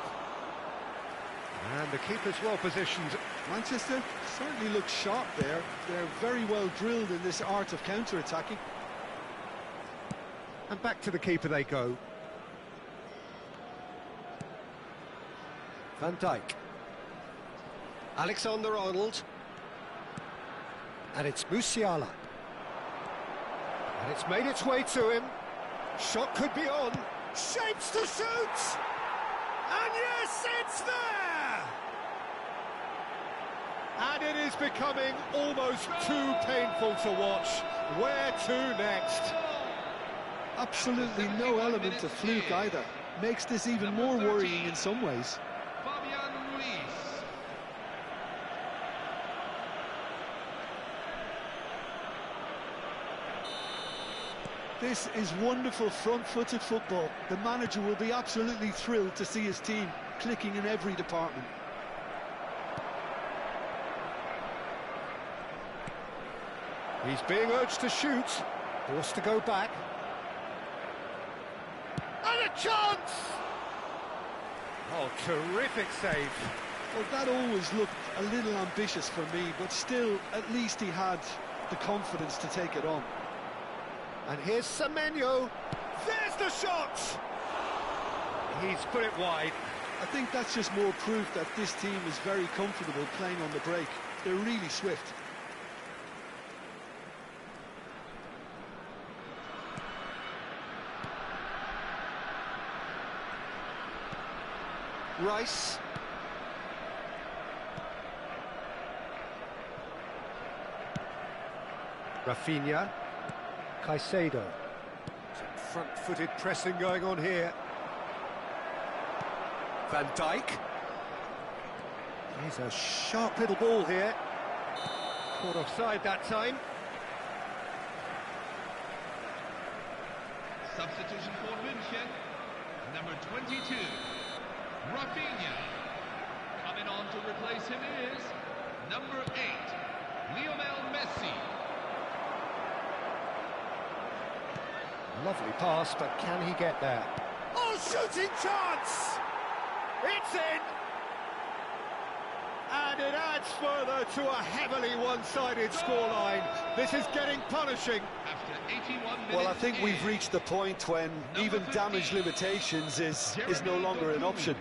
And the keeper's well positioned. Manchester certainly looks sharp there. They're very well drilled in this art of counter-attacking. And back to the keeper they go. Van Dijk. Alexander-Arnold. And it's Musiala. And it's made its way to him. Shot could be on. Shapes to shoot! And yes, it's there! And it is becoming almost too painful to watch. Where to next? Absolutely no element of fluke either. Makes this even more worrying in some ways. Fabian Ruiz. This is wonderful front-footed football. The manager will be absolutely thrilled to see his team clicking in every department. He's being urged to shoot. Forced to go back. And a chance! Oh, terrific save. Well, that always looked a little ambitious for me, but still, at least he had the confidence to take it on. And here's Semenyo. There's the shot! He's put it wide. I think that's just more proof that this team is very comfortable playing on the break. They're really swift. Rice. Rafinha. Caicedo. Some front-footed pressing going on here. Van Dijk. He's a sharp little ball here. Caught offside that time. Substitution for München. Number 22. Rafinha. Coming on to replace him is number 8, Lionel Messi. Lovely pass, but can he get there? Oh, shooting chance! It's in! And it adds further to a heavily one-sided scoreline. This is getting punishing. After 81 minutes. Well, I think we've reached the point when even damage limitations is no longer an option.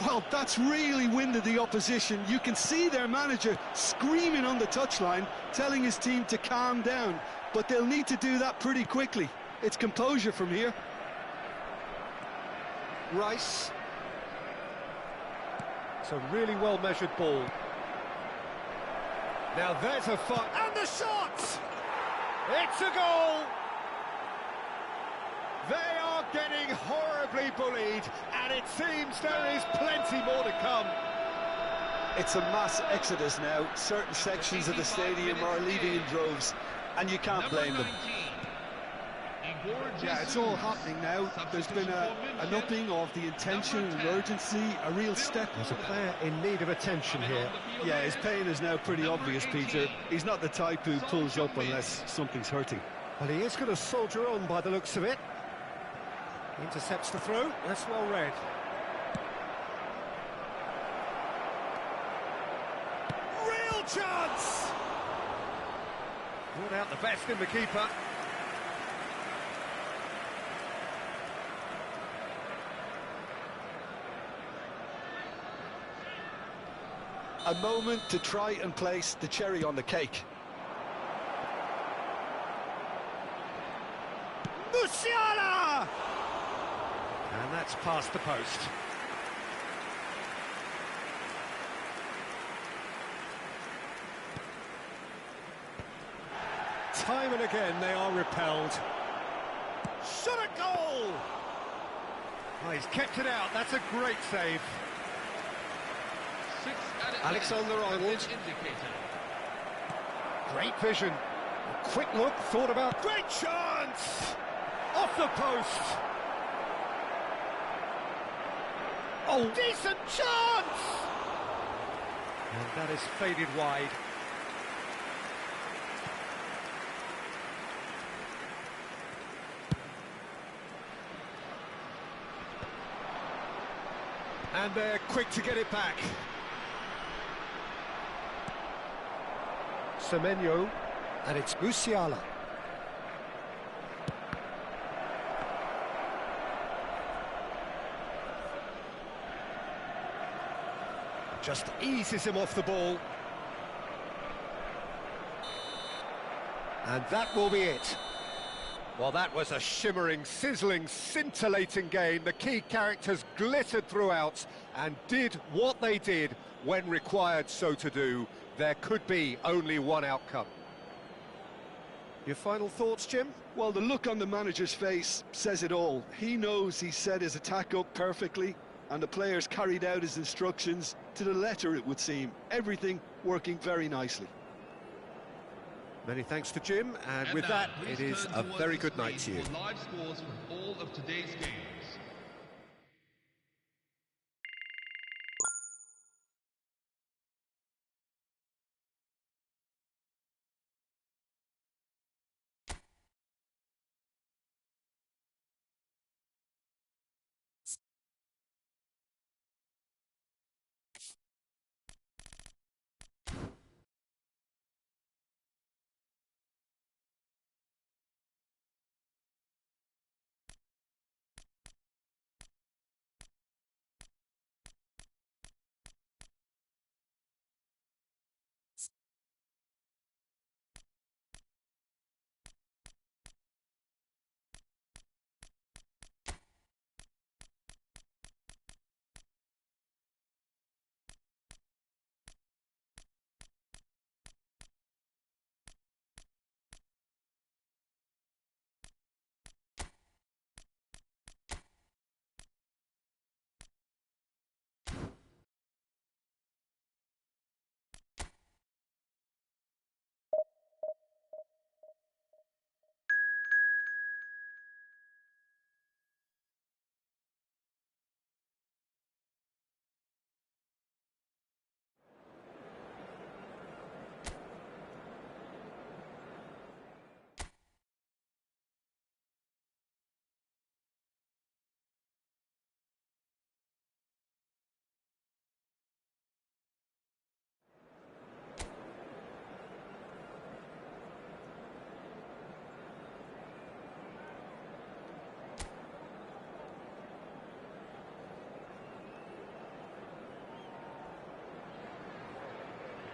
Well, that's really winded the opposition. You can see their manager screaming on the touchline, telling his team to calm down. But they'll need to do that pretty quickly. It's composure from here. Rice. It's a really well-measured ball. Now there's a fight. And the shot! It's a goal! They are getting horribly bullied, and it seems there is plenty more to come. It's a mass exodus now. Certain sections of the stadium are leaving in droves, and you can't blame them. Yeah, it's all happening now. There's been an upping of the intention and urgency, a real step. There's a player in need of attention here. Yeah, his pain is now pretty obvious, Peter. He's not the type who pulls up unless something's hurting. Well, he is going to soldier on by the looks of it. Intercepts the throw. That's well read. Real chance! Brought out the best in the keeper. A moment to try and place the cherry on the cake. Musiala! And that's past the post. Time and again they are repelled. Shot a goal! Oh, he's kept it out, that's a great save. Alexander-Arnold. Great vision. A quick look, thought about... Great chance! Off the post! Oh, decent chance! And that is faded wide. And they're quick to get it back. Semenyo, and it's Musiala. Just eases him off the ball. And that will be it. Well, that was a shimmering, sizzling, scintillating game. The key characters glittered throughout and did what they did when required so to do. There could be only one outcome. Your final thoughts, Jim? Well, the look on the manager's face says it all. He knows he set his attack up perfectly, and the players carried out his instructions to the letter, it would seem. Everything working very nicely. Many thanks to Jim, and with that, it is a very good night to you. Live scores from all of today's games.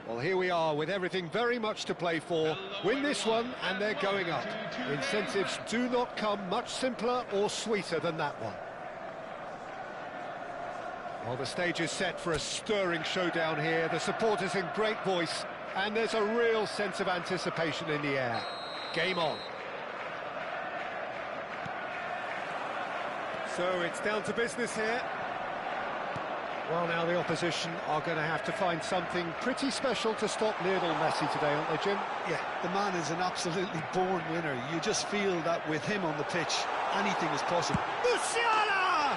Well, here we are with everything very much to play for. Win this one and they're going up. Incentives do not come much simpler or sweeter than that one. Well, the stage is set for a stirring showdown here. The supporters in great voice, and there's a real sense of anticipation in the air. Game on. So it's down to business here. Well, now the opposition are going to have to find something pretty special to stop Lionel Messi today, aren't they, Jim? Yeah, the man is an absolutely born winner. You just feel that with him on the pitch, anything is possible. Musiala!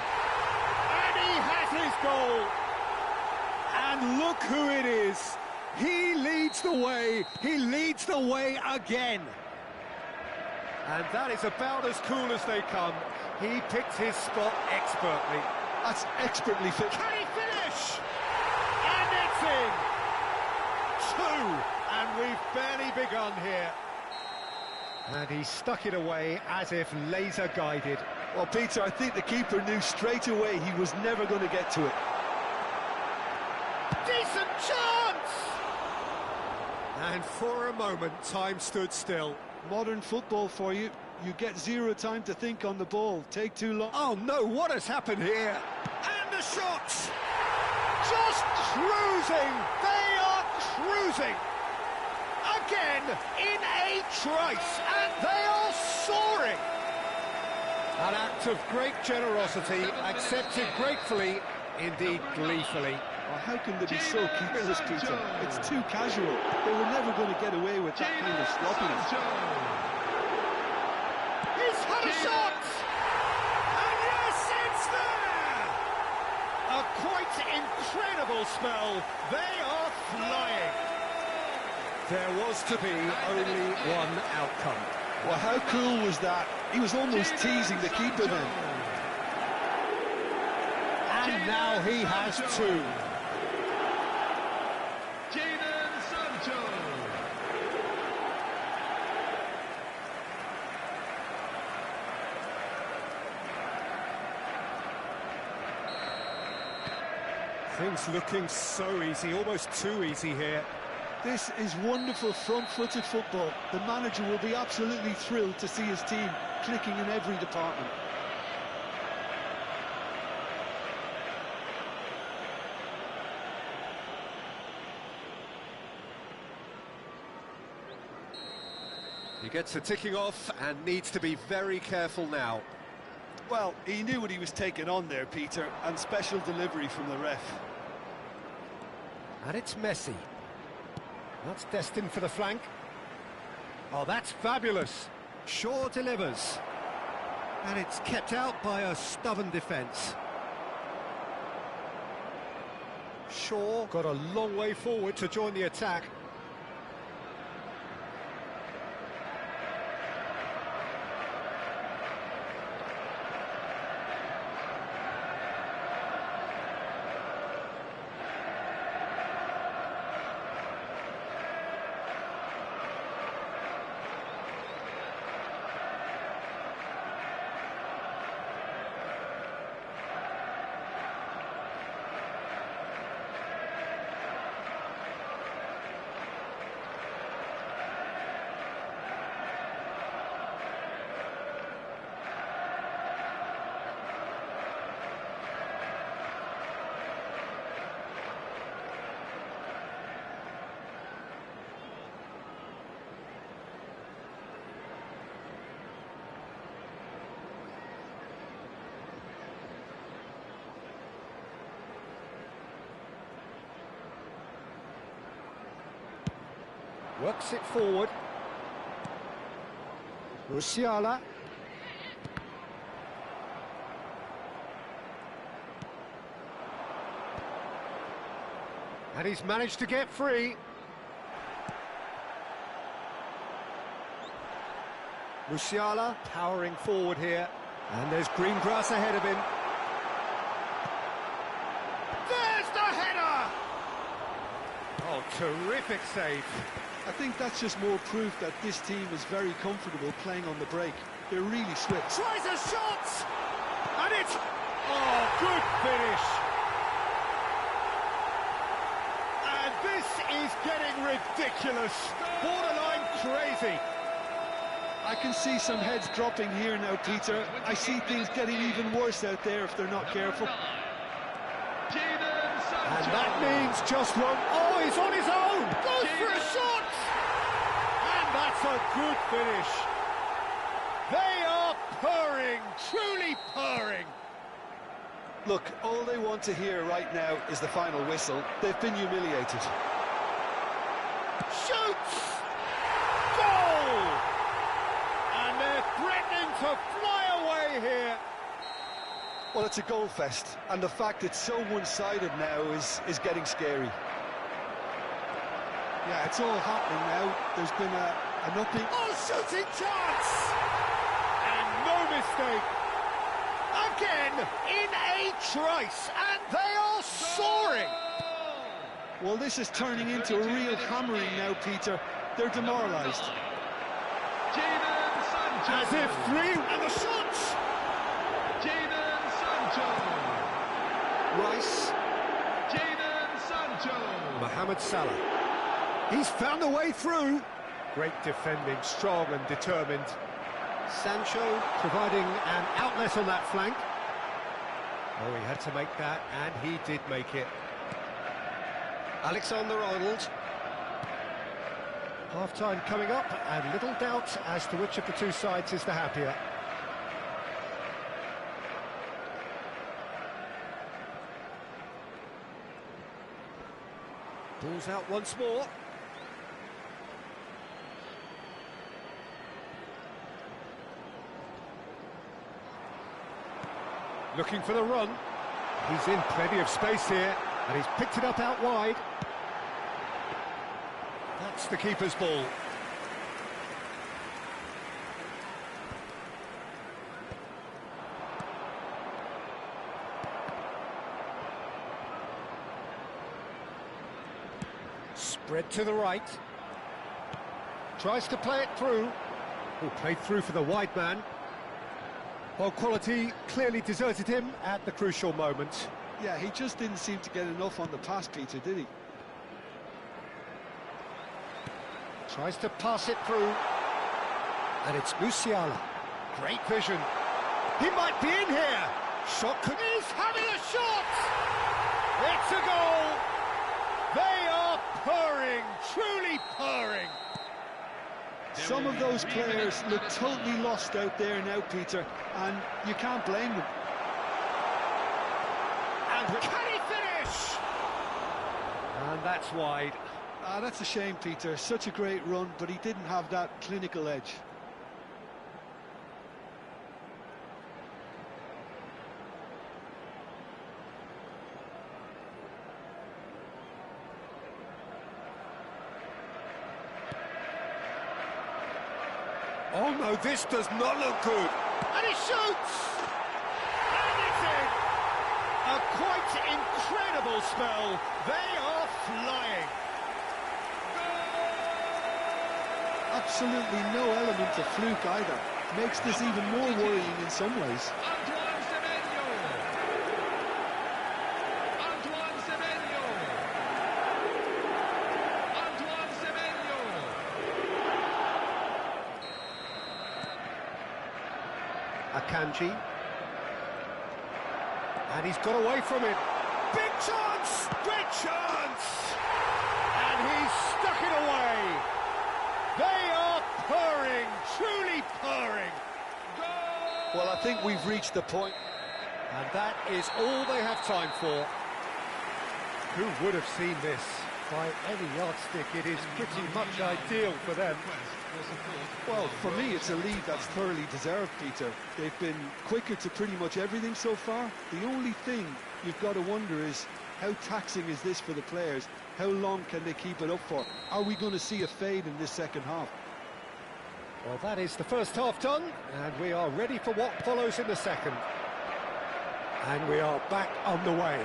And he has his goal! And look who it is! He leads the way! He leads the way again! And that is about as cool as they come. He picked his spot expertly. That's expertly fit. Can he finish? And it's in! Two! And we've barely begun here. And he stuck it away as if laser-guided. Well, Peter, I think the keeper knew straight away he was never going to get to it. Decent chance! And for a moment, time stood still. Modern football for you. You get zero time to think on the ball. Take too long. Oh no, what has happened here? And the shots! Just cruising! They are cruising! Again, in a trice, and they are soaring! An act of great generosity, accepted gratefully, indeed gleefully. Oh, how can they be so careless, Peter? It's too casual. They were never going to get away with that kind of sloppiness. He's had a shot! And yes, it's there! A quite incredible spell. They are flying. There was to be only one outcome. Well, how cool was that? He was almost teasing the keeper then. And now he has two. Things looking so easy, almost too easy here. This is wonderful front-footed football. The manager will be absolutely thrilled to see his team clicking in every department. He gets a ticking off and needs to be very careful now. Well, he knew what he was taking on there, Peter, and special delivery from the ref. And it's Messi. That's destined for the flank. Oh, that's fabulous. Shaw delivers. And it's kept out by a stubborn defence. Shaw got a long way forward to join the attack. Works it forward. Musiala. And he's managed to get free. Musiala powering forward here. And there's green grass ahead of him. There's the header! Oh, terrific save. I think that's just more proof that this team is very comfortable playing on the break. They're really swift. Tries a shot! And it's... Oh, good finish! And this is getting ridiculous. Borderline crazy. I can see some heads dropping here now, Peter. I see things getting even worse out there if they're not careful. And that means just one. Oh, he's on his own! Goes for a shot! And that's a good finish. They are purring, truly purring. Look, all they want to hear right now is the final whistle. They've been humiliated. Shoots! Goal! And they're threatening to fly away here. Well, it's a goal fest, and the fact it's so one-sided now is getting scary. Yeah, it's all happening now. There's been an upping... Oh, shooting chance! And no mistake. Again, in a trice, and they are soaring. Well, this is turning into a real hammering now, Peter. They're demoralised. As if three, and the shots! Rice. Sancho. Mohamed Salah. He's found a way through. Great defending, strong and determined. Sancho providing an outlet on that flank. Oh, he had to make that, and he did make it. Alexander-Arnold. Half-time coming up, and little doubt as to which of the two sides is the happier. Ball's out once more. Looking for the run. He's in plenty of space here, and he's picked it up out wide. That's the keeper's ball. Spread to the right. Tries to play it through. Oh, played through for the wide man. Well, quality clearly deserted him at the crucial moment. Yeah, he just didn't seem to get enough on the pass, Peter, did he? Tries to pass it through. And it's Musiala. Great vision. He might be in here. Shot could... He's having a shot! It's a goal! They are purring, truly purring. Some of those players look totally lost out there now, Peter, and you can't blame them. And can he finish? And that's wide. Ah, that's a shame, Peter. Such a great run, but he didn't have that clinical edge. Oh no, this does not look good. And he shoots! And it's in! A quite incredible spell. They are flying. Absolutely no element of fluke either. Makes this even more worrying in some ways. Akanji. And he's got away from it. Big chance! Big chance! And he's stuck it away. They are purring, truly purring. Well, I think we've reached the point. And that is all they have time for. Who would have seen this? By any yardstick, it is pretty much ideal for them. Well, for me, it's a lead that's thoroughly deserved, Peter. They've been quicker to pretty much everything so far. The only thing you've got to wonder is, how taxing is this for the players? How long can they keep it up for? Are we going to see a fade in this second half? Well, that is the first half done, and we are ready for what follows in the second. And we are back on the way.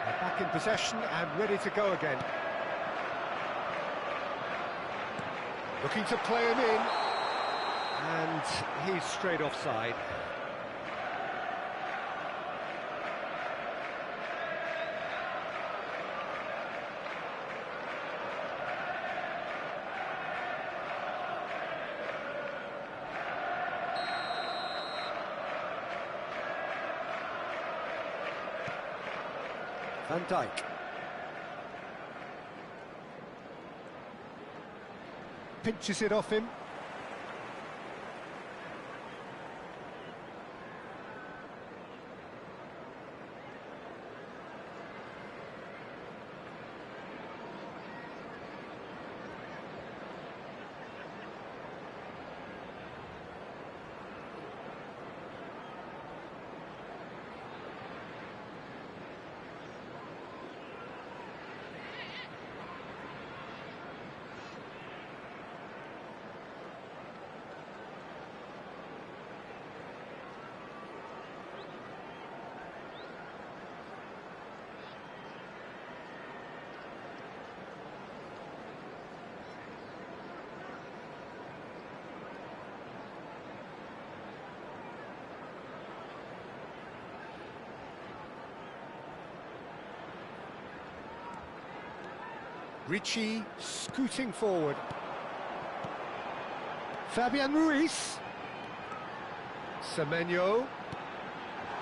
They're back in possession and ready to go again. Looking to play him in. And he's straight offside. Van Dijk. Pinches it off him. Richie scooting forward. Fabian Ruiz. Semenyo.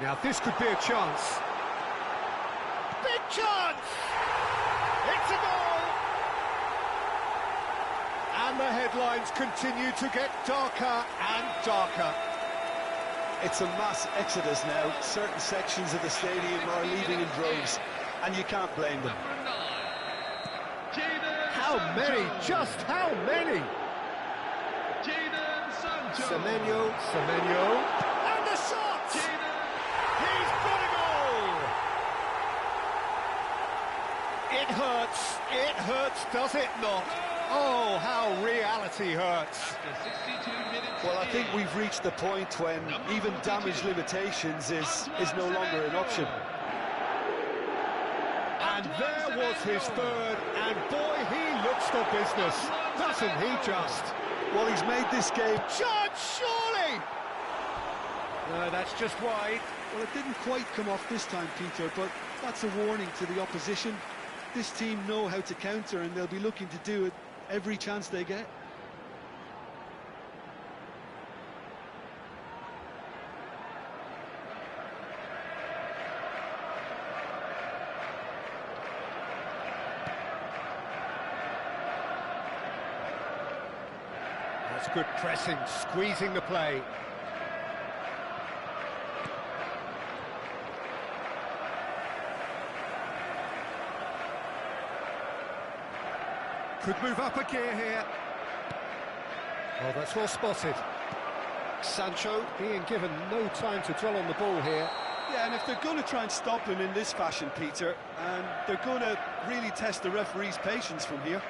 Now this could be a chance. Big chance! It's a goal! And the headlines continue to get darker and darker. It's a mass exodus now. Certain sections of the stadium are leaving in droves, and you can't blame them. How many? Just how many? Semenyo. And the shot! He's got a goal! It hurts, does it not? Oh, how reality hurts. Well, I think we've reached the point when even damage limitations is no longer an option. And there was his third, and boy, he looks the business, doesn't he just? Well, he's made this game... Chance, surely! No, that's just wide. Well, it didn't quite come off this time, Peter, but that's a warning to the opposition. This team know how to counter, and they'll be looking to do it every chance they get. That's good pressing, squeezing the play. Could move up a gear here. Oh, that's well spotted. Sancho being given no time to dwell on the ball here. Yeah, and if they're going to try and stop him in this fashion, Peter, and they're going to really test the referee's patience from here.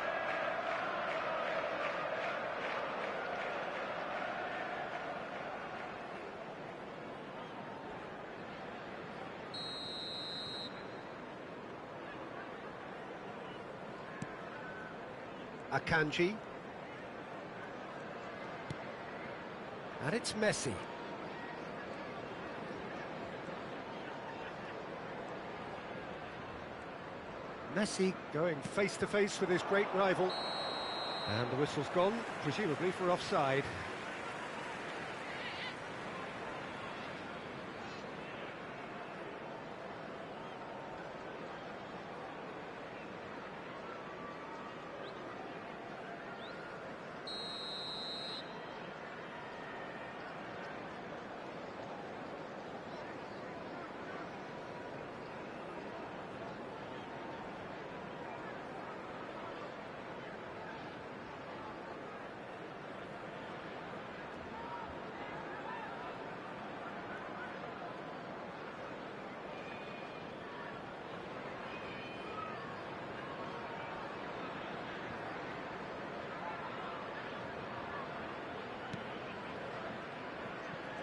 Akanji. And it's Messi. Messi going face to face with his great rival. And the whistle's gone, presumably for offside.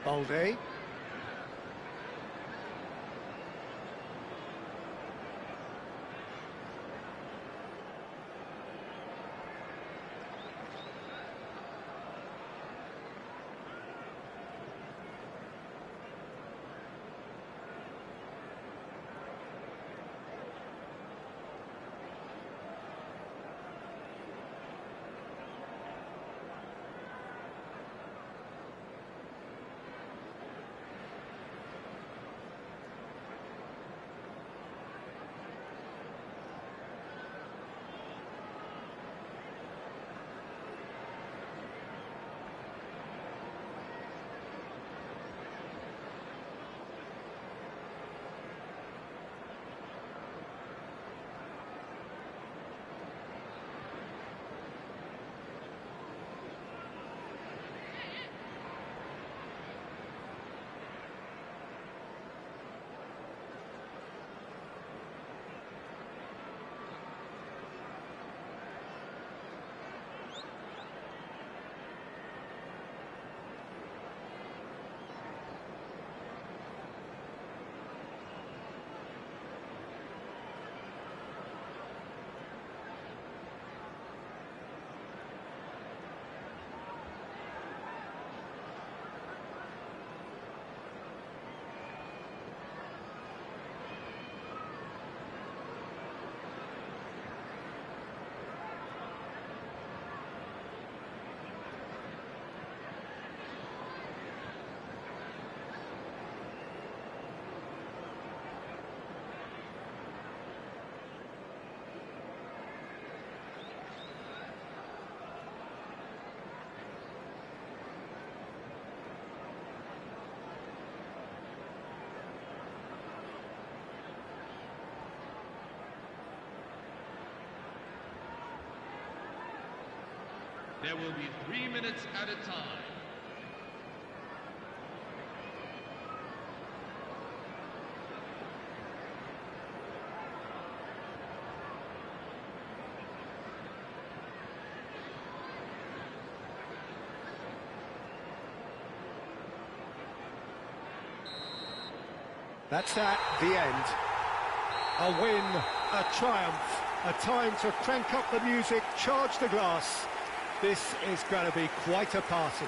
Balde. There will be 3 minutes at a time. That's that, the end. A win, a triumph, a time to crank up the music, charge the glass. This is going to be quite a party.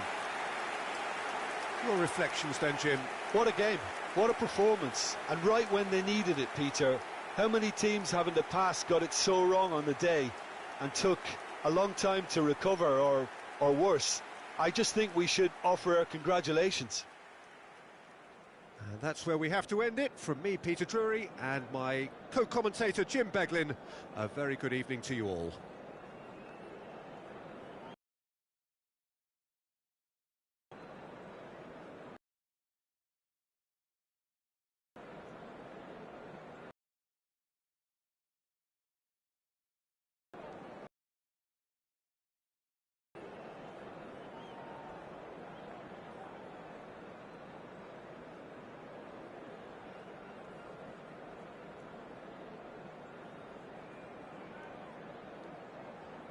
Your reflections then, Jim? What a game, what a performance, and right when they needed it, Peter. How many teams have in the past got it so wrong on the day and took a long time to recover, or worse? I just think we should offer our congratulations. And that's where we have to end it. From me, Peter Drury, and my co-commentator, Jim Beglin. A very good evening to you all.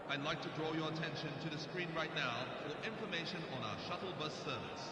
I'd like to draw your attention to the screen right now for information on our shuttle bus service.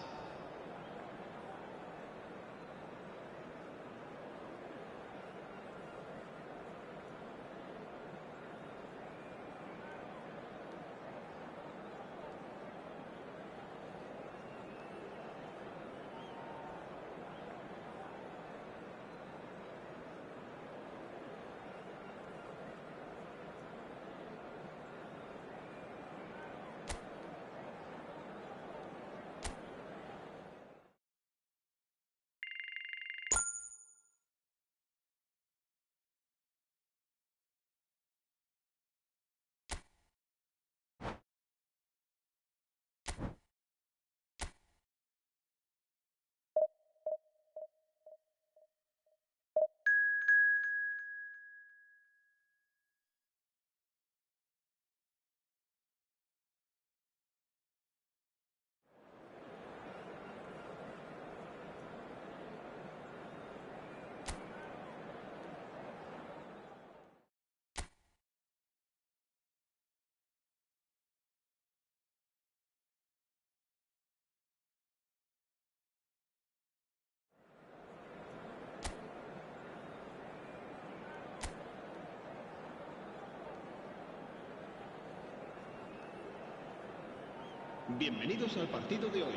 Bienvenidos al partido de hoy.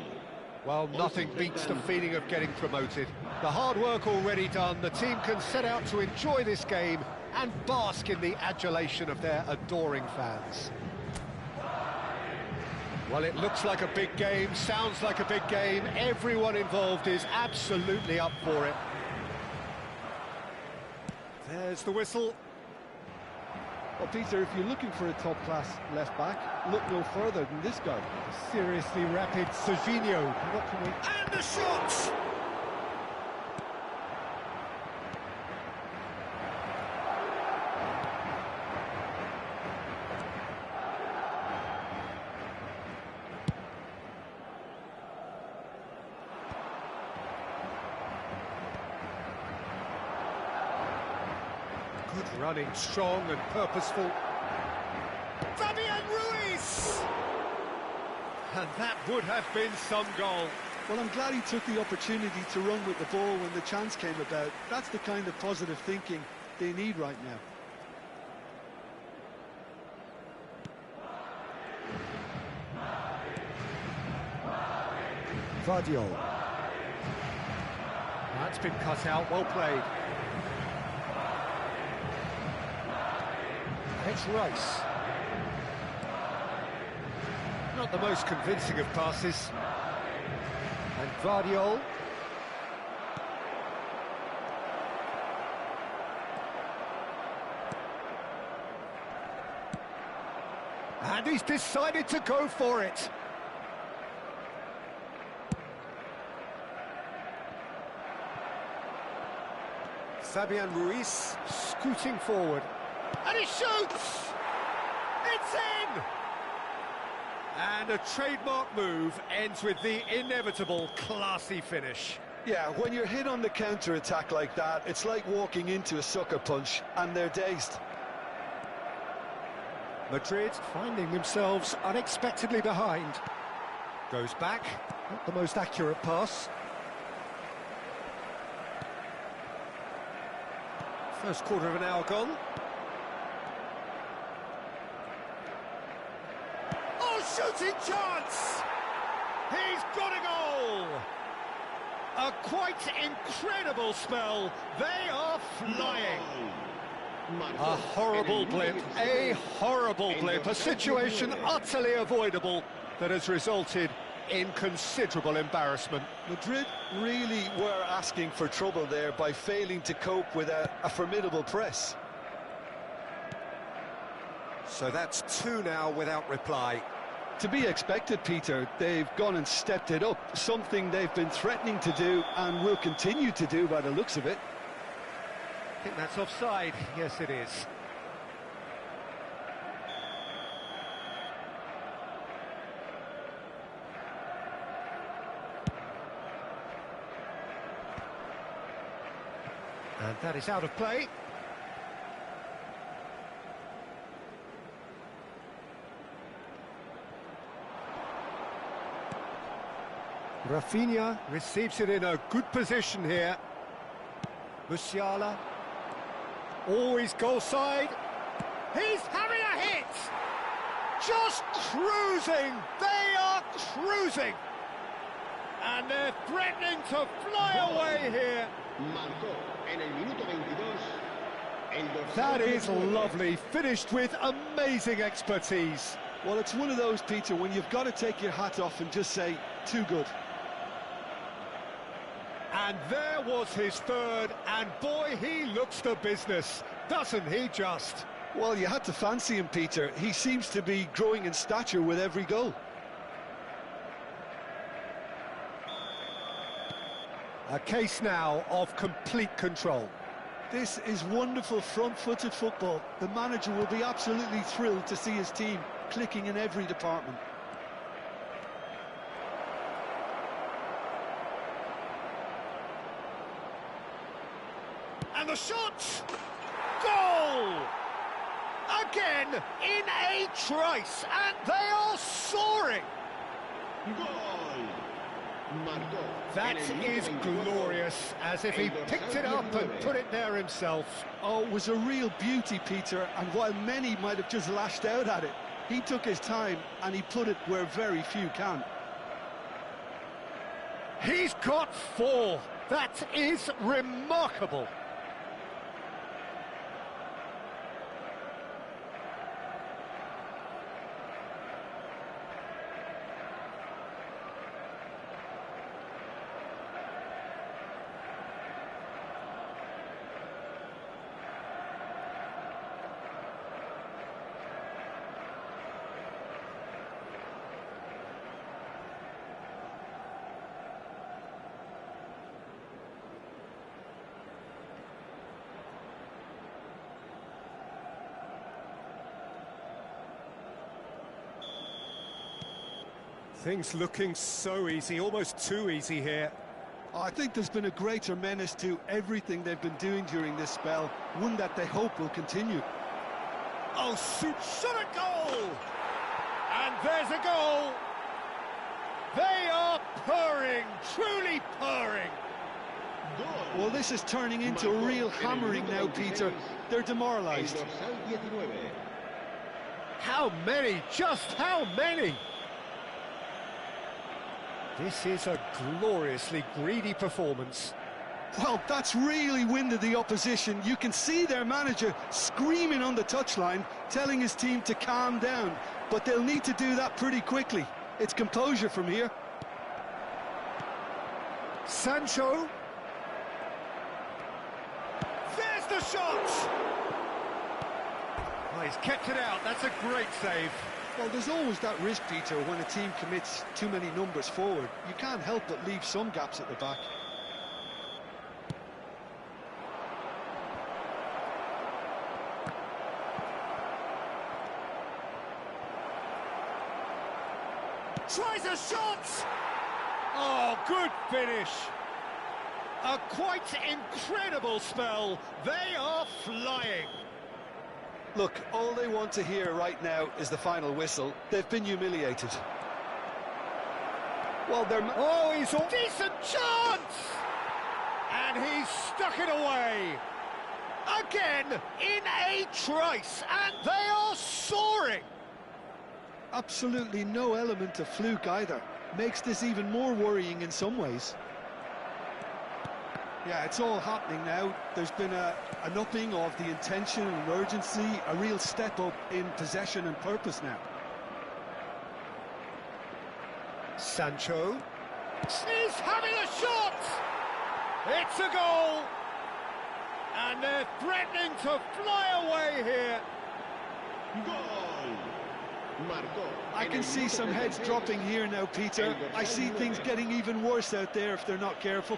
Well, nothing beats the feeling of getting promoted. The hard work already done, the team can set out to enjoy this game and bask in the adulation of their adoring fans. Well, it looks like a big game, sounds like a big game. Everyone involved is absolutely up for it. There's the whistle. Well, Peter, if you're looking for a top-class left-back, look no further than this guy. Seriously rapid Serginho. What can we... And the shot! Good running, strong and purposeful. Fabian Ruiz! And that would have been some goal. Well, I'm glad he took the opportunity to run with the ball when the chance came about. That's the kind of positive thinking they need right now. Vardiol. That's been cut out, well played. It's Rice. Not the most convincing of passes. And Vardiol. And he's decided to go for it. Fabian Ruiz scooting forward. And he shoots! It's in! And a trademark move ends with the inevitable classy finish. Yeah, when you're hit on the counter-attack like that, it's like walking into a sucker punch, and they're dazed. Madrid finding themselves unexpectedly behind. Goes back, not the most accurate pass. First quarter of an hour gone. Oh, shooting chance! He's got a goal! A quite incredible spell. They are flying. A horrible blip, a situation utterly avoidable that has resulted in considerable embarrassment. Madrid really were asking for trouble there by failing to cope with a formidable press. So that's two now without reply. To be expected, Peter. They've gone and stepped it up, something they've been threatening to do and will continue to do by the looks of it. I think that's offside. Yes, it is. And that is out of play. Rafinha receives it in a good position here. Musiala. Always goal side. He's having a hit! Just cruising! They are cruising! And they're threatening to fly away here. That is lovely, finished with amazing expertise. Well, it's one of those, Peter, when you've got to take your hat off and just say, too good. And there was his third, and boy, he looks the business, doesn't he just? Well, you had to fancy him, Peter. He seems to be growing in stature with every goal. A case now of complete control. This is wonderful front-footed football. The manager will be absolutely thrilled to see his team clicking in every department. And the shot! Goal! Again, in a trice, and they are soaring! That is glorious, as if he picked it up and put it there himself. Oh, it was a real beauty, Peter, and while many might have just lashed out at it, he took his time and he put it where very few can. He's got four. That is remarkable. Things looking so easy, almost too easy here. I think there's been a greater menace to everything they've been doing during this spell, one that they hope will continue. Oh, shot at goal! And there's a goal! They are purring, truly purring! Well, this is turning into a real hammering now, Peter. They're demoralised. How many? Just how many? This is a gloriously greedy performance. Well, that's really winded the opposition. You can see their manager screaming on the touchline, telling his team to calm down. But they'll need to do that pretty quickly. It's composure from here. Sancho. There's the shot! Oh, he's kept it out. That's a great save. Well, there's always that risk, Peter, when a team commits too many numbers forward. You can't help but leave some gaps at the back. a shot! Oh, good finish. A quite incredible spell. They are flying. Look, all they want to hear right now is the final whistle. They've been humiliated. Well, they're... Oh, he's a decent chance! And he's stuck it away. Again, in a trice, and they are soaring. Absolutely no element of fluke either. Makes this even more worrying in some ways. Yeah, it's all happening now. There's been an upping of the intention and urgency, a real step up in possession and purpose now. Sancho. He's having a shot! It's a goal! And they're threatening to fly away here. Goal. Marcó. I can see some heads dropping here now, Peter. I see things getting even worse out there if they're not careful.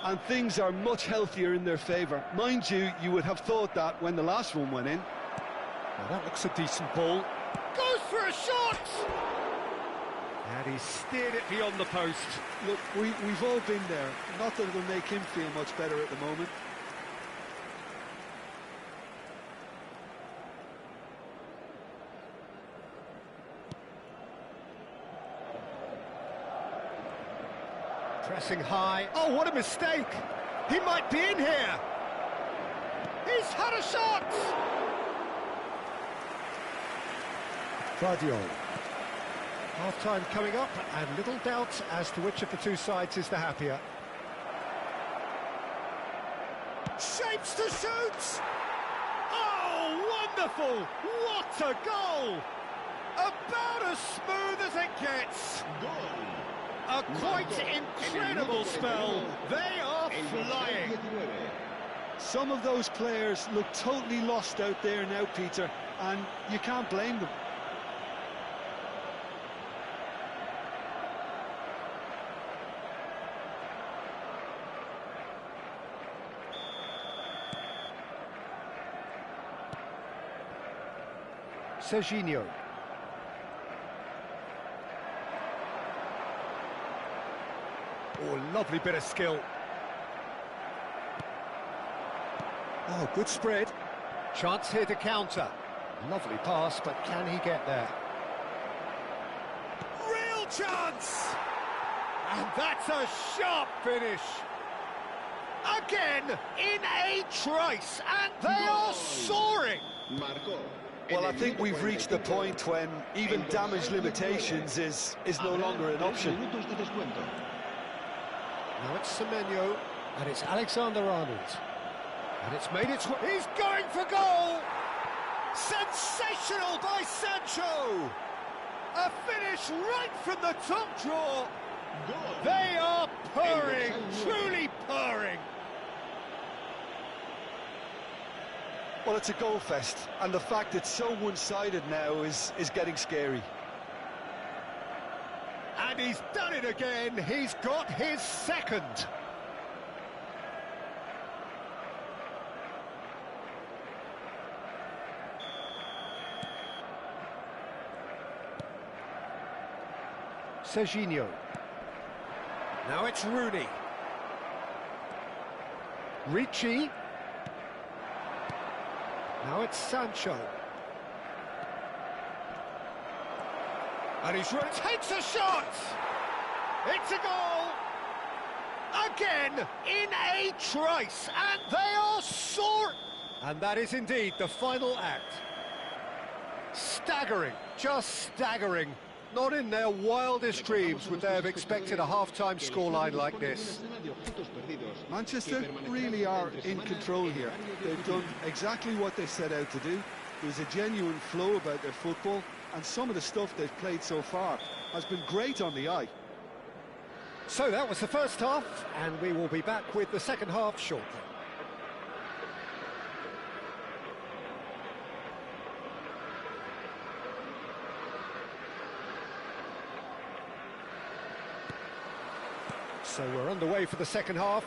And things are much healthier in their favour. Mind you, you would have thought that when the last one went in. Well, that looks a decent ball. Goes for a shot! And he steered it beyond the post. Look, we've all been there. Not that it'll make him feel much better at the moment. Pressing high. Oh, what a mistake! He might be in here! He's had a shot! Guardiola. Half-time coming up, and little doubt as to which of the two sides is the happier. Shapes to shoot! Oh, wonderful! What a goal! About as smooth as it gets! Goal. A quite incredible spell. They are flying. Some of those players look totally lost out there now, Peter, and you can't blame them. Serginho. Oh, lovely bit of skill. Oh, good spread. Chance here to counter. Lovely pass, but can he get there? Real chance! And that's a sharp finish. Again, in a trice, and they are soaring. Marcó. Well, I think we've reached the point when even damage limitations is no longer an option. Now it's Semenyo, and it's Alexander-Arnold. And it's made its way. He's going for goal! Sensational by Sancho! A finish right from the top draw. They are purring, truly purring. Well, it's a goal fest, and the fact it's so one-sided now is getting scary. And he's done it again. He's got his second. Serginho. Now it's Rooney. Ricci. Now it's Sancho. And he's run, takes a shot! It's a goal! Again, in a trice, and they are soaring! And that is indeed the final act. Staggering, just staggering. Not in their wildest dreams would they have expected a half-time scoreline like this. Manchester really are in control here. They've done exactly what they set out to do. There's a genuine flow about their football, and some of the stuff they've played so far has been great on the eye. So that was the first half, and we will be back with the second half shortly. So we're underway for the second half.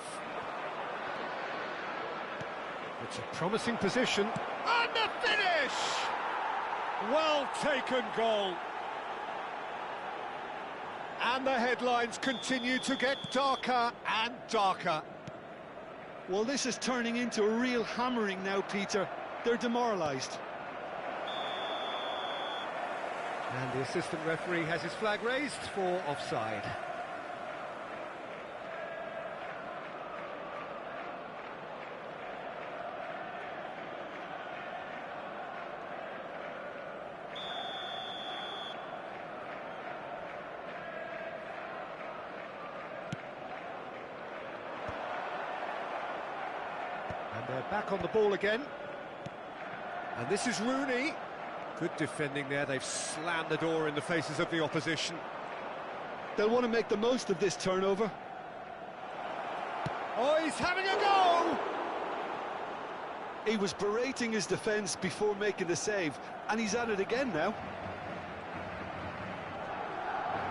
It's a promising position. And the finish! Well taken goal. And the headlines continue to get darker and darker. Well, this is turning into a real hammering now, Peter. They're demoralised. And the assistant referee has his flag raised for offside. And they're back on the ball again. And this is Rooney. Good defending there. They've slammed the door in the faces of the opposition. They'll want to make the most of this turnover. Oh, he's having a go! He was berating his defence before making the save, and he's at it again now.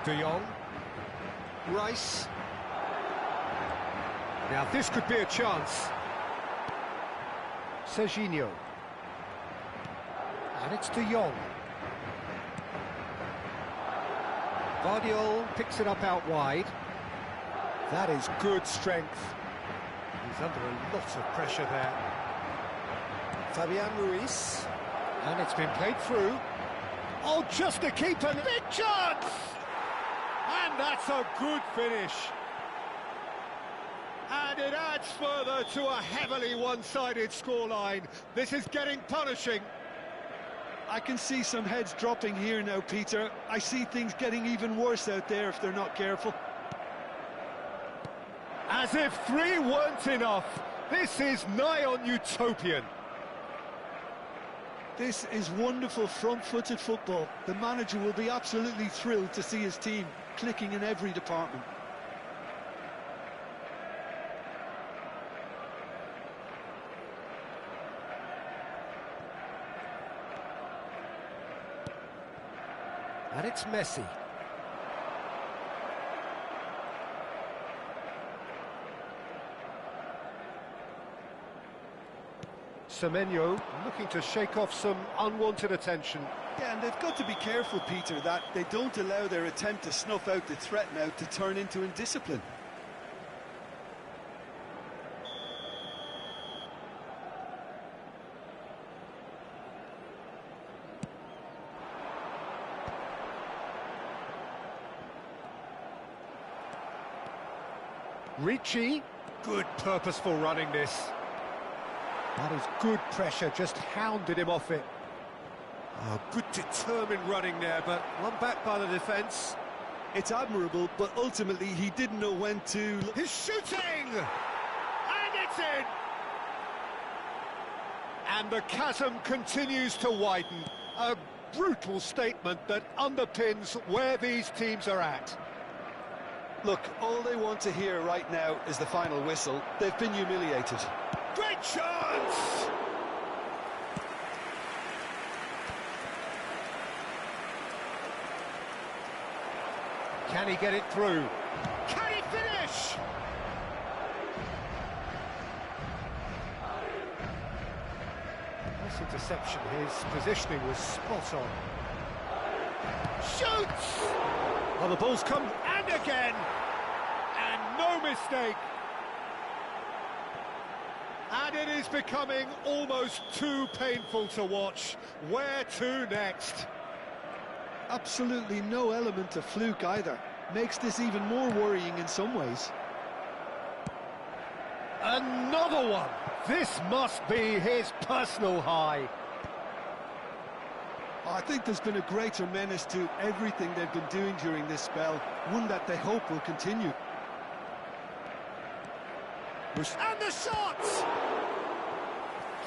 De Jong. Rice. Now this could be a chance. Serginho. And it's De Jong. Guardiola picks it up out wide. That is good strength. He's under a lot of pressure there. Fabian Ruiz. And it's been played through. Oh, just to keep an Big chance! And that's a good finish. And it adds further to a heavily one-sided scoreline. This is getting punishing. I can see some heads dropping here now, Peter. I see things getting even worse out there if they're not careful. As if 3 weren't enough. This is nigh on utopian. This is wonderful front-footed football. The manager will be absolutely thrilled to see his team clicking in every department. And it's Messi. Semenyo looking to shake off some unwanted attention. Yeah, and they've got to be careful, Peter, that they don't allow their attempt to snuff out the threat now to turn into indiscipline. Ricci, good purposeful running this. That is good pressure, just hounded him off it. Oh, good determined running there, but one back by the defence. It's admirable, but ultimately he didn't know when to... He's shooting! And it's in! And the chasm continues to widen. A brutal statement that underpins where these teams are at. Look, all they want to hear right now is the final whistle. They've been humiliated. Great chance! Can he get it through? Can he finish? This interception, his positioning was spot on. Shoots! Well, the ball's come. And again! And no mistake! And it is becoming almost too painful to watch. Where to next? Absolutely no element of fluke either. Makes this even more worrying in some ways. Another one! This must be his personal high. I think there's been a greater menace to everything they've been doing during this spell, one that they hope will continue. And the shots!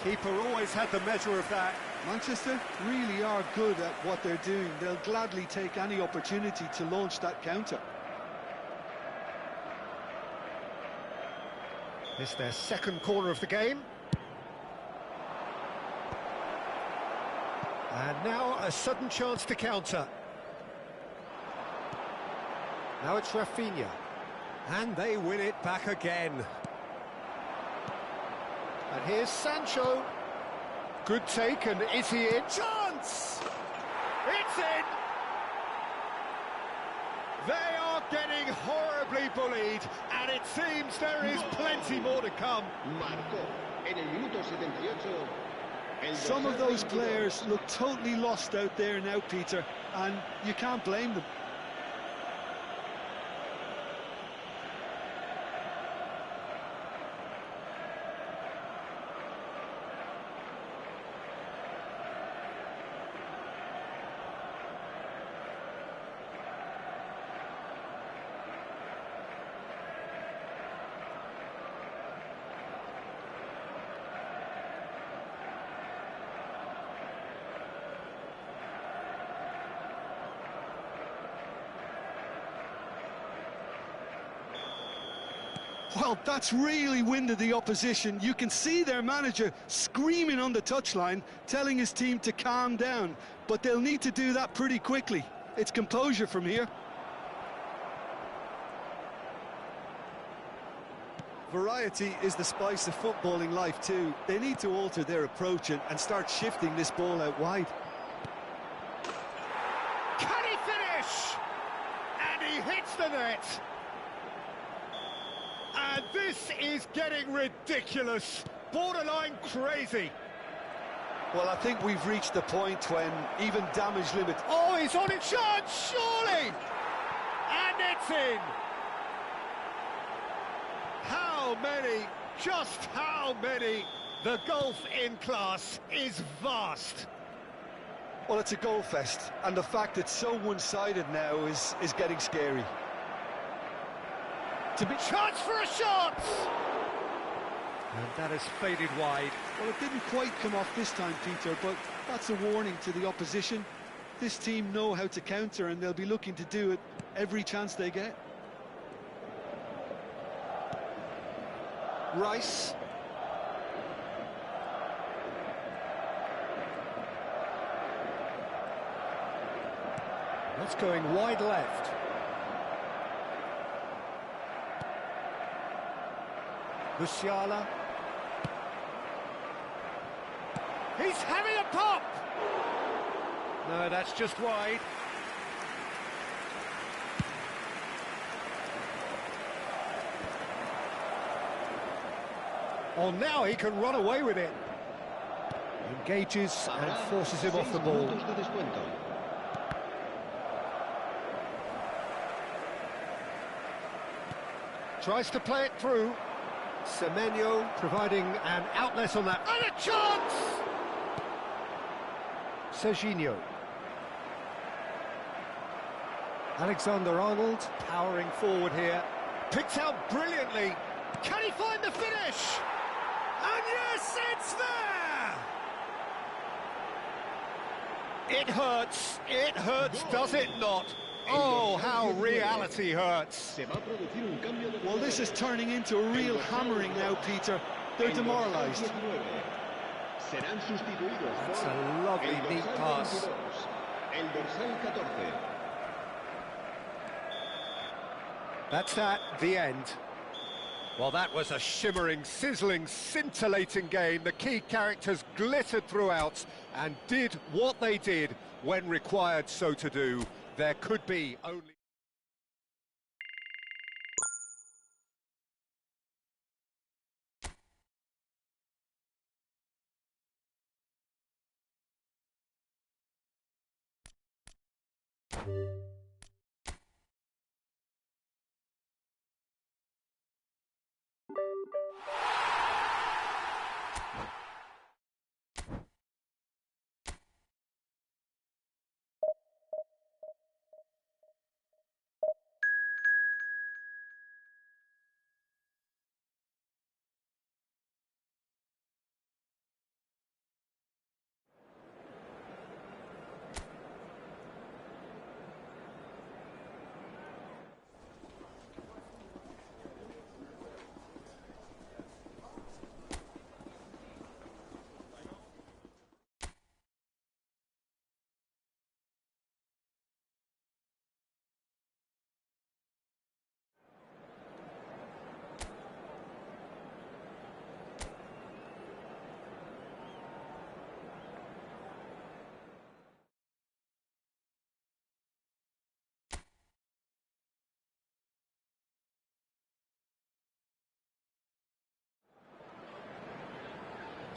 Keeper always had the measure of that. Manchester really are good at what they're doing. They'll gladly take any opportunity to launch that counter. It's their second corner of the game. And now a sudden chance to counter. Now it's Rafinha. And they win it back again. And here's Sancho. Good take, and is he in? Chance! It's in! They are getting horribly bullied, and it seems there is plenty more to come. Marcó en el minuto 78. Some of those players look totally lost out there now, Peter, and you can't blame them. Well, that's really winded the opposition. You can see their manager screaming on the touchline, telling his team to calm down. But they'll need to do that pretty quickly. It's composure from here. Variety is the spice of footballing life too. They need to alter their approach and start shifting this ball out wide. Can he finish? And he hits the net. And this is getting ridiculous, borderline crazy. Well, I think we've reached the point when even damage limit... Oh, he's on his chance, surely! And it's in! How many, just how many? The gulf in class is vast. Well, it's a goal fest, and the fact it's so one-sided now is getting scary. To be chance for a shot! And that has faded wide. Well, it didn't quite come off this time, Peter, but that's a warning to the opposition. This team know how to counter, and they'll be looking to do it every chance they get. Rice. That's going wide left. Musiala. He's having a pop! No, that's just wide. Oh, now he can run away with it. Engages and forces him off the ball. Tries to play it through. Semenyo providing an outlet on that. And a chance! Serginho. Alexander-Arnold powering forward here. Picked out brilliantly. Can he find the finish? And yes, it's there! It hurts, does it not? Oh, how reality hurts. Well, this is turning into a real hammering now, Peter. They're demoralised. That's a lovely, neat pass. That's at the end. Well, that was a shimmering, sizzling, scintillating game. The key characters glittered throughout and did what they did when required so to do. There could be only...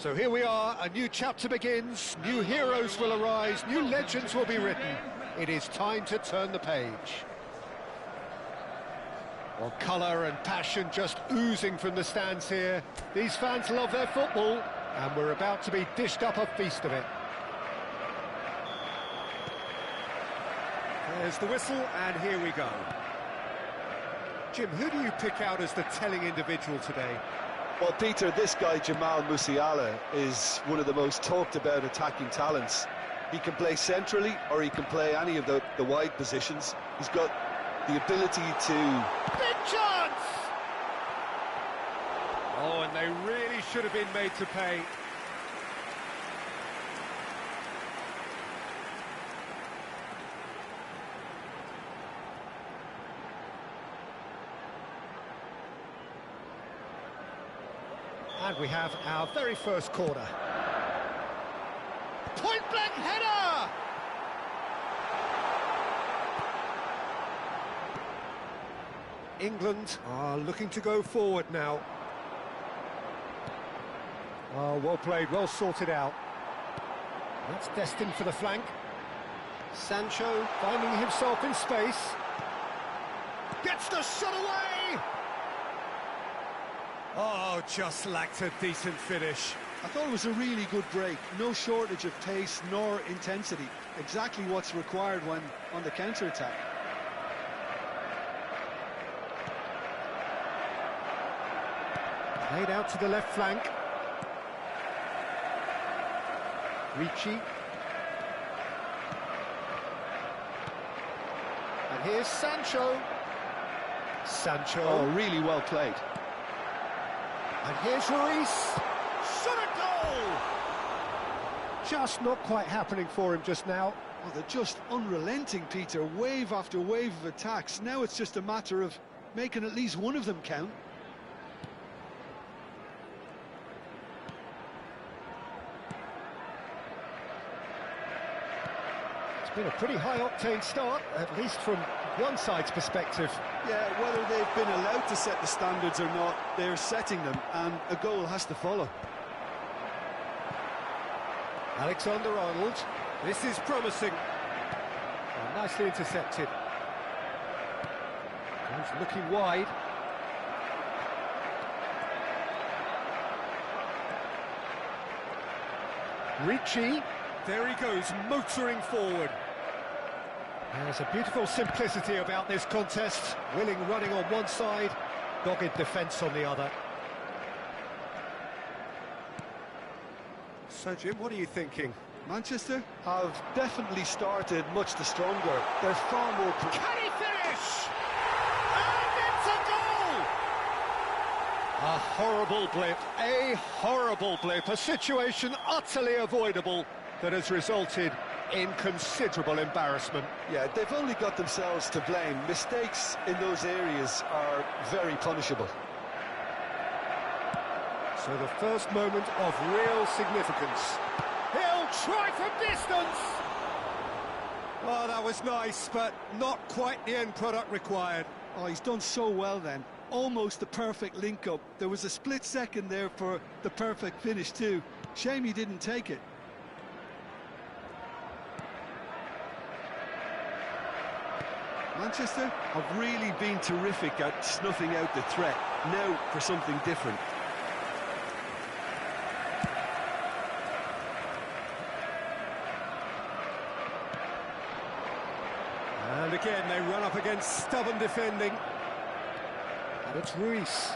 So here we are, a new chapter begins, new heroes will arise, new legends will be written. It is time to turn the page. Well, colour and passion just oozing from the stands here. These fans love their football, and we're about to be dished up a feast of it. There's the whistle, and here we go. Jim, who do you pick out as the telling individual today? Well, Peter, this guy, Jamal Musiala, is one of the most talked about attacking talents. He can play centrally, or he can play any of the wide positions. He's got the ability to... Big chance! Oh, and they really should have been made to pay. And we have our very first corner. Point-blank header! England are looking to go forward now. Oh, well played, well sorted out. That's destined for the flank. Sancho finding himself in space. Gets the shot away! Oh, just lacked a decent finish. I thought it was a really good break. No shortage of pace nor intensity. Exactly what's required when on the counter-attack. Played out to the left flank. Ricci. And here's Sancho. Sancho. Oh, really well played. And here's Ruiz. Shot a goal! Just not quite happening for him just now. Oh, they're just unrelenting, Peter. Wave after wave of attacks. Now it's just a matter of making at least one of them count. It's been a pretty high-octane start, at least from one side's perspective. Yeah, whether they've been allowed to set the standards or not, they're setting them, and a goal has to follow. Alexander-Arnold. This is promising. Oh, nicely intercepted. He's looking wide. Ricci. There he goes, motoring forward. There's a beautiful simplicity about this contest. Willing running on one side, dogged defence on the other. So, Jim, what are you thinking? Manchester? have definitely started much the stronger. They're far more... Can he finish? And it's a goal! A horrible blip, a situation utterly avoidable that has resulted in considerable embarrassment. Yeah, they've only got themselves to blame. Mistakes in those areas are very punishable. So the first moment of real significance. He'll try from distance! Well, that was nice, but not quite the end product required. Oh, he's done so well then. Almost the perfect link-up. There was a split second there for the perfect finish too. Shame he didn't take it. Manchester have really been terrific at snuffing out the threat. Now for something different. And again, they run up against stubborn defending. And it's Ruiz.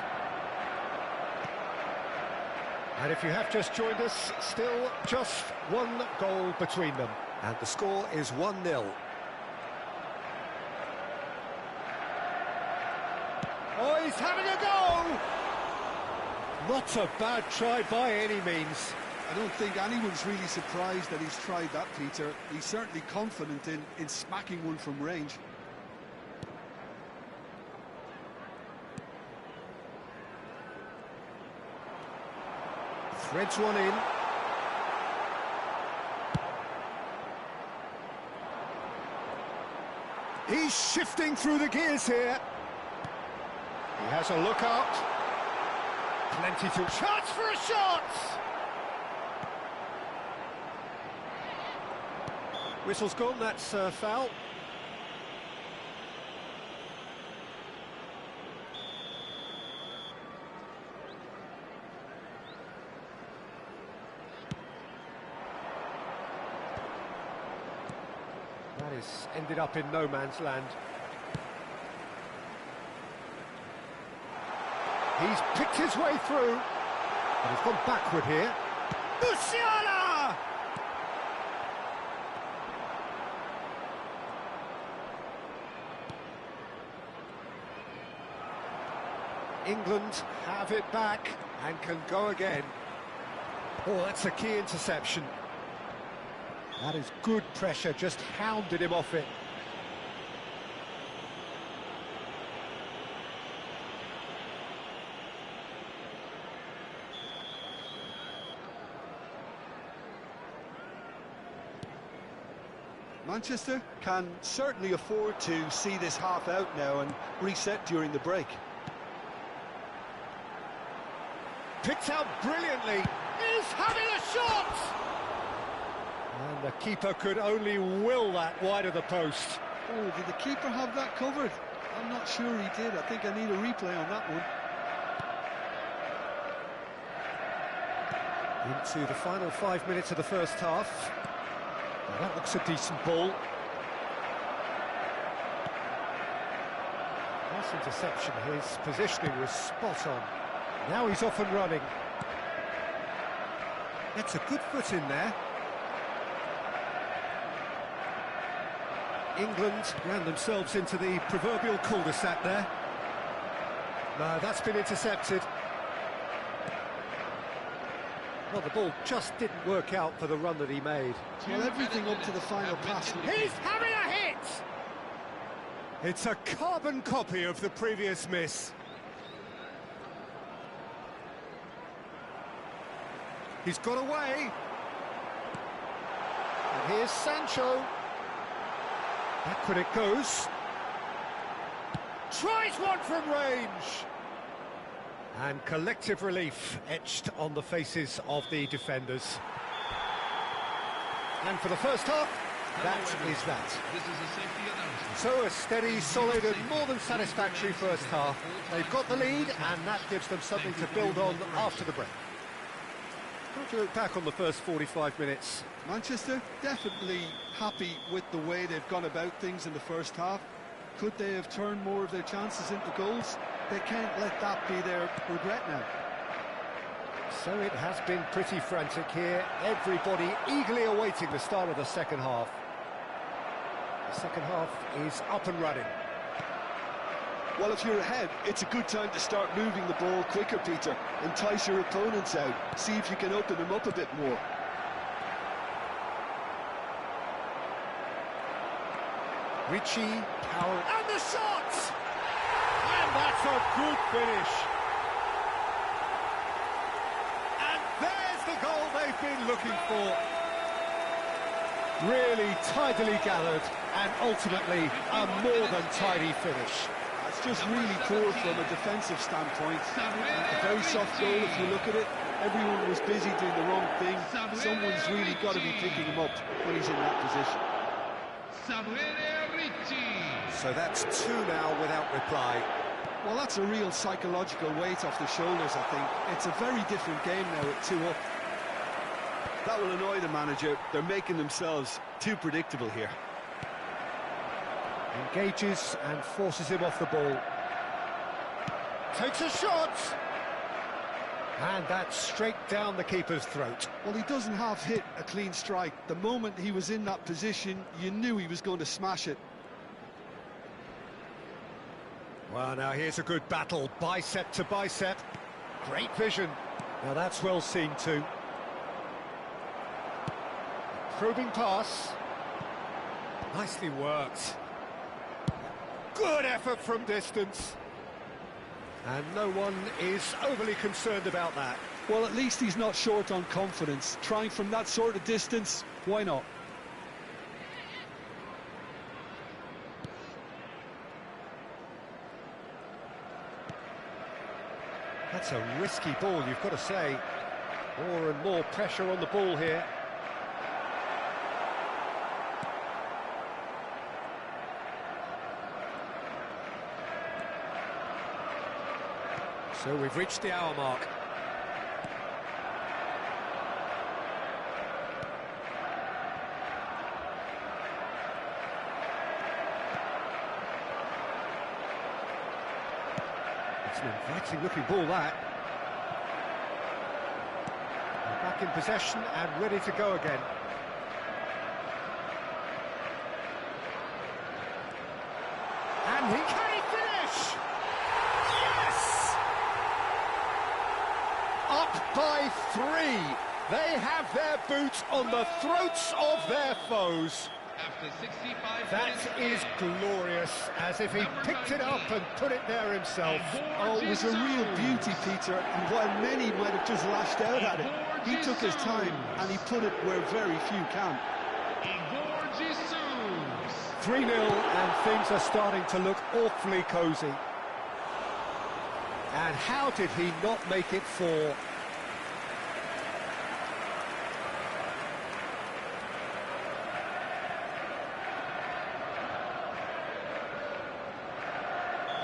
And if you have just joined us, still just one goal between them. And the score is 1-0. Oh, he's having a go! Not a bad try by any means. I don't think anyone's really surprised that he's tried that, Peter. He's certainly confident in smacking one from range. Threads one in. He's shifting through the gears here. He has a look out. Plenty to... Chance for a shot! Whistle's gone, that's foul. That is ended up in no man's land. He's picked his way through, but he's gone backward here. Musiala! England have it back and can go again. Oh, that's a key interception. That is good pressure, just hounded him off it. Manchester can certainly afford to see this half out now and reset during the break. Picked out brilliantly. He's having a shot! And the keeper could only will that wide of the post. Oh, did the keeper have that covered? I'm not sure he did. I think I need a replay on that one. Into the final 5 minutes of the first half. Now that looks a decent ball. Nice interception. His positioning was spot on. Now he's off and running. That's a good foot in there. England ran themselves into the proverbial cul-de-sac there. No, that's been intercepted. Well, the ball just didn't work out for the run that he made. Well, everything up to the final pass. He's having a hit! It's a carbon copy of the previous miss. He's got away. And here's Sancho. Backward it goes. Tries one from range! And collective relief etched on the faces of the defenders. And for the first half, that is that. This is a safety announcement. So a steady, solid and more than satisfactory first half. They've got the lead and that gives them something to build on after the break. How do you look back on the first 45 minutes? Manchester definitely happy with the way they've gone about things in the first half. Could they have turned more of their chances into goals? They can't let that be their regret now. So it has been pretty frantic here. Everybody eagerly awaiting the start of the second half. The second half is up and running. Well, if you're ahead, it's a good time to start moving the ball quicker, Peter. Entice your opponents out. See if you can open them up a bit more. Richie, power. And the shot! And that's a good finish. And there's the goal they've been looking for. Really tidily gathered and ultimately a more than tidy finish. It's just really poor from a defensive standpoint. A very soft goal if you look at it. Everyone was busy doing the wrong thing. Someone's really got to be picking him up when he's in that position. So that's two now without reply. Well, that's a real psychological weight off the shoulders, I think. It's a very different game now with 2 up. That will annoy the manager. They're making themselves too predictable here. Engages and forces him off the ball. Takes a shot! And that's straight down the keeper's throat. Well, he doesn't have hit a clean strike. The moment he was in that position, you knew he was going to smash it. Well, now here's a good battle, bicep to bicep. Great vision. Now that's well seen too. Probing pass. Nicely worked. Good effort from distance. And no one is overly concerned about that. Well, at least he's not short on confidence. Trying from that sort of distance, why not? That's a risky ball, you've got to say. More and more pressure on the ball here. So we've reached the hour mark. It's an inviting looking ball, that. They're back in possession and ready to go again. And he Can he finish? Yes! Up by 3. They have their boots on the throats of their foes. After 65 That minutes, is glorious, as if he picked it up and put it there himself. Oh, it was a real beauty, Peter, and while many might have just lashed out at it, he took his time and he put it where very few can. 3-0 and things are starting to look awfully cosy. And how did he not make it 4?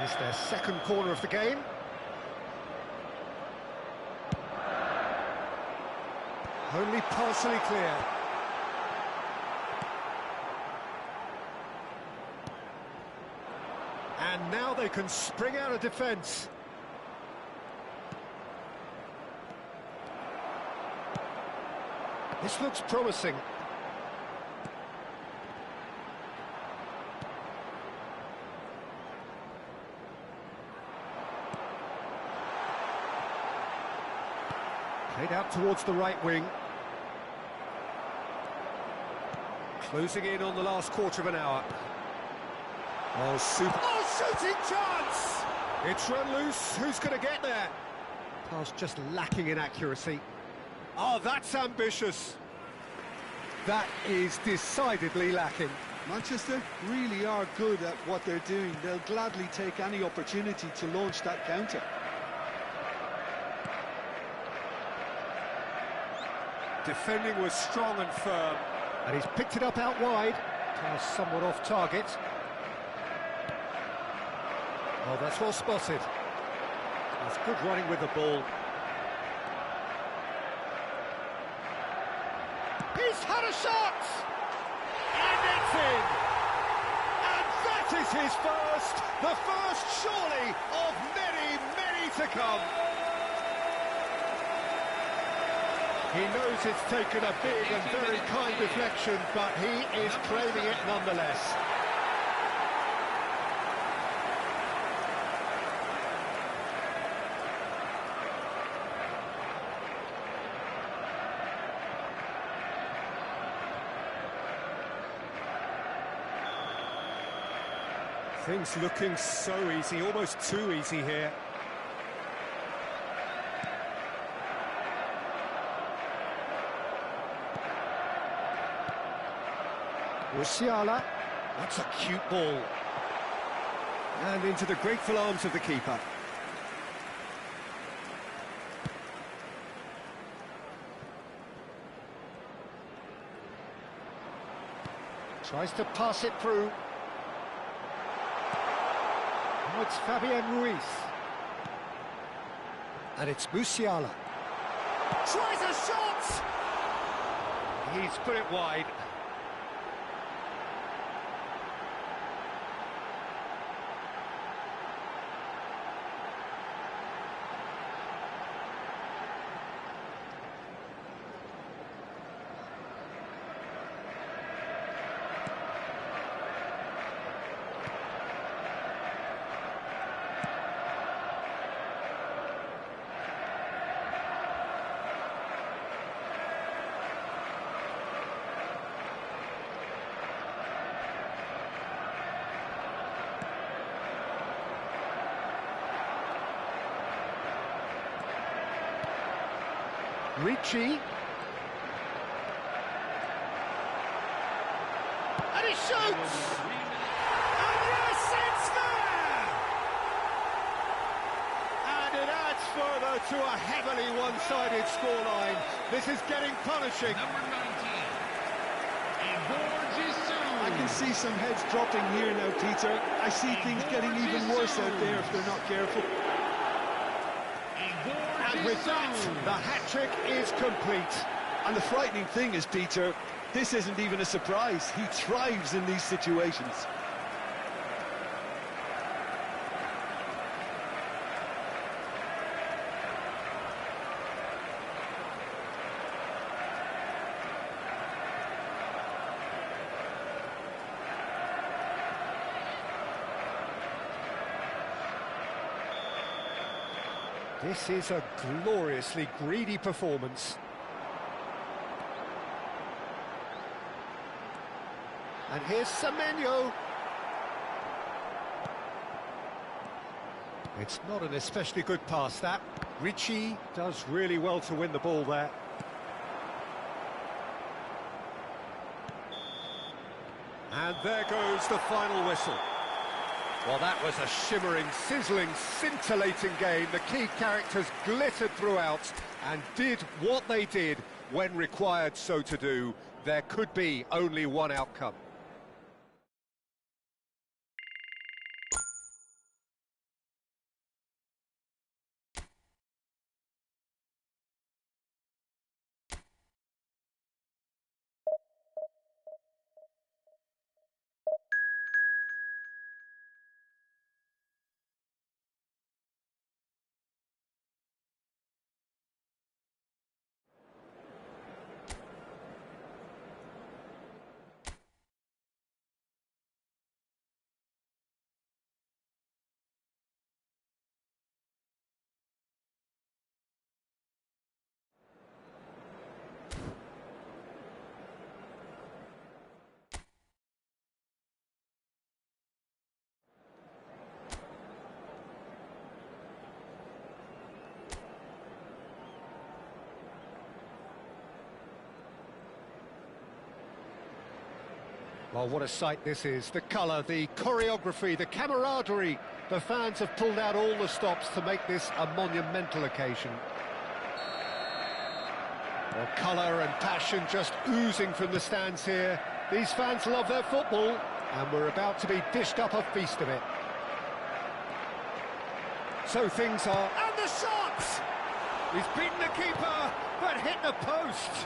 It's their second corner of the game. Only partially clear. And now they can spring out of defence. This looks promising. Played out towards the right wing. Closing in on the last quarter of an hour. Oh, super. Oh, shooting chance! It's run loose. Who's going to get there? Pass just lacking in accuracy. Oh, that's ambitious. That is decidedly lacking. Manchester really are good at what they're doing. They'll gladly take any opportunity to launch that counter. Defending was strong and firm. And he's picked it up out wide. Pass somewhat off target. Oh, that's well spotted. That's good running with the ball. He's had a shot! And it's in! And that is his first! The first, surely, of many, many to come! He knows it's taken a big and very kind deflection, but he is claiming it nonetheless. Things looking so easy, almost too easy here. Musiala, that's a cute ball. And into the grateful arms of the keeper. Tries to pass it through. Now it's Fabian Ruiz. And it's Musiala. Tries a shot! He's put it wide. Ricci. And he shoots! And yes, it's there! And it adds further to a heavily one-sided scoreline. This is getting punishing. Number 19, Igor Jesus. I can see some heads dropping here now, Peter. I see things getting even worse out there if they're not careful. And with that, the hat-trick is complete. And the frightening thing is, Peter, this isn't even a surprise. He thrives in these situations. This is a gloriously greedy performance. And here's Semenyo. It's not an especially good pass, that. Ricci does really well to win the ball there. And there goes the final whistle. Well, that was a shimmering, sizzling, scintillating game. The key characters glittered throughout and did what they did when required so to do. There could be only one outcome. Well, what a sight this is. The colour, the choreography, the camaraderie. The fans have pulled out all the stops to make this a monumental occasion. Well, colour and passion just oozing from the stands here. These fans love their football, and we're about to be dished up a feast of it. So things are... And the shots! He's beaten the keeper, but hit the post.